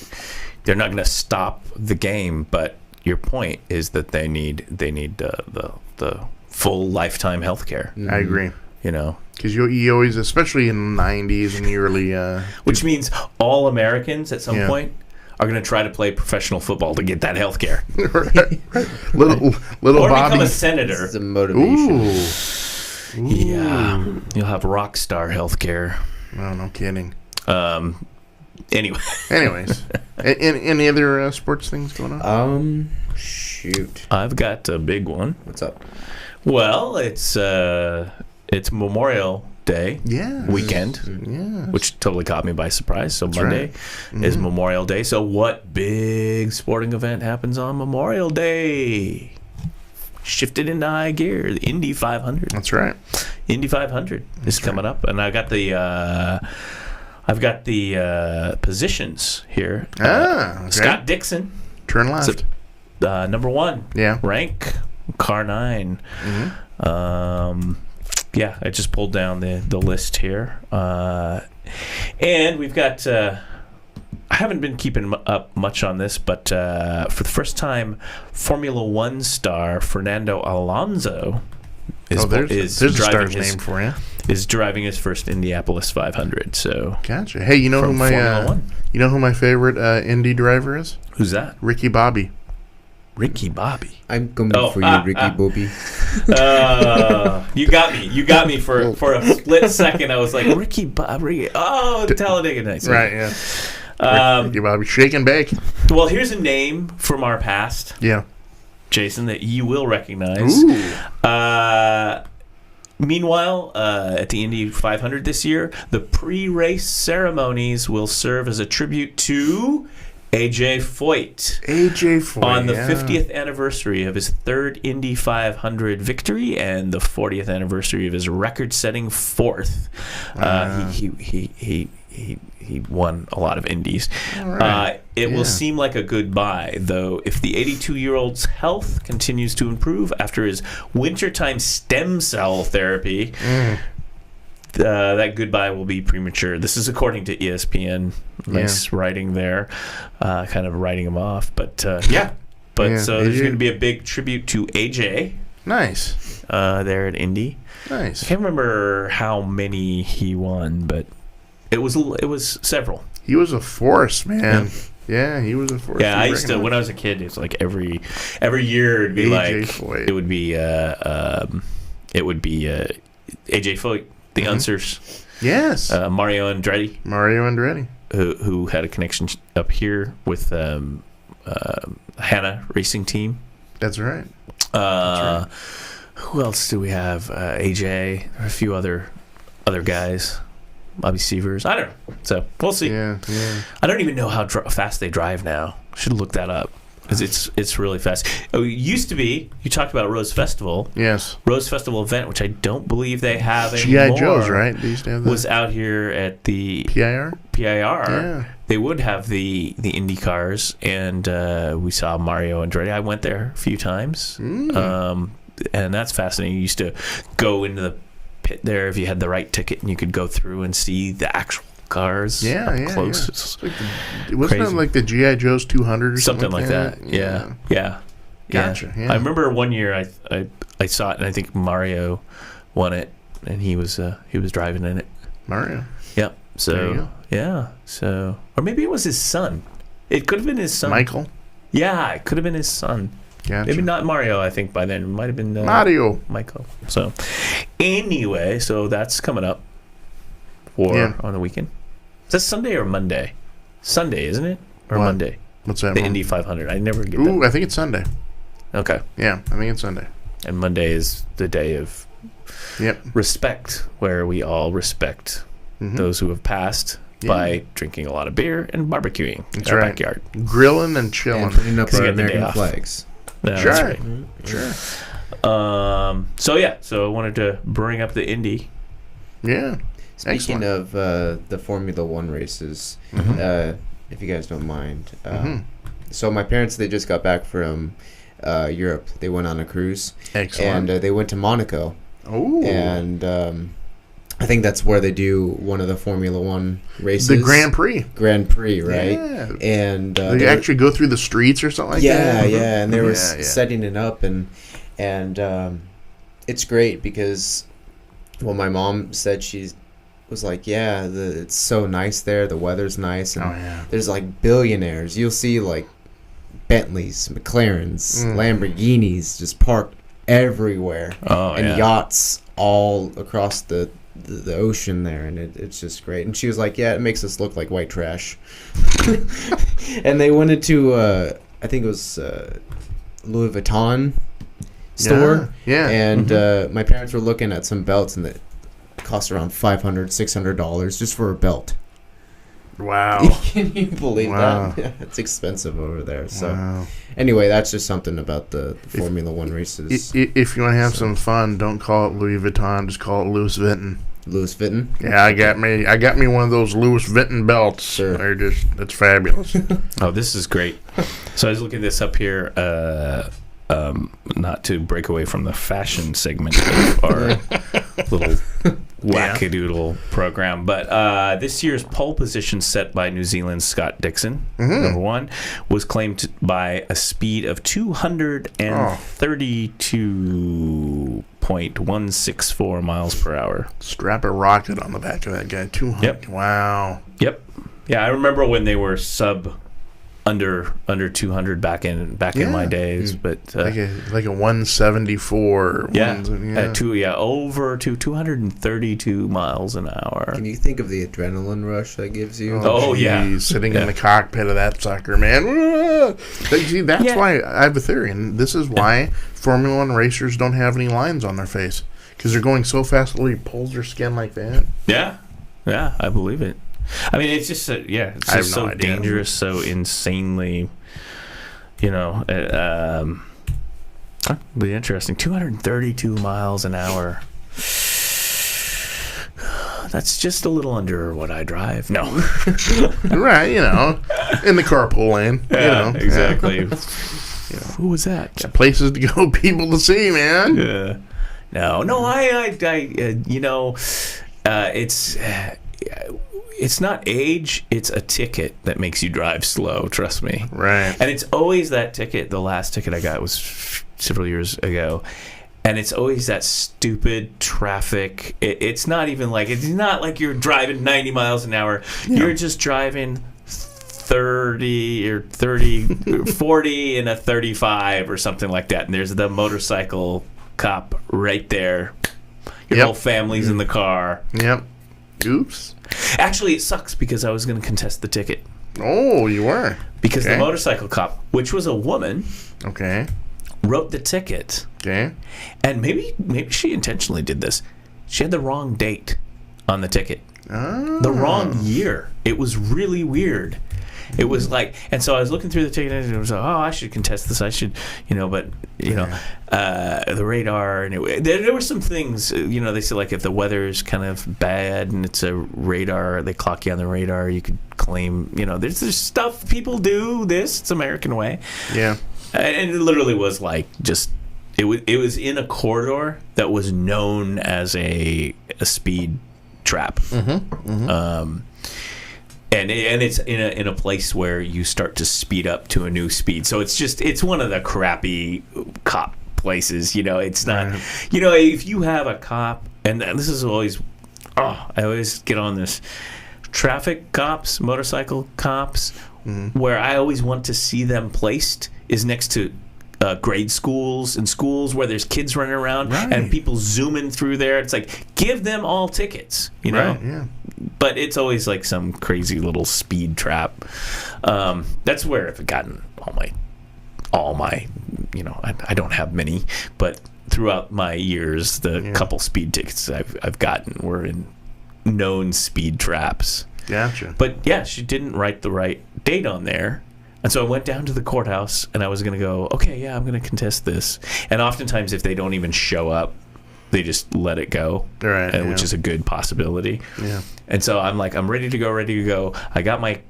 S1: they're not going to stop the game, but your point is that they need the full lifetime health care.
S2: I agree. Because you always, especially in the 90s and the early...
S1: Which means all Americans at some point are going to try to play professional football to get that health care.
S2: little
S1: Or
S2: Bobby.
S1: become a senator.
S3: It's a motivation.
S2: Ooh.
S1: Yeah. You'll have rock star health care.
S2: Oh, no kidding.
S1: Anyway.
S2: Anyways. Any other sports things going on?
S3: Shoot.
S1: I've got a big one.
S3: What's up?
S1: Well, it's Memorial Day weekend, which totally caught me by surprise. So Monday is Memorial Day. So what big sporting event happens on Memorial Day? Shifted into high gear, the Indy 500.
S2: That's right.
S1: Indy 500 is coming up, and I've got the positions here.
S2: Okay.
S1: Scott Dixon,
S2: Turn left.
S1: number 1.
S2: Yeah.
S1: Rank, car 9. Yeah, I just pulled down the list here. And we've got, I haven't been keeping up much on this, but for the first time, Formula One star Fernando Alonso is
S2: there's a
S1: driving
S2: star's
S1: his,
S2: name for you.
S1: is driving his first Indianapolis 500. So
S2: Gotcha. Hey, you know
S1: From Formula One.
S2: my favorite Indy driver is?
S1: Who's that?
S2: Ricky Bobby.
S1: Ricky Bobby.
S3: I'm coming for you, Ricky Bobby.
S1: You got me for a split second. I was like, Ricky Bobby. Oh, Talladega Nights.
S2: Right, yeah. Ricky Bobby. Shake and bake.
S1: Well, here's a name from our past,
S2: Yeah.
S1: Jason, that you will recognize.
S2: Ooh.
S1: Meanwhile, at the Indy 500 this year, the pre-race ceremonies will serve as a tribute to AJ Foyt.
S2: AJ Foyt.
S1: On the 50th anniversary of his third Indy 500 victory and the 40th anniversary of his record-setting fourth, he won a lot of Indies.
S2: Right.
S1: It will seem like a goodbye, though, if the 82-year-old's health continues to improve after his wintertime stem cell therapy. That goodbye will be premature. This is according to ESPN. Nice writing there, kind of writing him off. But so there's going to be a big tribute to AJ.
S2: Nice.
S1: There at Indy.
S2: Nice.
S1: I can't remember how many he won, but it was several.
S2: He was a force, man. Yeah, he was a force.
S1: Yeah, I used to when I was a kid. It was like every year it'd be
S2: AJ
S1: like
S2: Foyt.
S1: it would be AJ Foyt, the Unsers.
S2: Yes.
S1: Mario Andretti,
S2: who
S1: who had a connection up here with Hannah Racing Team.
S2: That's right.
S1: Who else do we have? AJ, a few other guys. Bobby Seavers. I don't know. So we'll see.
S2: Yeah.
S1: I don't even know how fast they drive now. Should look that up. Because it's really fast. Oh, it used to be, you talked about Rose Festival.
S2: Yes.
S1: Rose Festival event, which I don't believe they have anymore.
S2: G.I. Joe's, right? They used to have that.
S1: Was out here at the
S2: PIR?
S1: Yeah. They would have the Indy cars, and we saw Mario and Andretti. I went there a few times. And that's fascinating. You used to go into the pit there if you had the right ticket, and you could go through and see the actual cars up close.
S2: Yeah. Wasn't it like the G.I. Joe's 200 or
S1: something like that? Yeah.
S2: Gotcha. Yeah.
S1: I remember one year I saw it, and I think Mario won it, and he was driving in it.
S2: Mario.
S1: Yep. So or maybe it was his son. It could have been his son.
S2: Michael.
S1: Yeah, it could have been his son.
S2: Gotcha.
S1: Maybe not Mario. I think by then it might have been
S2: Mario.
S1: Michael. So anyway, so that's coming up on the weekend. Is that Sunday or Monday? Sunday, isn't it? Or
S2: what?
S1: Monday?
S2: What's that?
S1: The Indy 500. I never get
S2: that.
S1: I
S2: think it's Sunday.
S1: Okay.
S2: Yeah, I think it's Sunday.
S1: And Monday is the day of respect, where we all respect those who have passed by drinking a lot of beer and barbecuing in our backyard.
S2: Grilling and chilling.
S3: And putting up our American flags.
S1: No,
S2: sure.
S1: That's right.
S2: Sure.
S1: So I wanted to bring up the Indy.
S2: Yeah.
S3: Speaking of the Formula One races, if you guys don't mind. So my parents, they just got back from Europe. They went on a cruise.
S2: Excellent.
S3: And they went to Monaco.
S2: Oh.
S3: And I think that's where they do one of the Formula One races.
S2: The Grand Prix.
S3: Grand Prix, right?
S2: Yeah.
S3: And
S2: they actually go through the streets or something like that?
S3: Yeah. And they were setting it up. And it's great because, well, my mom said she was like, it's so nice there. The weather's nice. And there's like billionaires. You'll see like Bentleys, McLarens, Lamborghinis just parked everywhere. And yachts all across the ocean there. And it's just great. And she was like, it makes us look like white trash. And they went into, I think it was Louis Vuitton store.
S2: Yeah.
S3: And my parents were looking at some belts, and it cost around $500, $600 just for a belt.
S2: Wow.
S3: Can you believe that? Yeah, it's expensive over there. So anyway, that's just something about the Formula One races.
S2: If you want to have some fun, don't call it Louis Vuitton, just call it Louis Vuitton.
S3: Louis Vuitton?
S2: Yeah, I got me one of those Louis Vuitton belts.
S3: Sure.
S2: That's fabulous.
S1: Oh, this is great. So I was looking this up here, not to break away from the fashion segment of our little wackadoodle program, but this year's pole position set by New Zealand's Scott Dixon, number one, was claimed by a speed of 232.164 miles per hour.
S2: Strap a rocket on the back of that guy. 200.
S1: Yep.
S2: Wow.
S1: Yep. Yeah, I remember when they were under 200 back in my days, but
S2: like a 174.
S1: Over to 232 miles an hour.
S3: Can you think of the adrenaline rush that gives you?
S2: Sitting in the cockpit of that sucker, man. See, that's why I have a theory, and this is why Formula One racers don't have any lines on their face, because they're going so fast it literally pulls their skin like that.
S1: Yeah, I believe it. I mean, it's just so dangerous, so insanely, be interesting. 232 miles an hour. That's just a little under what I drive. No.
S2: Right, in the carpool lane.
S1: Exactly. Who was that?
S2: Got places to go, people to see, man.
S1: Yeah. No, it's not age, it's a ticket that makes you drive slow, trust me.
S2: Right.
S1: And it's always that ticket. The last ticket I got was several years ago. And it's always that stupid traffic. It's not like you're driving 90 miles an hour. Yeah. You're just driving 30 or 40 in a 35 or something like that. And there's the motorcycle cop right there. Your whole family's in the car.
S2: Yep. Oops.
S1: Actually, it sucks because I was going to contest the ticket.
S2: Oh, you were?
S1: Because the motorcycle cop, which was a woman, wrote the ticket.
S2: Okay.
S1: And maybe she intentionally did this. She had the wrong date on the ticket.
S2: Oh.
S1: The wrong year. It was really weird. It was like, and so I was looking through the ticket and it was like, oh, I should contest this. I should, but the radar and there were some things, they say like if the weather's kind of bad and it's a radar, they clock you on the radar, you could claim, there's stuff people do this. It's American way.
S2: Yeah.
S1: And it literally was like just, it was in a corridor that was known as a speed trap. Mm-hmm. Mm-hmm. And it's in a place where you start to speed up to a new speed. So it's one of the crappy cop places. It's not.
S2: Right.
S1: If you have a cop, and this is always, I always get on this. Traffic cops, motorcycle cops, where I always want to see them placed is next to grade schools and schools where there's kids running around and people zooming through there. It's like, give them all tickets,
S2: Right, yeah.
S1: But it's always like some crazy little speed trap. That's where I've gotten all my, I don't have many, but throughout my years, the couple speed tickets I've gotten were in known speed traps.
S2: Gotcha.
S1: But yeah, she didn't write the right date on there. And so I went down to the courthouse and I was going to go, okay, yeah, I'm going to contest this. And oftentimes if they don't even show up, they just let it go,
S2: right,
S1: which is a good possibility.
S2: Yeah.
S1: And so I'm like, I'm ready to go. I got my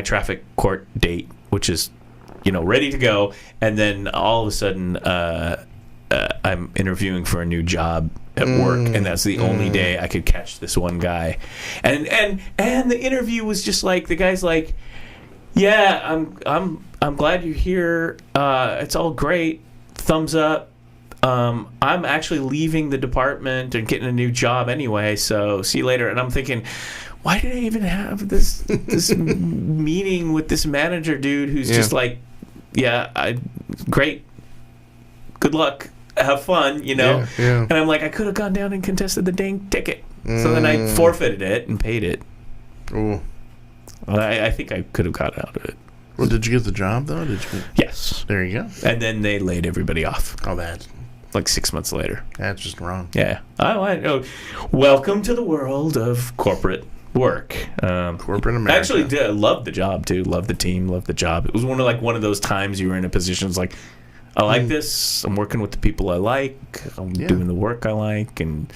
S1: traffic court date, which is, ready to go. And then all of a sudden, I'm interviewing for a new job at work, and that's the only day I could catch this one guy. And the interview was just like, the guy's like, yeah, I'm glad you're here. It's all great. Thumbs up. I'm actually leaving the department and getting a new job anyway, so see you later. And I'm thinking, why did I even have this meeting with this manager dude who's just like, yeah, great, good luck, have fun,
S2: Yeah.
S1: And I'm like, I could have gone down and contested the dang ticket. So then I forfeited it and paid it.
S2: Ooh.
S1: I think I could have got out of it.
S2: Well, did you get the job, though?
S1: Yes.
S2: There you go.
S1: And then they laid everybody off.
S2: Oh, that's
S1: like 6 months later.
S2: That's just wrong.
S1: Yeah. Welcome to the world of corporate work.
S2: Corporate America.
S1: I actually loved the job, too. Loved the team, loved the job. It was one of those times you were in a position, it's like, I like this. I'm working with the people I like. I'm doing the work I like. And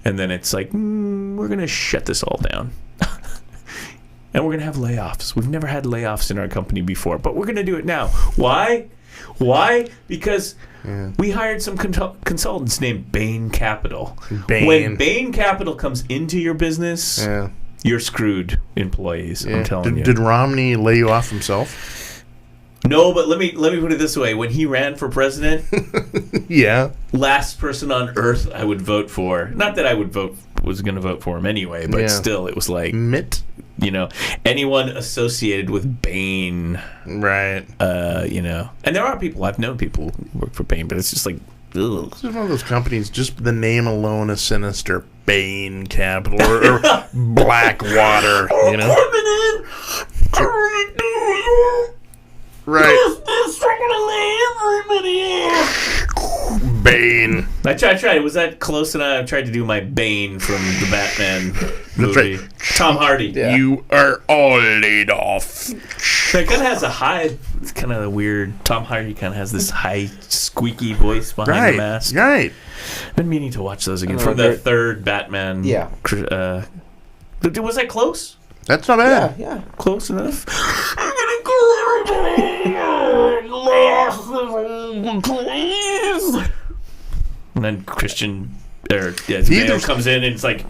S1: then it's like, we're going to shut this all down. And we're going to have layoffs. We've never had layoffs in our company before, but we're going to do it now. Why? Because we hired some consultants named Bain Capital. When Bain Capital comes into your business, you're screwed, employees. I'm telling you.
S2: Did Romney lay you off himself?
S1: No, but let me put it this way. When he ran for president, last person on earth I would vote for. Not that I was going to vote for him anyway, but still, it was like
S2: Mitt.
S1: Anyone associated with Bain,
S2: right?
S1: And there are people, I've known people who work for Bain, but it's just like, ugh.
S2: This is one of those companies. Just the name alone is sinister. Bain Capital or Blackwater. Right. Bane.
S1: I tried. Was that close enough? I tried to do my Bane from the Batman movie.
S2: Right.
S1: Tom Hardy.
S2: Yeah. You are all laid off.
S1: It kind of has a high, it's kind of weird. Tom Hardy kind of has this high, squeaky voice behind the mask.
S2: Right.
S1: I've been meaning to watch those again for the third Batman.
S3: Yeah.
S1: Was that close?
S2: That's not bad.
S3: Yeah.
S1: Close enough. I'm gonna please. And then Christian Bale comes in and it's like,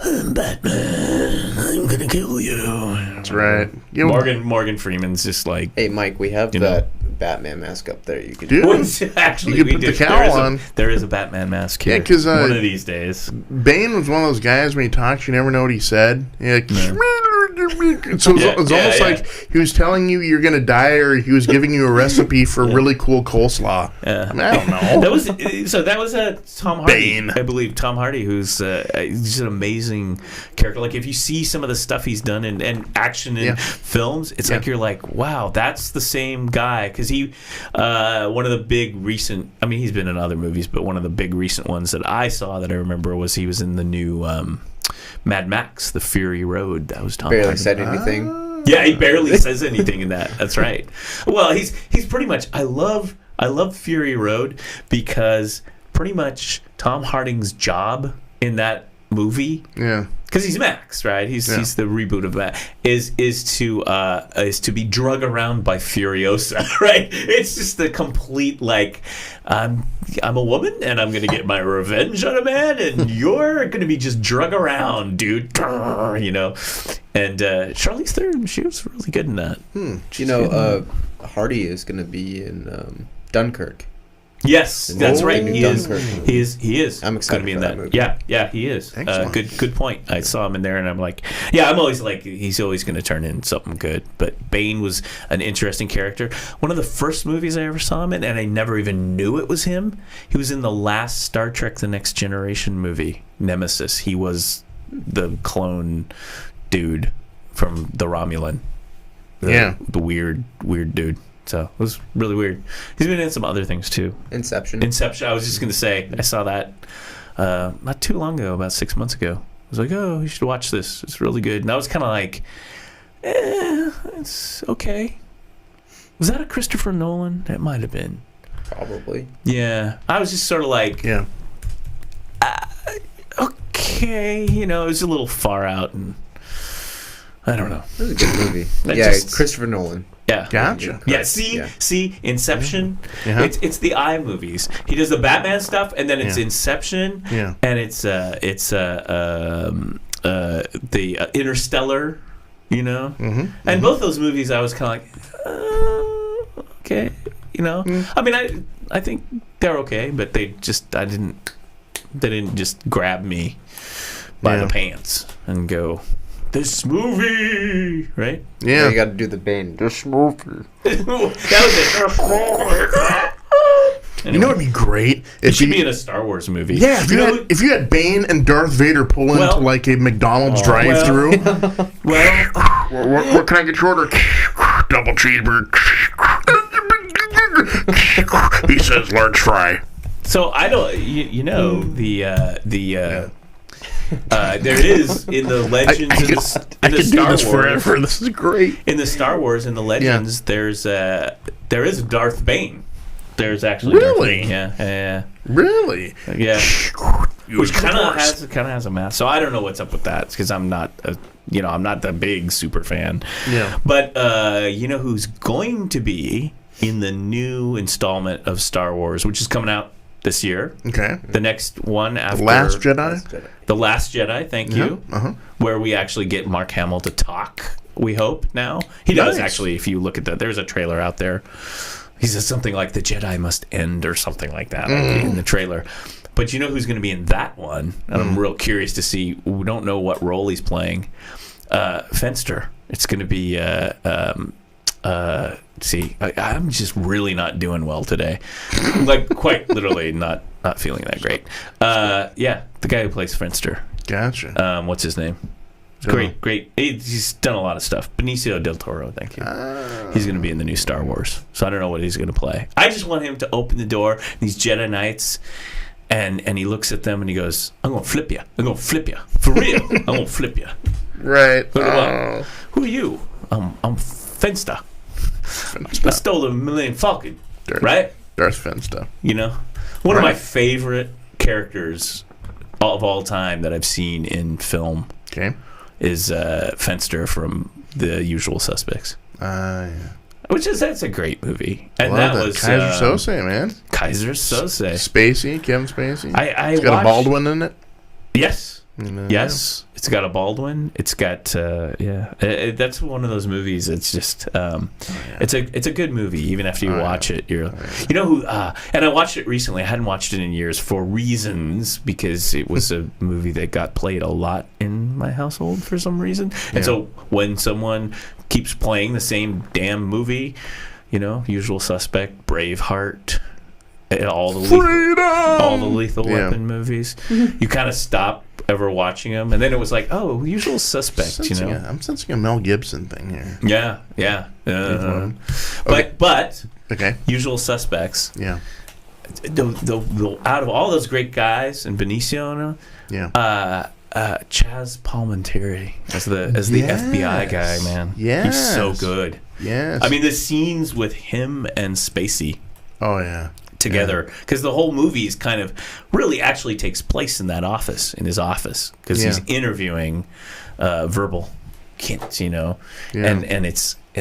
S1: I'm Batman. I'm gonna kill you.
S2: That's right.
S1: Morgan Freeman's just like,
S3: hey, Mike, we have that Batman mask up there. You could
S1: actually
S2: you could put the cowl on.
S1: There is a Batman mask here.
S2: Yeah, because
S1: one of these days,
S2: Bane was one of those guys when he talks, you never know what he said. You're like, So it's almost like he was telling you you're going to die, or he was giving you a recipe for really cool coleslaw. I mean, I don't know.
S1: That was Tom Hardy,
S2: Bane.
S1: I believe. Tom Hardy, who's he's an amazing character. Like, if you see some of the stuff he's done and action in films, it's like you're like, wow, that's the same guy. Because he, one of the big recent, I mean, he's been in other movies, but one of the big recent ones that I saw that I remember was he was in the new Mad Max, The Fury Road. That was Tom
S3: Barely
S1: Hardy.
S3: said anything.
S1: Yeah, he barely says anything in that. That's right. Well, he's pretty much. I love Fury Road because pretty much Tom Hardy's job in that movie.
S2: Yeah.
S1: Because he's Max, right? He's the reboot of Max. Is to be drug around by Furiosa, right? It's just the complete like, I'm a woman and I'm gonna get my revenge on a man, and you're gonna be just drug around, dude. You know. And Charlize Theron, she was really good in that.
S3: Hardy is gonna be in Dunkirk.
S1: Yes, that's right. He is.
S3: I'm excited
S1: going to be in
S3: for that
S1: movie. Yeah, he is. Good point. I saw him in there, and I'm like, I'm always like, he's always going to turn in something good. But Bane was an interesting character. One of the first movies I ever saw him in, and I never even knew it was him. He was in the last Star Trek: The Next Generation movie, Nemesis. He was the clone dude from the Romulan. The weird dude. So it was really weird. He's been in some other things too. Inception. I was just going to say, I saw that not too long ago, about 6 months ago. I was like, oh, you should watch this. It's really good. And I was kind of like, it's okay. Was that a Christopher Nolan? It might have been.
S3: Probably.
S1: Yeah. I was just sort of like, okay. You know, it was a little far out, and I don't know.
S3: It was a good movie. Christopher Nolan.
S1: Yeah.
S2: Gotcha.
S1: Yeah. See, Inception. Yeah. It's the I movies. He does the Batman stuff, and then it's Inception.
S2: Yeah.
S1: And it's the Interstellar. You know. Mm-hmm. And both those movies, I was kind of like, okay. You know. I mean, I think they're okay, but they didn't just grab me by the pants and go, this movie, right?
S2: Yeah.
S3: You got to do the Bane. This movie.
S1: That was it.
S2: Anyway. You know what would be great?
S1: It should be in a Star Wars movie.
S2: Yeah, if you had Bane and Darth Vader pull into like a McDonald's drive-thru. What can I get your order? Double cheeseburger. He says large fry.
S1: So I don't, there is in the Legends
S2: I could do this forever. This is great.
S1: In the Star Wars, in the Legends, there is a Darth Bane. There's actually
S2: really,
S1: Darth Bane. Yeah.
S2: Really,
S1: yeah. Which kind of has a mask. So I don't know what's up with that because I'm not I'm not the big super fan.
S2: Yeah.
S1: But you know who's going to be in the new installment of Star Wars, which is coming out this year.
S2: Okay.
S1: The next one after
S2: The Last Jedi.
S1: The Last Jedi. Thank you. Where we actually get Mark Hamill to talk. We hope now he does actually. If you look at that, there's a trailer out there. He says something like "the Jedi must end" or something like that in the trailer. But you know who's going to be in that one? And I'm real curious to see. We don't know what role he's playing. Fenster. It's going to be. I'm just really not doing well today. Like, quite literally not feeling that great. The guy who plays Fenster.
S2: Gotcha.
S1: What's his name? Great. He's done a lot of stuff. Benicio del Toro, thank you. He's going to be in the new Star Wars. So I don't know what he's going to play. I just want him to open the door, these Jedi Knights, and he looks at them and he goes, I'm going to flip you. I'm going to flip you. For real. I'm going to flip you.
S2: Right.
S1: Who are you? I'm Fenster. I stole the Millennium Falcon, right?
S2: Darth Fenster.
S1: You know? One of my favorite characters of all time that I've seen in film is Fenster from The Usual Suspects. That's a great movie. And that was
S2: Kaiser Sose, man.
S1: Kaiser Sose.
S2: Spacey, Kevin Spacey.
S1: It's
S2: got a Baldwin in it.
S1: Yes. Yes, it's got a Baldwin. It's got that's one of those movies. It's just it's a good movie. Even after you watch it, you know who. And I watched it recently. I hadn't watched it in years for reasons because it was a movie that got played a lot in my household for some reason. And so when someone keeps playing the same damn movie, Usual Suspect, Braveheart, all the Lethal Weapon movies, you kind of stop ever watching them, and then it was like, Usual Suspect.
S2: I'm sensing a Mel Gibson thing here.
S1: Yeah.
S2: Okay.
S1: But
S2: okay,
S1: Usual Suspects.
S2: Yeah.
S1: The out of all those great guys in Benicio, Chaz Palminteri as the FBI guy, man.
S2: Yes.
S1: He's so good.
S2: Yes.
S1: I mean, the scenes with him and Spacey.
S2: Oh yeah.
S1: Together, because the whole movie is kind of really actually takes place in that office, in his office, because he's interviewing Verbal Kint, and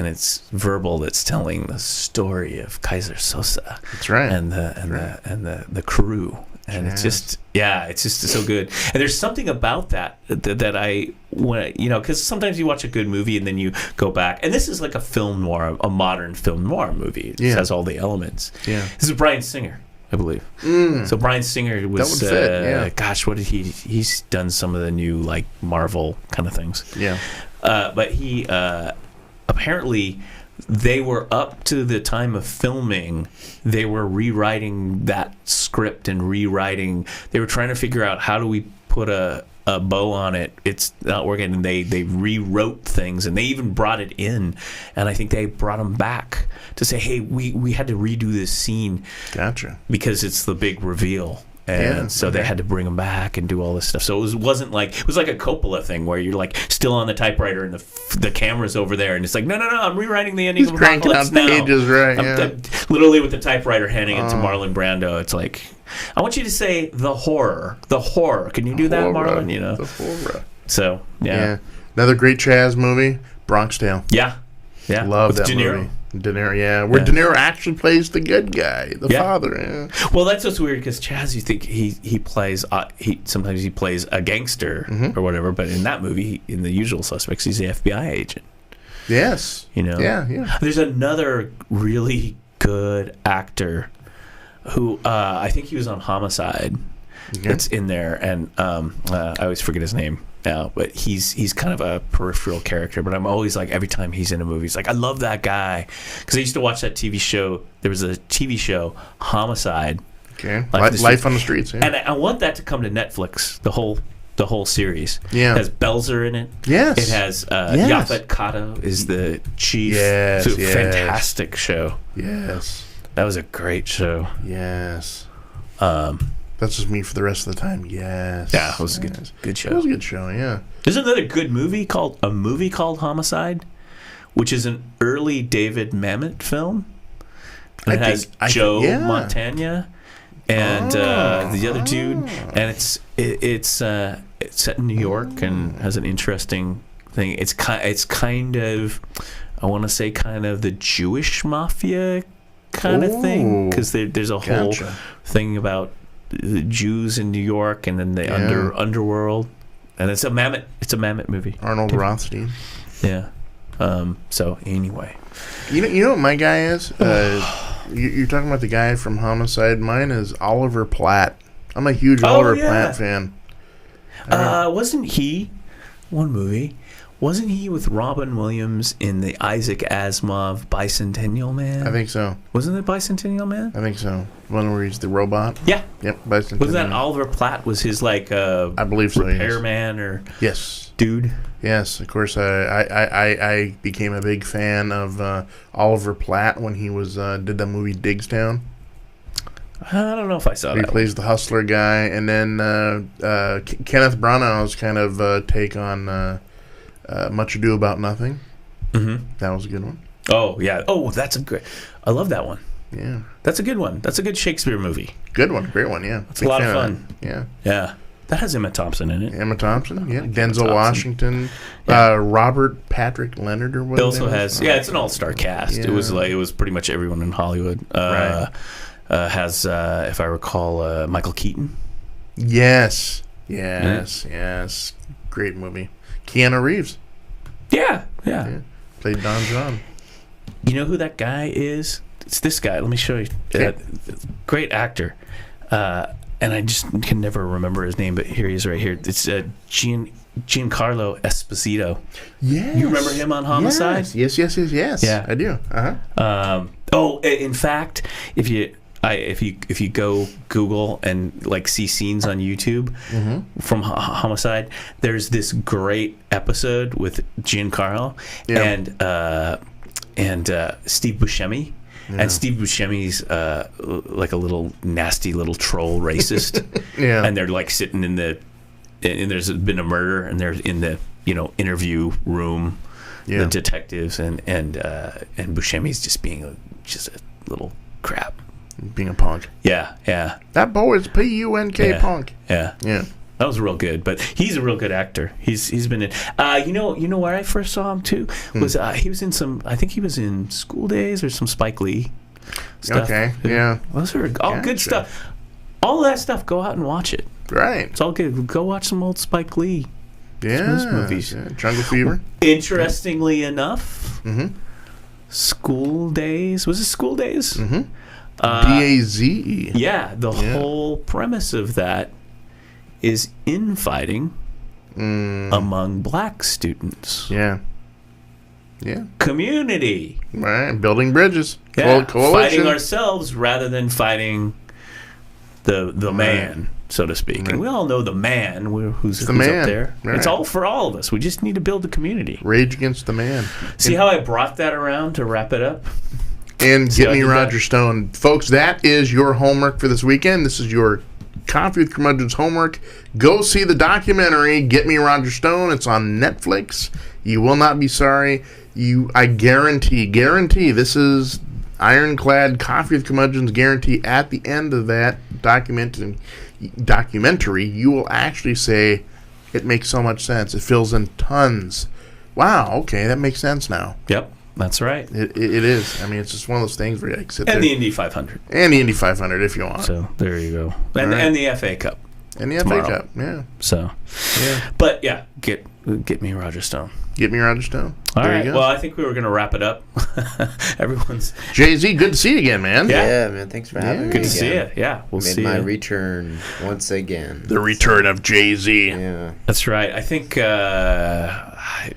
S1: it's Verbal that's telling the story of Kaiser Sosa.
S2: That's right.
S1: And the crew, and it's just so good. And there's something about that I when because sometimes you watch a good movie and then you go back, and this is like a film noir, a modern film noir movie. It has all the elements. Yeah, this is Bryan Singer, I believe. So Bryan Singer was
S2: that would fit,
S1: gosh, what did he's done some of the new like Marvel kind of things. Yeah, but he apparently. They were up to the time of filming. They were rewriting that script and rewriting. They were trying to figure out how do we put a bow on it. It's not working, and they rewrote things, and they even brought it in. And I think they brought them back to say, "Hey, we had to redo this scene."
S2: Gotcha.
S1: Because it's the big reveal. And so they had to bring him back and do all this stuff. So it was like a Coppola thing where you're like still on the typewriter and the camera's over there, and it's like no, I'm rewriting the ending of Apocalypse Now.
S2: Pages, right?
S1: I'm literally with the typewriter handing it to Marlon Brando. It's like, I want you to say the horror. Can you do that, Marlon?
S2: The horror.
S1: So yeah,
S2: another great Chaz movie, Bronx Tale.
S1: Yeah,
S2: love
S1: with
S2: that
S1: De Niro.
S2: movie. De Niro, where De Niro actually plays the good guy, the father. Yeah.
S1: Well, that's what's weird because Chaz, you think he plays sometimes he plays a gangster or whatever, but in that movie, in The Usual Suspects, he's the FBI agent.
S2: Yes.
S1: Yeah. There's another really good actor who I think he was on Homicide. That's in there, and I always forget his name now, but he's kind of a peripheral character. But I'm always like, every time he's in a movie, it's like, I love that guy, because I used to watch that TV show. There was a TV show, Homicide.
S2: Okay, Life on the Streets. Yeah.
S1: And I want that to come to Netflix. The whole series. Yeah, it has Belzer in it.
S2: Yes,
S1: it has Yaphet Kotto is the chief. Yes, it's a fantastic show.
S2: Yes,
S1: that was a great show.
S2: Yes. That's just me for the rest of the time. Yes.
S1: Yeah, it was a good show.
S2: It was a good show, yeah.
S1: There's another good movie called Homicide, which is an early David Mamet film. And it has Joe Montana and the other dude, and it's set in New York and has an interesting thing. It's kind of, I want to say, kind of the Jewish mafia kind of thing, because there's a whole thing about the Jews in New York, and then the underworld, and it's a Mamet movie.
S2: Arnold Rothstein.
S1: Yeah. So anyway,
S2: you know what my guy is? You're talking about the guy from Homicide. Mine is Oliver Platt. I'm a huge Oliver Platt fan.
S1: Wasn't he one movie? Wasn't he with Robin Williams in the Isaac Asimov Bicentennial Man?
S2: I think so.
S1: Wasn't it Bicentennial Man?
S2: I think so. One where he's the robot?
S1: Yeah.
S2: Yep, Bicentennial.
S1: Wasn't that Oliver Platt was his like
S2: I believe so,
S1: repairman or dude?
S2: Yes, of course. I became a big fan of Oliver Platt when he was did that movie Digstown.
S1: I don't know if I saw that.
S2: He plays the hustler guy, and then Kenneth Branagh's kind of take on Much Ado About Nothing. Mm-hmm. That was a good one.
S1: Oh yeah. Oh, that's a great. I love that one.
S2: Yeah,
S1: that's a good one. That's a good Shakespeare movie.
S2: Good one, great one. Yeah,
S1: it's a lot of fun.
S2: Yeah,
S1: yeah. That has Emma Thompson in it.
S2: Emma Thompson, yeah. Denzel Washington, Robert Patrick Leonard, or whatever.
S1: It also has, it's an all-star cast. Yeah. It was pretty much everyone in Hollywood. Right. Has, if I recall, Michael Keaton.
S2: Yes. Yes, yes. Great movie. Keanu Reeves.
S1: Yeah.
S2: Played Don John.
S1: You know who that guy is? It's this guy. Let me show you.
S2: Okay.
S1: Great actor. And I just can never remember his name, but here he is right here. It's Giancarlo Esposito.
S2: Yes.
S1: You remember him on Homicide?
S2: Yes.
S1: Yeah.
S2: I do.
S1: In fact, if you go Google and like see scenes on YouTube from Homicide, there's this great episode with Giancarlo and Steve Buscemi. Yeah. And Steve Buscemi's like a little nasty little troll racist.
S2: Yeah.
S1: And they're like sitting in the, and there's been a murder, and they're in the interview room, the detectives, and Buscemi's just being a little crap.
S2: Being a punk.
S1: Yeah.
S2: That boy is P-U-N-K punk.
S1: Yeah. That was real good, but he's a real good actor. He's been in. You know where I first saw him too was he was in some. I think he was in School Days or some Spike Lee stuff.
S2: Okay, yeah.
S1: Those are all good stuff. All that stuff. Go out and watch it.
S2: Right.
S1: It's all good. Go watch some old Spike Lee. Movies.
S2: Yeah. Jungle Fever.
S1: Interestingly enough, School Days. Was it School Days?
S2: Mm-hmm. D-A-Z-E.
S1: Yeah. The whole premise of that is infighting among black students.
S2: Yeah.
S1: Community.
S2: Right. Building bridges.
S1: Yeah.
S2: Coalition.
S1: Fighting ourselves rather than fighting the man, so to speak.
S2: Right.
S1: And we all know the man who's
S2: man.
S1: up there.
S2: Right.
S1: It's all for all of us. We just need to build the community.
S2: Rage against the man.
S1: See how I brought that around to wrap it up?
S2: And Get Me Roger Stone. Folks, that is your homework for this weekend. This is your Coffee with Curmudgeon's homework. Go see the documentary Get Me Roger Stone. It's on Netflix. You will not be sorry. I guarantee this is ironclad Coffee with Curmudgeon's guarantee. At the end of that documentary, you will actually say, it makes so much sense. It fills in tons. Wow, okay, that makes sense now.
S1: Yep. That's right.
S2: It is. I mean, it's just one of those things where you like sit there.
S1: And the Indy 500.
S2: And the Indy 500 if you want.
S1: So there you go. And the FA Cup.
S2: And the FA Cup, yeah.
S1: So, but yeah, get me Roger Stone.
S2: Get me Roger Stone.
S1: All
S2: there
S1: right.
S2: You go.
S1: Well, I think we were going to wrap it up. Everyone's
S2: Jay-Z, good to see you again, man.
S3: Yeah, man. Thanks for having me.
S1: Good to see you. Yeah, we'll see you.
S3: Made my return once again.
S2: The return of Jay-Z.
S3: Yeah,
S1: that's right. I think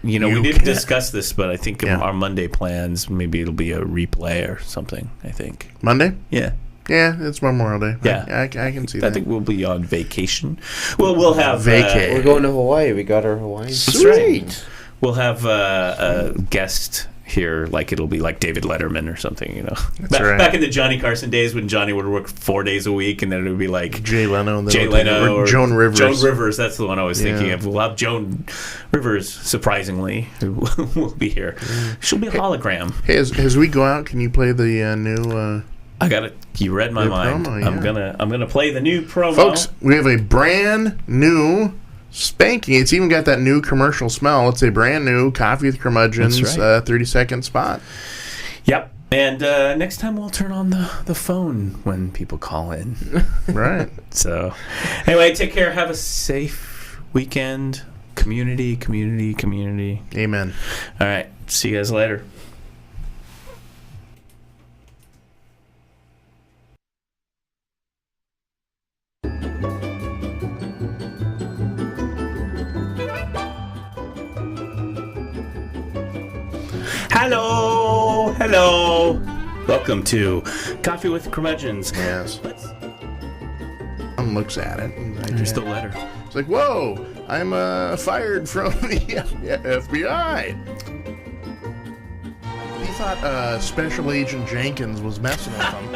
S1: we didn't discuss this, but I think our Monday plans, maybe it'll be a replay or something. I think
S2: Monday.
S1: Yeah.
S2: Yeah, it's Memorial Day.
S1: Yeah,
S2: I can see that.
S1: I think we'll be on vacation. Well, we'll have
S2: vacay.
S3: We're going to Hawaii. We got our Hawaiian.
S2: Sweet.
S1: We'll have a guest here, like it'll be like David Letterman or something,
S2: That's right.
S1: Back in the Johnny Carson days when Johnny would work 4 days a week, and then it would be like
S2: Jay Leno
S1: or
S2: Joan Rivers.
S1: Joan Rivers, that's the one I was thinking of. We'll have Joan Rivers, surprisingly, who will be here. She'll be a hologram.
S2: Hey, as we go out, can you play the new...
S1: I got it. You read my mind.
S2: Promo,
S1: I'm gonna play the new promo.
S2: Folks, we have a brand new spanking. It's even got that new commercial smell. It's a brand new Coffee with Curmudgeon's 30-second spot.
S1: Yep. And next time we'll turn on the phone when people call in.
S2: Right.
S1: So, anyway, take care. Have a safe weekend. Community.
S2: Amen.
S1: All right. See you guys later. Hello. Welcome to Coffee with Curmudgeons.
S2: Yes. One looks at it.
S1: Here's the letter.
S2: It's like, whoa, I'm fired from the FBI. He thought Special Agent Jenkins was messing with him.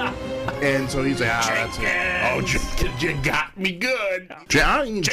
S2: And so he's like, that's it. Oh, Jenkins, you got me good. Jenkins.